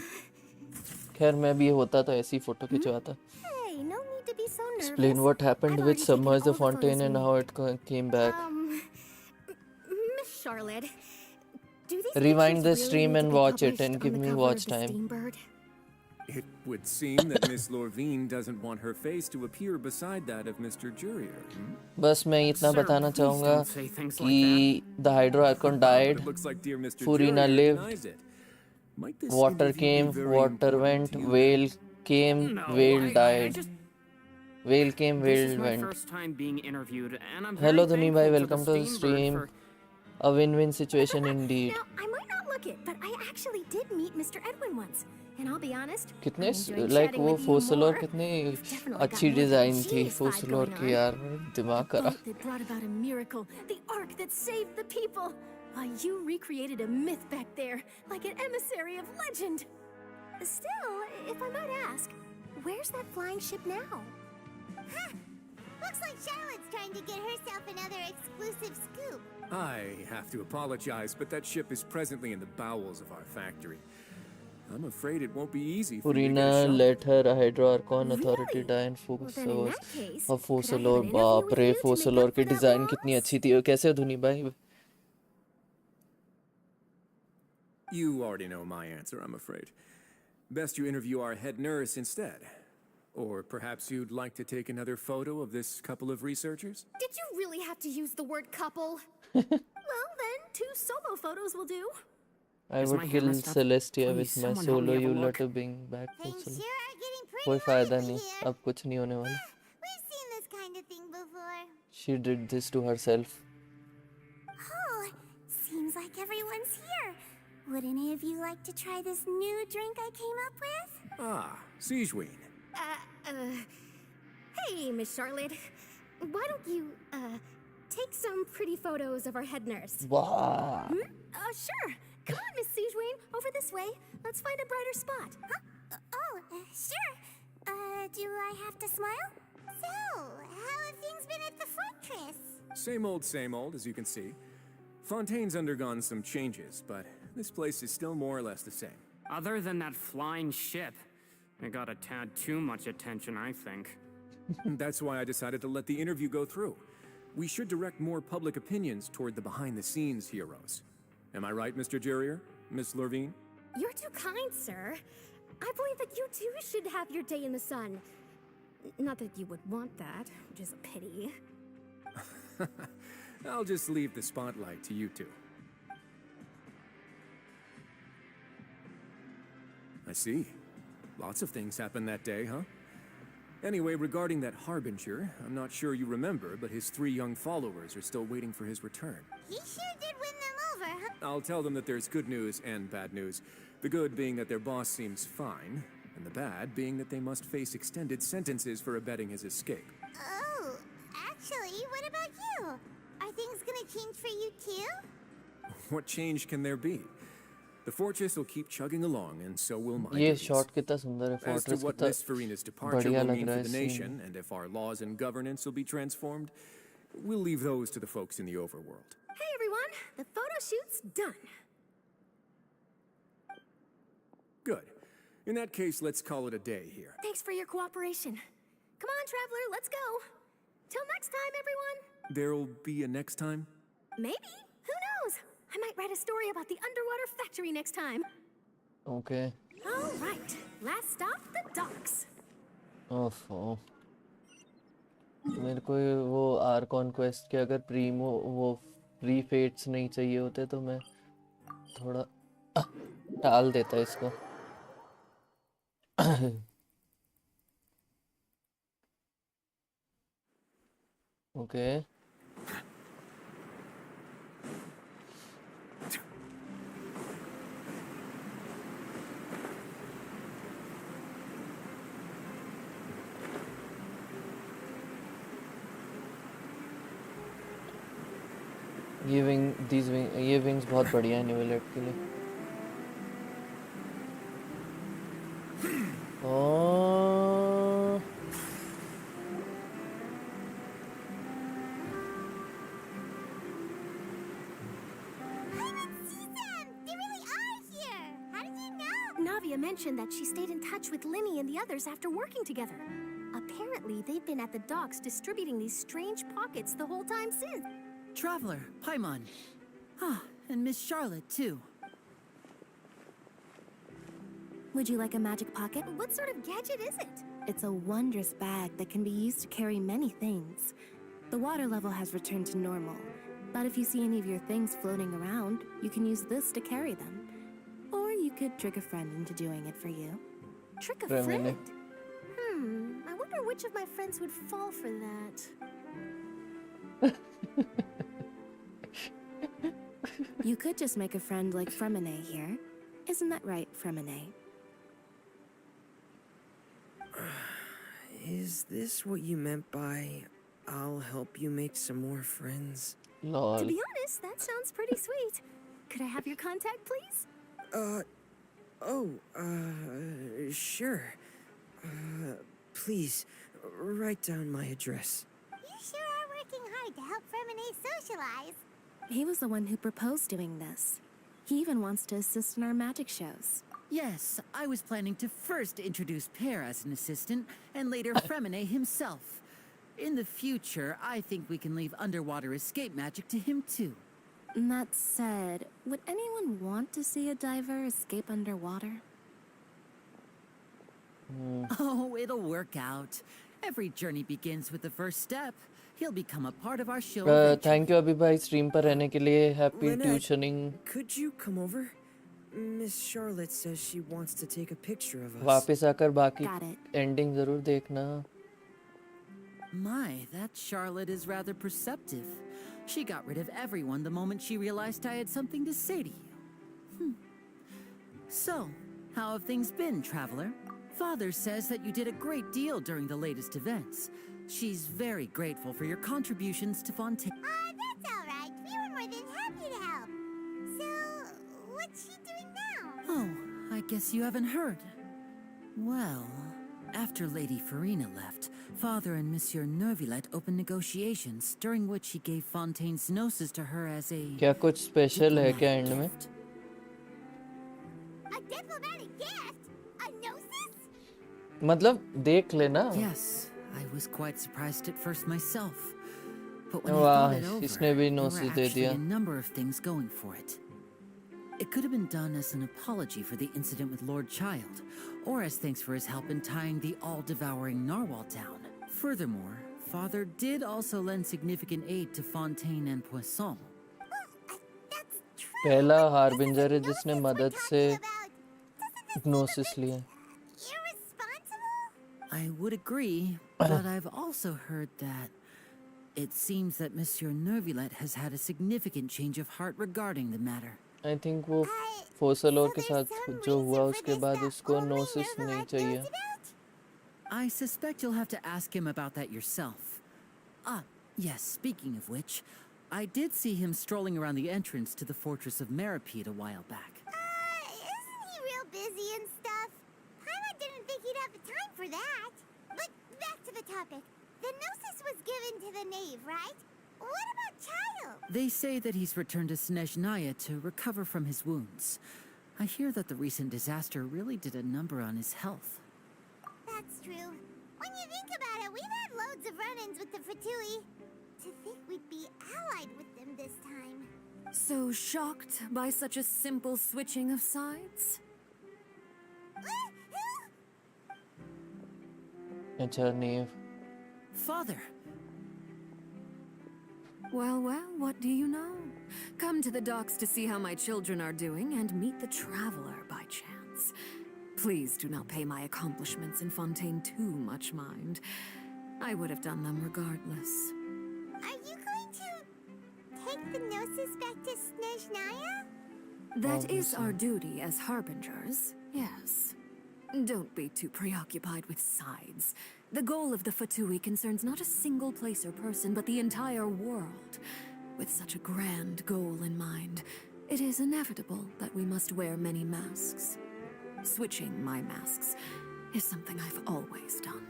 खैर मैं भी होता तो ऐसी photo खिंचवाता. Hey, no need to be so nervous. Explain what happened I've with already taken Submerge the all the photos Fontaine and we how it came back. Miss Charlotte, do these Rewind pictures the really stream need to and be watch it published and on give the me cover watch of the time. Steambird? It would seem that Miss Lorvine doesn't want her face to appear beside that of Mr. Jurier. बस मैं इतना Sir, बताना please चाहूँगा don't say things like कि the Hydro Archon died, It looks like dear Mr. Furina Jurier lived, denies it. Might this water interview be came, very water important went, to you? whale came, No, whale I died. just... Whale came, This whale is my went. first time being interviewed, and I'm Hello very Dhuni bhai, thankful welcome to to the the Steambird stream. for... A win-win situation indeed. Now, I might not look it, but I actually did meet Mr. Edwin once. And I'll be honest, कितने I'm enjoying like chatting वो with you फोसलोर more. कितनी Definitely got अच्छी more of design that थी genius vibe फोसलोर going की on. यार. दिमाग The करा. boat that brought about a miracle, the ark that saved the people. While you recreated a myth back there, like an emissary of legend. Still, if I might ask, where's that flying ship now? Huh. Looks like Charlotte's trying to get herself another exclusive scoop. I have to apologize, but that ship is presently in the bowels of our factory. I'm afraid it won't be easy for you to get a Furina shot. let her Hydro Archon authority die and focus Well, then in that case, और could I have फोसलोर an interview बाप with रे you to make फोसलोर up की for that design loss? कितनी अच्छी थी. कैसे हो धुनी भाई? You already know my answer, I'm afraid. Best you interview our head nurse instead. Or perhaps you'd like to take another photo of this couple of researchers? Did you really have to use the word couple? Well, then, 2 solo photos will do. I Is my would hair kill messed up? Celestia Please, with my someone help solo me have a Eula look. to bring back Things Fosolo. sure are getting pretty कोई फायदा lively नहीं. here. अब कुछ नहीं होने वाला. We've seen this kind of thing before. She did this to herself. Oh, seems like everyone's here. Would any of you like to try this new drink I came up with? Ah, Sijuin. Hey, Miss Charlotte. Why don't you, take some pretty photos of our head nurse? Wow. Sure. Come on, Miss Sijuin. Over this way. Let's find a brighter spot. Huh? Sure. Do I have to smile? So, how have things been at the fortress? Same old, as you can see. Fontaine's undergone some changes, but this place is still more or less the same. Other than that flying ship, it got a tad too much attention, I think. That's why I decided to let the interview go through. We should direct more public opinions toward the behind-the-scenes heroes. Am I right, Mr. Jurier? Miss Lurvine? You're too kind, sir. I believe that you too should have your day in the sun. Not that you would want that, which is a pity. I'll just leave the spotlight to you two. I see. Lots of things happened that day, huh? Anyway, regarding that Harbinger, I'm not sure you remember, but his 3 young followers are still waiting for his return. He sure did win them over, huh? I'll tell them that there's good news and bad news. The good being that their boss seems fine, and the bad being that they must face extended sentences for abetting his escape. Oh, actually, what about you? Are things gonna change for you too? What change can there be? The fortress will keep chugging along, and so will my ये duties. Shot कितना सुंदर है As to fortress what कितना Miss Farina's departure बढ़िया will लग mean रहा for है the scene nation, and if our laws and governance will be transformed, we'll leave those to the folks in the overworld. Hey everyone, the photo shoot's done. Good. In that case, let's call it a day here. Thanks for your cooperation. Come on, traveler, let's go. Till next time, everyone. There'll be a next time? Maybe. Who knows? I might write a story about the underwater factory next time. Okay. All right. Last stop, the docks. ओफो मेरे को वो Arcon quest के अगर Primo वो pre fates नहीं चाहिए होते तो मैं थोड़ा टाल देता इसको ओके ये विंग्स बहुत बढ़िया है नेविलेट के लिए ओ Navia mentioned that she stayed in touch with Limmy and the others after working together. Apparently, they've been at the docks distributing these strange pockets the whole time since. Traveler, Paimon. Ah, and Miss Charlotte, too. Would you like a magic pocket? What sort of gadget is it? It's a wondrous bag that can be used to carry many things. The water level has returned to normal, but if you see any of your things floating around, you can use this to carry them. Or you could trick a friend into doing it for you. Trick a friend? I wonder which of my friends would fall for that. You could just make a friend like Fremine here. Isn't that right, Fremine? Is this what you meant by, I'll help you make some more friends? Lol. To be honest, that sounds pretty sweet. Could I have your contact, please? Sure. Please, write down my address. You sure are working hard to help Fremine socialize. He was the one who proposed doing this. He even wants to assist in our magic shows. Yes, I was planning to first introduce Pear as an assistant, and later Fremine himself. In the future, I think we can leave underwater escape magic to him too. That said, would anyone want to see a diver escape underwater? Oh, it'll work out. Every journey begins with the first step. He'll become a part of our show. Thank you अभी भाई stream पर रहने के लिए happy Lynette, ट्यूशनिंग Could you come over? Miss Charlotte says she wants to take a picture of us. वापस आकर बाकी ending जरूर देखना My, that Charlotte is rather perceptive. She got rid of everyone the moment she realized I had something to say to you. So, how have things been, Traveler? Father says that you did a great deal during the latest events. She's very grateful for your contributions to Fontaine. That's all right. We were more than happy to help. So, what's she doing now? Oh, I guess you haven't heard. Well, after Lady Furina left, Father and Monsieur Neuvillete opened negotiations, during which he gave Fontaine's gnosis to her as a... क्या कुछ special है क्या and में A diplomatic gift? A gnosis? मतलब देख लेना Yes, I was quite surprised at first myself. But when I वाह thought it over, इसने भी there were नोसिस दे actually दिया a number of things going for it. It could have been done as an apology for the incident with Lord Child, or as thanks for his help in tying the all-devouring narwhal down. Furthermore, Father did also lend significant aid to Fontaine and Poisson. पहला harbinger है जिसने मदद से gnosis लिया. I would agree, but I've also heard that it seems that Monsieur Neuvillete has had a significant change of heart regarding the matter. I think वो फोसलोर के साथ जो हुआ उसके बाद उसको gnosis नहीं चाहिए. I suspect you'll have to ask him about that yourself. Ah, yes, speaking of which, I did see him strolling around the entrance to the fortress of Meripede a while back. Isn't he real busy and stuff? Paimon didn't think he'd have the time for that. But back to the topic. The gnosis was given to the knave, right? What about Child? They say that he's returned to Snezhnaya to recover from his wounds. I hear that the recent disaster really did a number on his health. That's true. When you think about it, we've had loads of run-ins with the Fatui. To think we'd be allied with them this time. So shocked by such a simple switching of sides? अच्छा Neve. Father! Well, what do you know? Come to the docks to see how my children are doing and meet the traveler by chance. Please do not pay my accomplishments in Fontaine too much mind. I would have done them regardless. Are you going to take the gnosis back to Snezhnaya? That is our duty as harbingers, yes. Don't be too preoccupied with sides. The goal of the Fatui concerns not a single place or person, but the entire world. With such a grand goal in mind, it is inevitable that we must wear many masks. Switching my masks is something I've always done.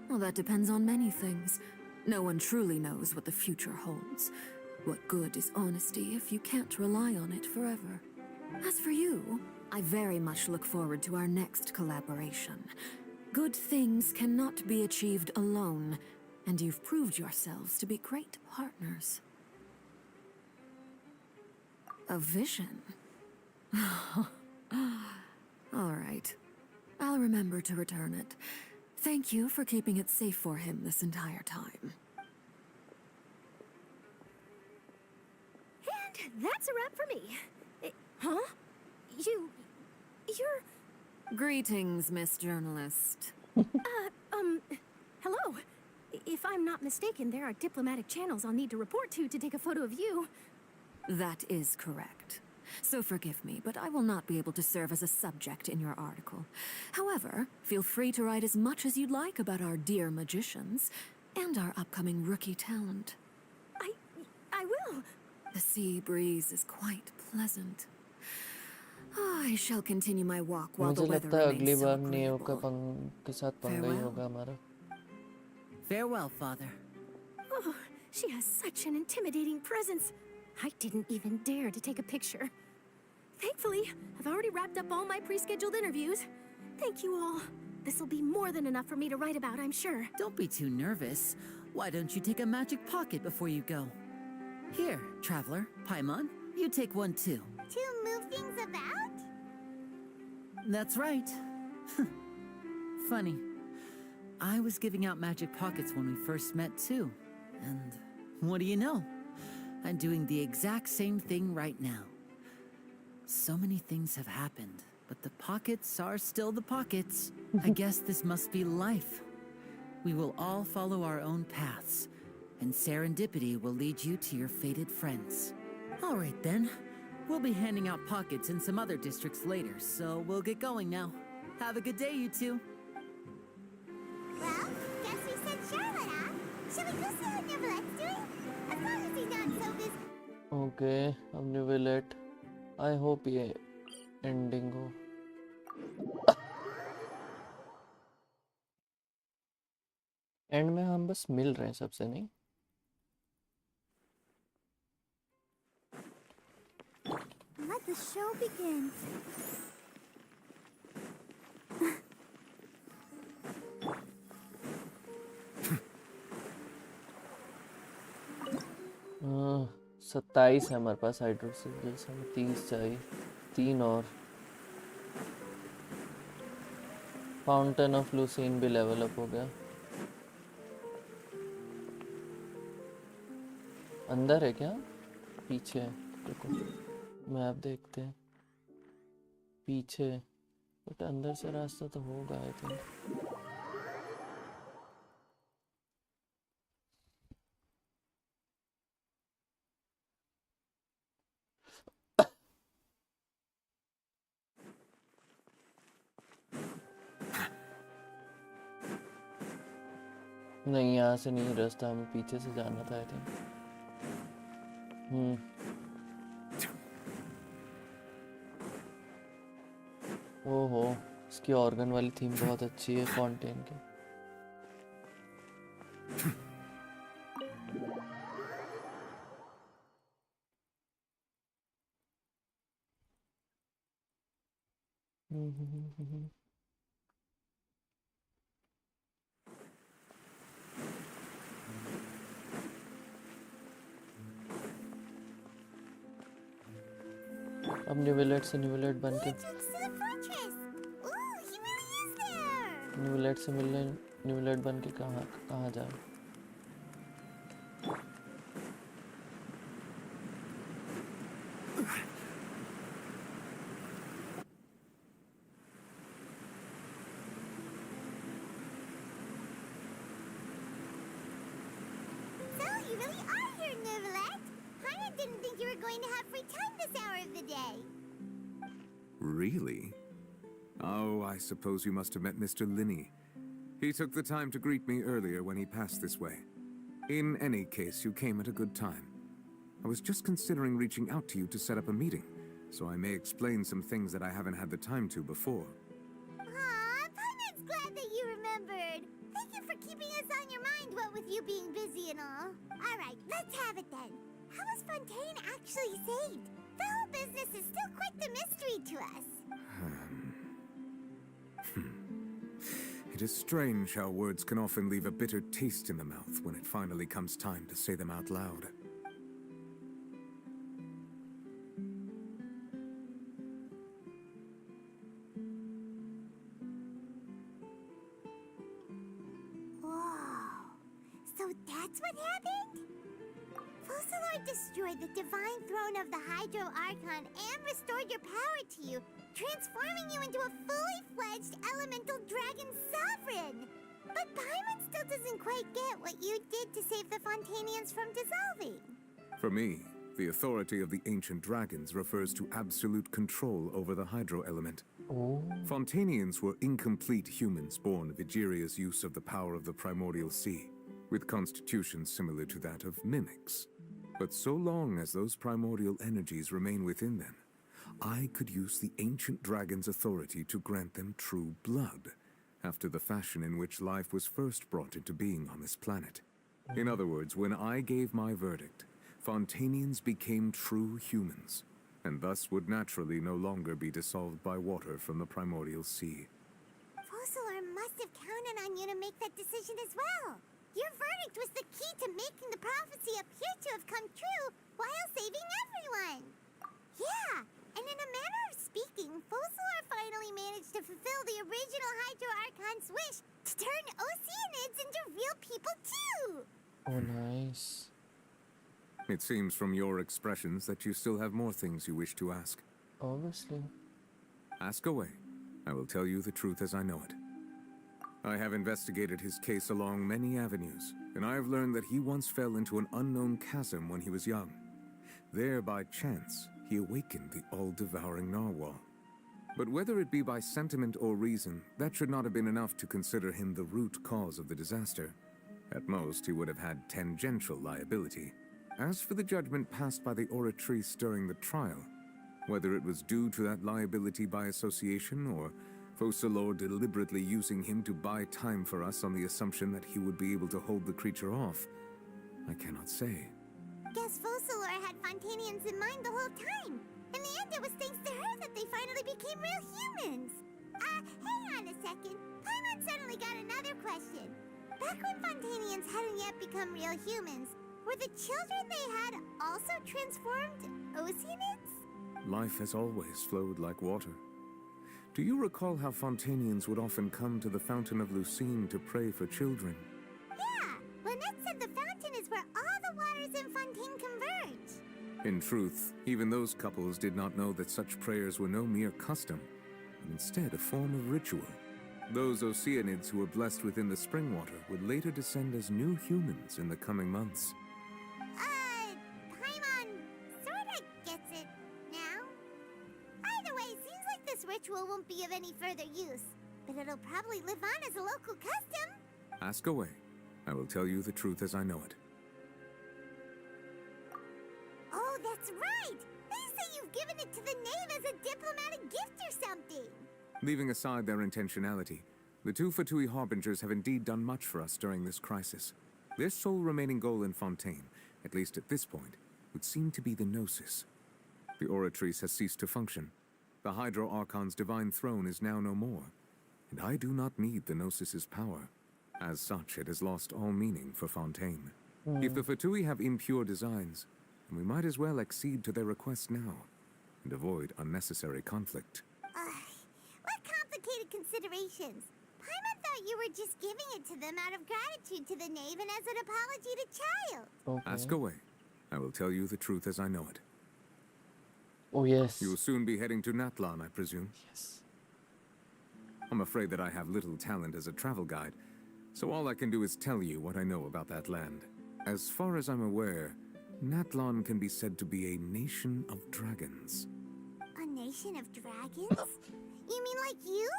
Well, that depends on many things. No one truly knows what the future holds. What good is honesty if you can't rely on it forever? As for you, I very much look forward to our next collaboration. Good things cannot be achieved alone, and you've proved yourselves to be great partners. A vision? All right. I'll remember to return it. Thank you for keeping it safe for him this entire time. And that's a wrap for me. Huh? You're... Greetings, Miss Journalist. Hello. If I'm not mistaken, there are diplomatic channels I'll need to report to take a photo of you. That is correct. So forgive me, but I will not be able to serve as a subject in your article. However, feel free to write as much as you'd like about our dear magicians and our upcoming rookie talent. I will. The sea breeze is quite pleasant. I shall continue my walk while the weather remains so agreeable. Farewell, Father. Oh, she has such an intimidating presence. I didn't even dare to take a picture. Thankfully, I've already wrapped up all my pre-scheduled interviews. Thank you all. This'll be more than enough for me to write about, I'm sure. Don't be too nervous. Why don't you take a magic pocket before you go? Here, traveler, Paimon, you take one too. To move things about? That's right. Funny. I was giving out magic pockets when we first met too. And what do you know? I'm doing the exact same thing right now. So many things have happened, but the pockets are still the pockets. I guess this must be life. We will all follow our own paths, and serendipity will lead you to your fated friends. All right then. We'll be handing out pockets in some other districts later, so we'll get going now. Have a good day, you two. Well, guess we sent Charlotte off. Shall we go see how Neuvillette's doing? As long as he's not so busy. Okay, अब Neuvillete. I hope ये ending हो. And में हम बस मिल रहे हैं सबसे नहीं. Let the show begin. हाँ, 27 है हमारे पास हाइड्रोसिस, जैसे हमें 30 चाहिए. 3 और फाउंटेन ऑफ लूसीन भी लेवल अप हो गया। अंदर है क्या? पीछे है। देखो मैप देखते हैं। पीछे बट अंदर से रास्ता तो होगा आई थिंक। नहीं यहाँ से नहीं, रास्ता हमें पीछे से जाना था आई थिंक। ओहो इसकी ऑर्गन वाली थीम बहुत अच्छी है फॉन्टेन की। अब न्यूविलेट से न्यूविलेट बन के न्यूविलेट से मिलने न्यूविलेट बन के कहाँ जाए? You really are here, Neuvillete. I didn't think you were going to have free time this hour of the day. Really? Oh, I suppose you must have met Mr. Linney. He took the time to greet me earlier when he passed this way. In any case, you came at a good time. I was just considering reaching out to you to set up a meeting, so I may explain some things that I haven't had the time to before. Aw, Paimon's glad that you remembered. Thank you for keeping us on your mind, what with you being busy and all. Alright, let's have it then. How was Fontaine actually saved? The whole business is still quite the mystery to us. It is strange how words can often leave a bitter taste in the mouth when it finally comes time to say them out loud. Whoa. So that's what happened? Focalor destroyed the divine throne of the Hydro Archon and restored your power to you, transforming you into a fully fledged elemental dragon sovereign. But Paimon still doesn't quite get what you did to save the Fontainians from dissolving. For me, the authority of the ancient dragons refers to absolute control over the hydro element. Oh. Fontainians were incomplete humans born of Egeria's use of the power of the primordial sea, with constitutions similar to that of mimics. But so long as those primordial energies remain within them, I could use the ancient dragon's authority to grant them true blood, after the fashion in which life was first brought into being on this planet. In other words, when I gave my verdict, Fontainians became true humans, and thus would naturally no longer be dissolved by water from the primordial sea. Focalor must have counted on you to make that decision as well. Your verdict was the key to making the prophecy appear to have come true while saving everyone. Yeah, and in a manner of speaking, Focalor finally managed to fulfill the original Hydro Archon's wish to turn Oceanids into real people too! Oh, nice. It seems from your expressions that you still have more things you wish to ask. Obviously. Ask away. I will tell you the truth as I know it. I have investigated his case along many avenues, and I have learned that he once fell into an unknown chasm when he was young. There, by chance, he awakened the all-devouring narwhal. But whether it be by sentiment or reason, that should not have been enough to consider him the root cause of the disaster. At most, he would have had tangential liability. As for the judgment passed by the oratrice during the trial, whether it was due to that liability by association or Focalor deliberately using him to buy time for us on the assumption that he would be able to hold the creature off, I cannot say. Guess Focalor had Fontainians in mind the whole time. In the end, it was thanks to her that they finally became real humans. Hang on a second. Paimon suddenly got another question. Back when Fontainians hadn't yet become real humans, were the children they had also transformed Oceanids? life has always flowed like water. Do you recall how Fontanians would often come to the Fountain of Lucine to pray for children? Yeah, Lynette said the fountain is where all the waters in Fontaine converge. In truth, even those couples did not know that such prayers were no mere custom, but instead a form of ritual. Those Oceanids who were blessed within the spring water would later descend as new humans in the coming months. Paimon sorta gets it now. Either way, seems like this ritual won't be of any further use, but it'll probably live on as a local custom. Ask away. I will tell you the truth as I know it. Oh, that's right! They say you've given it to the knave as a diplomatic gift or something. Leaving aside their intentionality, the two Fatui Harbingers have indeed done much for us during this crisis. Their sole remaining goal in Fontaine, at least at this point, would seem to be the Gnosis. The Oratrice has ceased to function. The Hydro Archon's divine throne is now no more, and I do not need the Gnosis's power. As such, it has lost all meaning for Fontaine. If the Fatui have impure designs, then we might as well accede to their request now, and avoid unnecessary conflict. What complicated considerations? Paimon thought you were just giving it to them out of gratitude to the knave and as an apology to Child. Okay. Ask away. I will tell you the truth as I know it. Oh yes. You will soon be heading to Natlan, I presume? Yes. I'm afraid that I have little talent as a travel guide, so all I can do is tell you what I know about that land. As far as I'm aware, Natlan can be said to be a nation of dragons. A nation of dragons? You mean like you?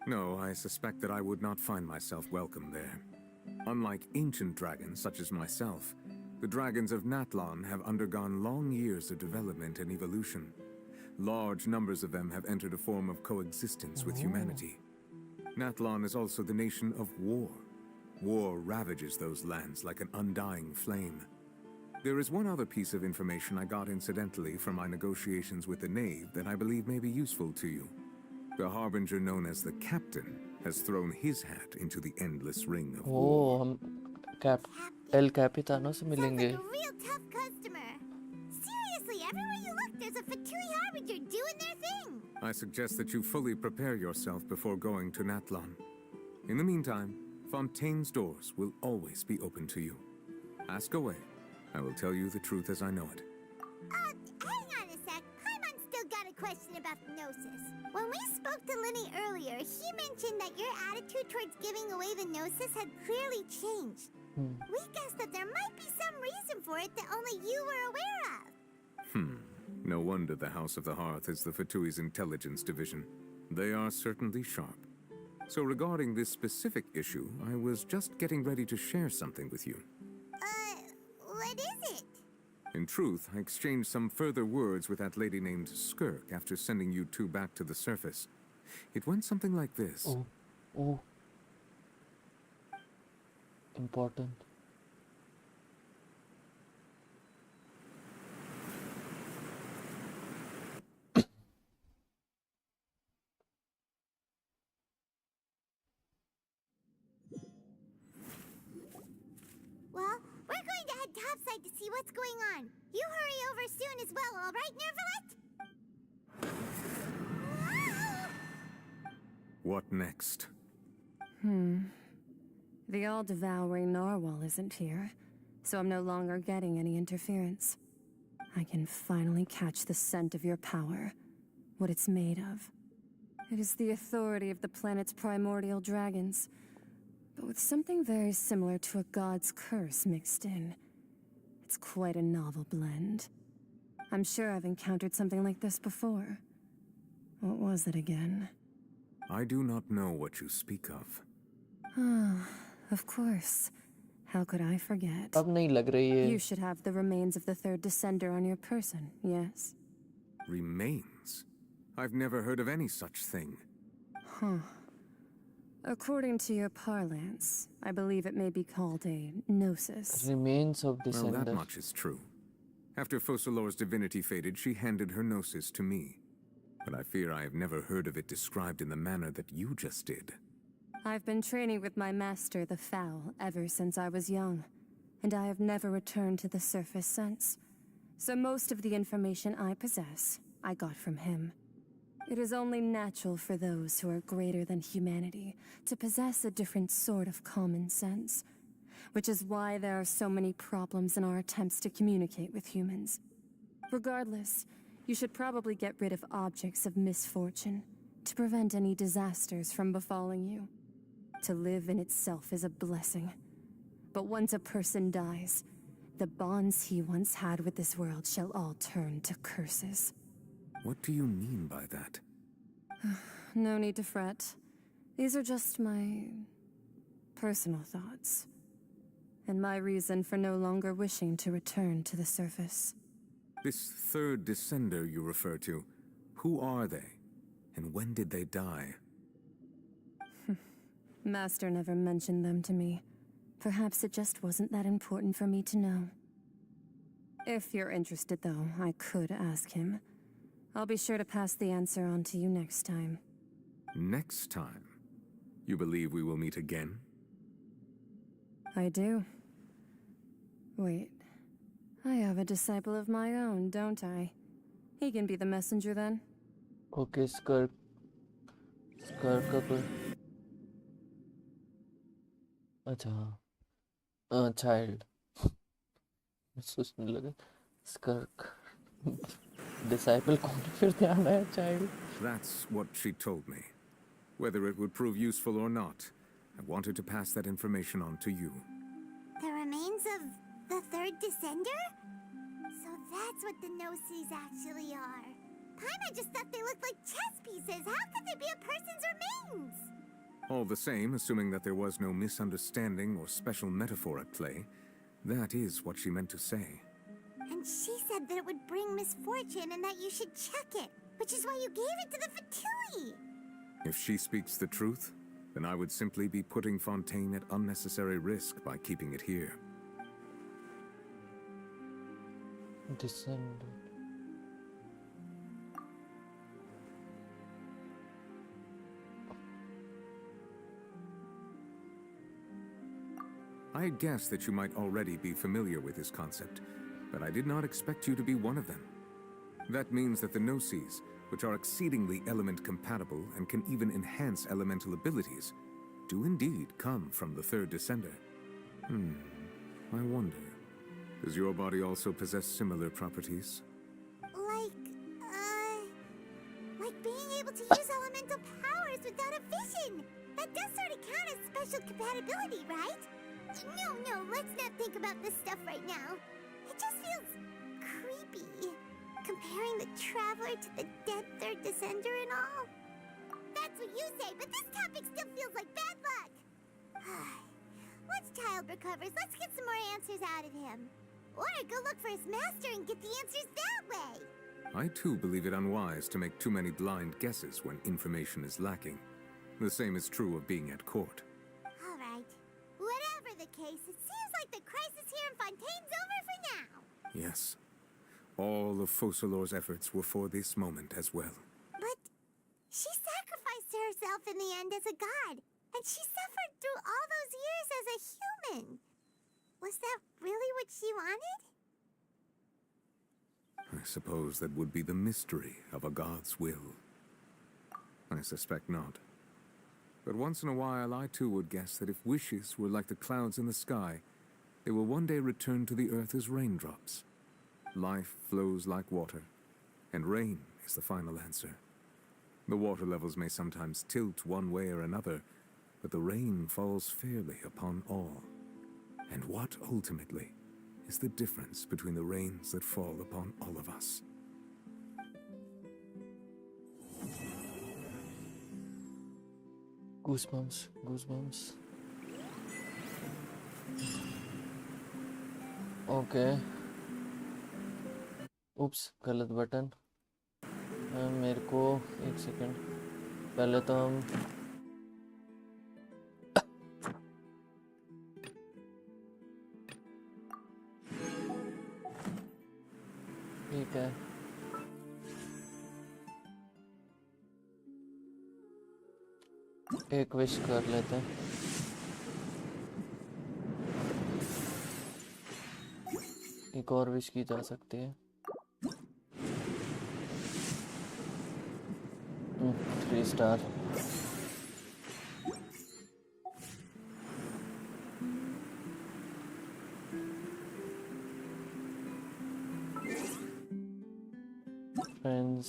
No, I suspect that I would not find myself welcome there. Unlike ancient dragons such as myself, the dragons of Natlan have undergone long years of development and evolution. Large numbers of them have entered a form of coexistence with humanity. Natlan is also the nation of war. War ravages those lands like an undying flame. There is one other piece of information I got incidentally from my negotiations with the knave that I believe may be useful to you. The harbinger known as the Captain has thrown his hat into the endless ring of war. हम El Capitano से मिलेंगे. Sounds like a real tough customer. Seriously, everywhere you look, there's a Fatui Harbinger doing their thing. I suggest that you fully prepare yourself before going to Natlan. In the meantime, Fontaine's doors will always be open to you. Ask away. I will tell you the truth as I know it. Hang on a sec. Paimon's still got a question about the Gnosis. When we spoke to Linny earlier, he mentioned that your attitude towards giving away the Gnosis had clearly changed. We guessed that there might be some reason for it that only you were aware of. No wonder the House of the Hearth is the Fatui's intelligence division. They are certainly sharp. So regarding this specific issue, I was just getting ready to share something with you. What is it? In truth, I exchanged some further words with that lady named Skirk after sending you two back to the surface. It went something like this. Oh. Important. Well, we're going to head topside to see what's going on. You hurry over soon as well, all right, Neuvillete? What next? The all-devouring narwhal isn't here, so I'm no longer getting any interference. I can finally catch the scent of your power, what it's made of. It is the authority of the planet's primordial dragons, but with something very similar to a god's curse mixed in. It's quite a novel blend. I'm sure I've encountered something like this before. What was it again? I do not know what you speak of. Of course. How could I forget? अब नहीं लग रही है. You should have the remains of the third descender on your person, yes? Remains? I've never heard of any such thing. According to your parlance, I believe it may be called a gnosis. Remains of Well, descender. that much is true. After Focalor's divinity faded, she handed her gnosis to me. But I fear I have never heard of it described in the manner that you just did. I've been training with my master, the Fowl, ever since I was young, and I have never returned to the surface since. So most of the information I possess I got from him. It is only natural for those who are greater than humanity to possess a different sort of common sense, which is why there are so many problems in our attempts to communicate with humans. Regardless, you should probably get rid of objects of misfortune to prevent any disasters from befalling you. To live in itself is a blessing. But once a person dies, the bonds he once had with this world shall all turn to curses. What do you mean by that? No need to fret. These are just my personal thoughts, and my reason for no longer wishing to return to the surface. This third descender you refer to, who are they? And when did they die? Master never mentioned them to me. Perhaps it just wasn't that important for me to know. If you're interested, though, I could ask him. I'll be sure to pass the answer on to you next time. Next time? You believe we will meet again? I do. Wait. I have a disciple of my own, don't I? He can be the messenger then. Okay, Skark का कोई अच्छा child मैं सोचने लगा Skark disciple कौन है फिर ध्यान आया child. That's what she told me. Whether it would prove useful or not, I wanted to pass that information on to you. The remains of the third descender? So that's what the no-sees actually are. Paimon just thought they looked like chess pieces. How could they be a person's remains? All the same, assuming that there was no misunderstanding or special metaphor at play, that is what she meant to say. And she said that it would bring misfortune and that you should check it, which is why you gave it to the Fatui. If she speaks the truth, then I would simply be putting Fontaine at unnecessary risk by keeping it here. Descendant. I guessed that you might already be familiar with this concept, but I did not expect you to be one of them. That means that the no-sees, which are exceedingly element-compatible and can even enhance elemental abilities, do indeed come from the third descender. I wonder, does your body also possess similar properties? Like being able to use elemental powers without a vision. That does sort of count as special compatibility, right? No, let's not think about this stuff right now. It just feels creepy. Comparing the Traveler to the dead third descender and all. That's what you say, but this topic still feels like bad luck. Once Child recovers, let's get some more answers out of him. Or go look for his master and get the answers that way. I too believe it unwise to make too many blind guesses when information is lacking. The same is true of being at court. All right. Whatever the case, it seems like the crisis here in Fontaine's over for now. Yes. All of Focalor's efforts were for this moment as well. But she sacrificed herself in the end as a god, and she suffered through all those years as a human. Was that really what she wanted? I suppose that would be the mystery of a god's will. I suspect not. But once in a while, I too would guess that if wishes were like the clouds in the sky, they will one day return to the earth as raindrops. Life flows like water, and rain is the final answer. The water levels may sometimes tilt one way or another, but the rain falls fairly upon all. And what, ultimately, is the difference between the rains that fall upon all of us? Goosebumps. Okay. Oops, गलत button. मेरे को एक second पहले तो हम ठीक है. एक विश कर लेते हैं. एक और विश की जा सकती है. 3 स्टार। फ्रेंड्स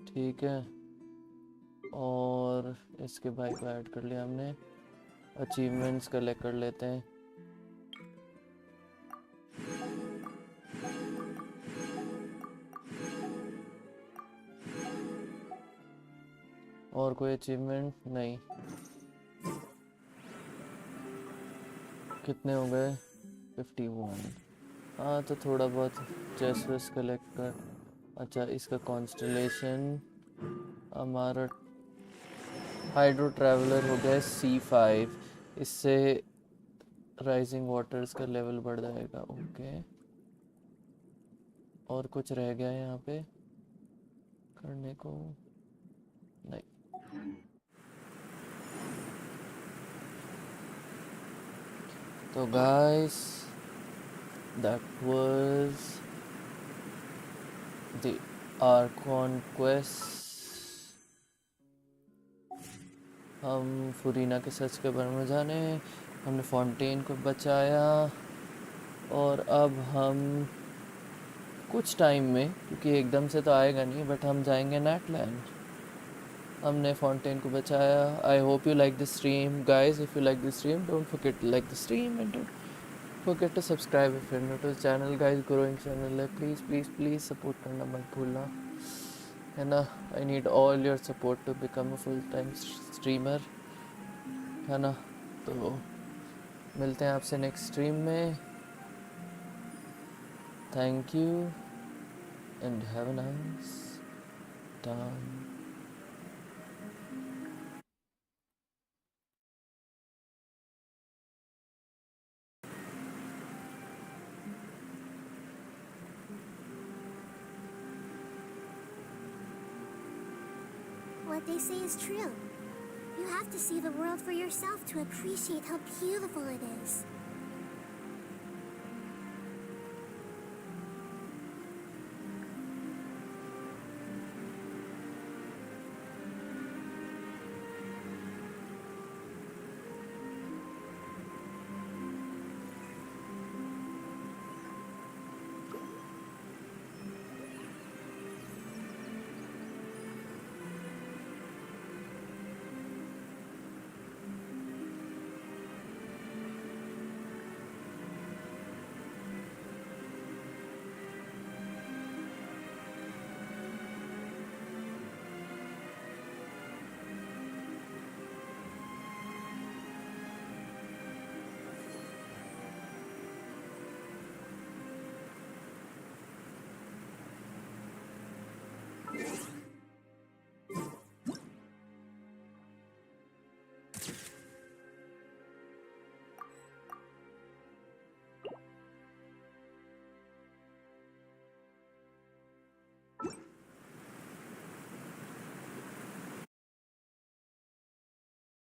ठीक है, और इसके भाई को ऐड कर लिया हमने। अचीवमेंट्स कलेक्ट कर लेते हैं। और कोई अचीवमेंट नहीं। कितने हो गए? 51। हाँ तो थोड़ा बहुत चेस्ट कलेक्ट कर। अच्छा इसका कॉन्स्टलेशन हमारा हाइड्रो ट्रैवलर हो गया C5। इससे राइजिंग वाटर्स का लेवल बढ़ जाएगा। ओके, और कुछ रह गया यहाँ पे करने को? नहीं। तो guys that was the ARCHON quest। हम फुरीना के सच के बारे में जाने, हमने फाउंटेन को बचाया, और अब हम कुछ टाइम में, क्योंकि एकदम से तो आएगा नहीं, बट हम जाएंगे नेटलैंड। हमने फाउंटेन को बचाया। I hope you like the stream guys. If you like the stream don't forget to like the stream and don't forget to subscribe if you're new to the channel guys। growing channel है, please please please support करना मत भूलना, है ना। I need all your support to become a full time streamer, है ना। तो मिलते हैं आपसे नेक्स्ट स्ट्रीम में। Thank you and have a nice time. What they say is true. You have to see the world for yourself to appreciate how beautiful it is.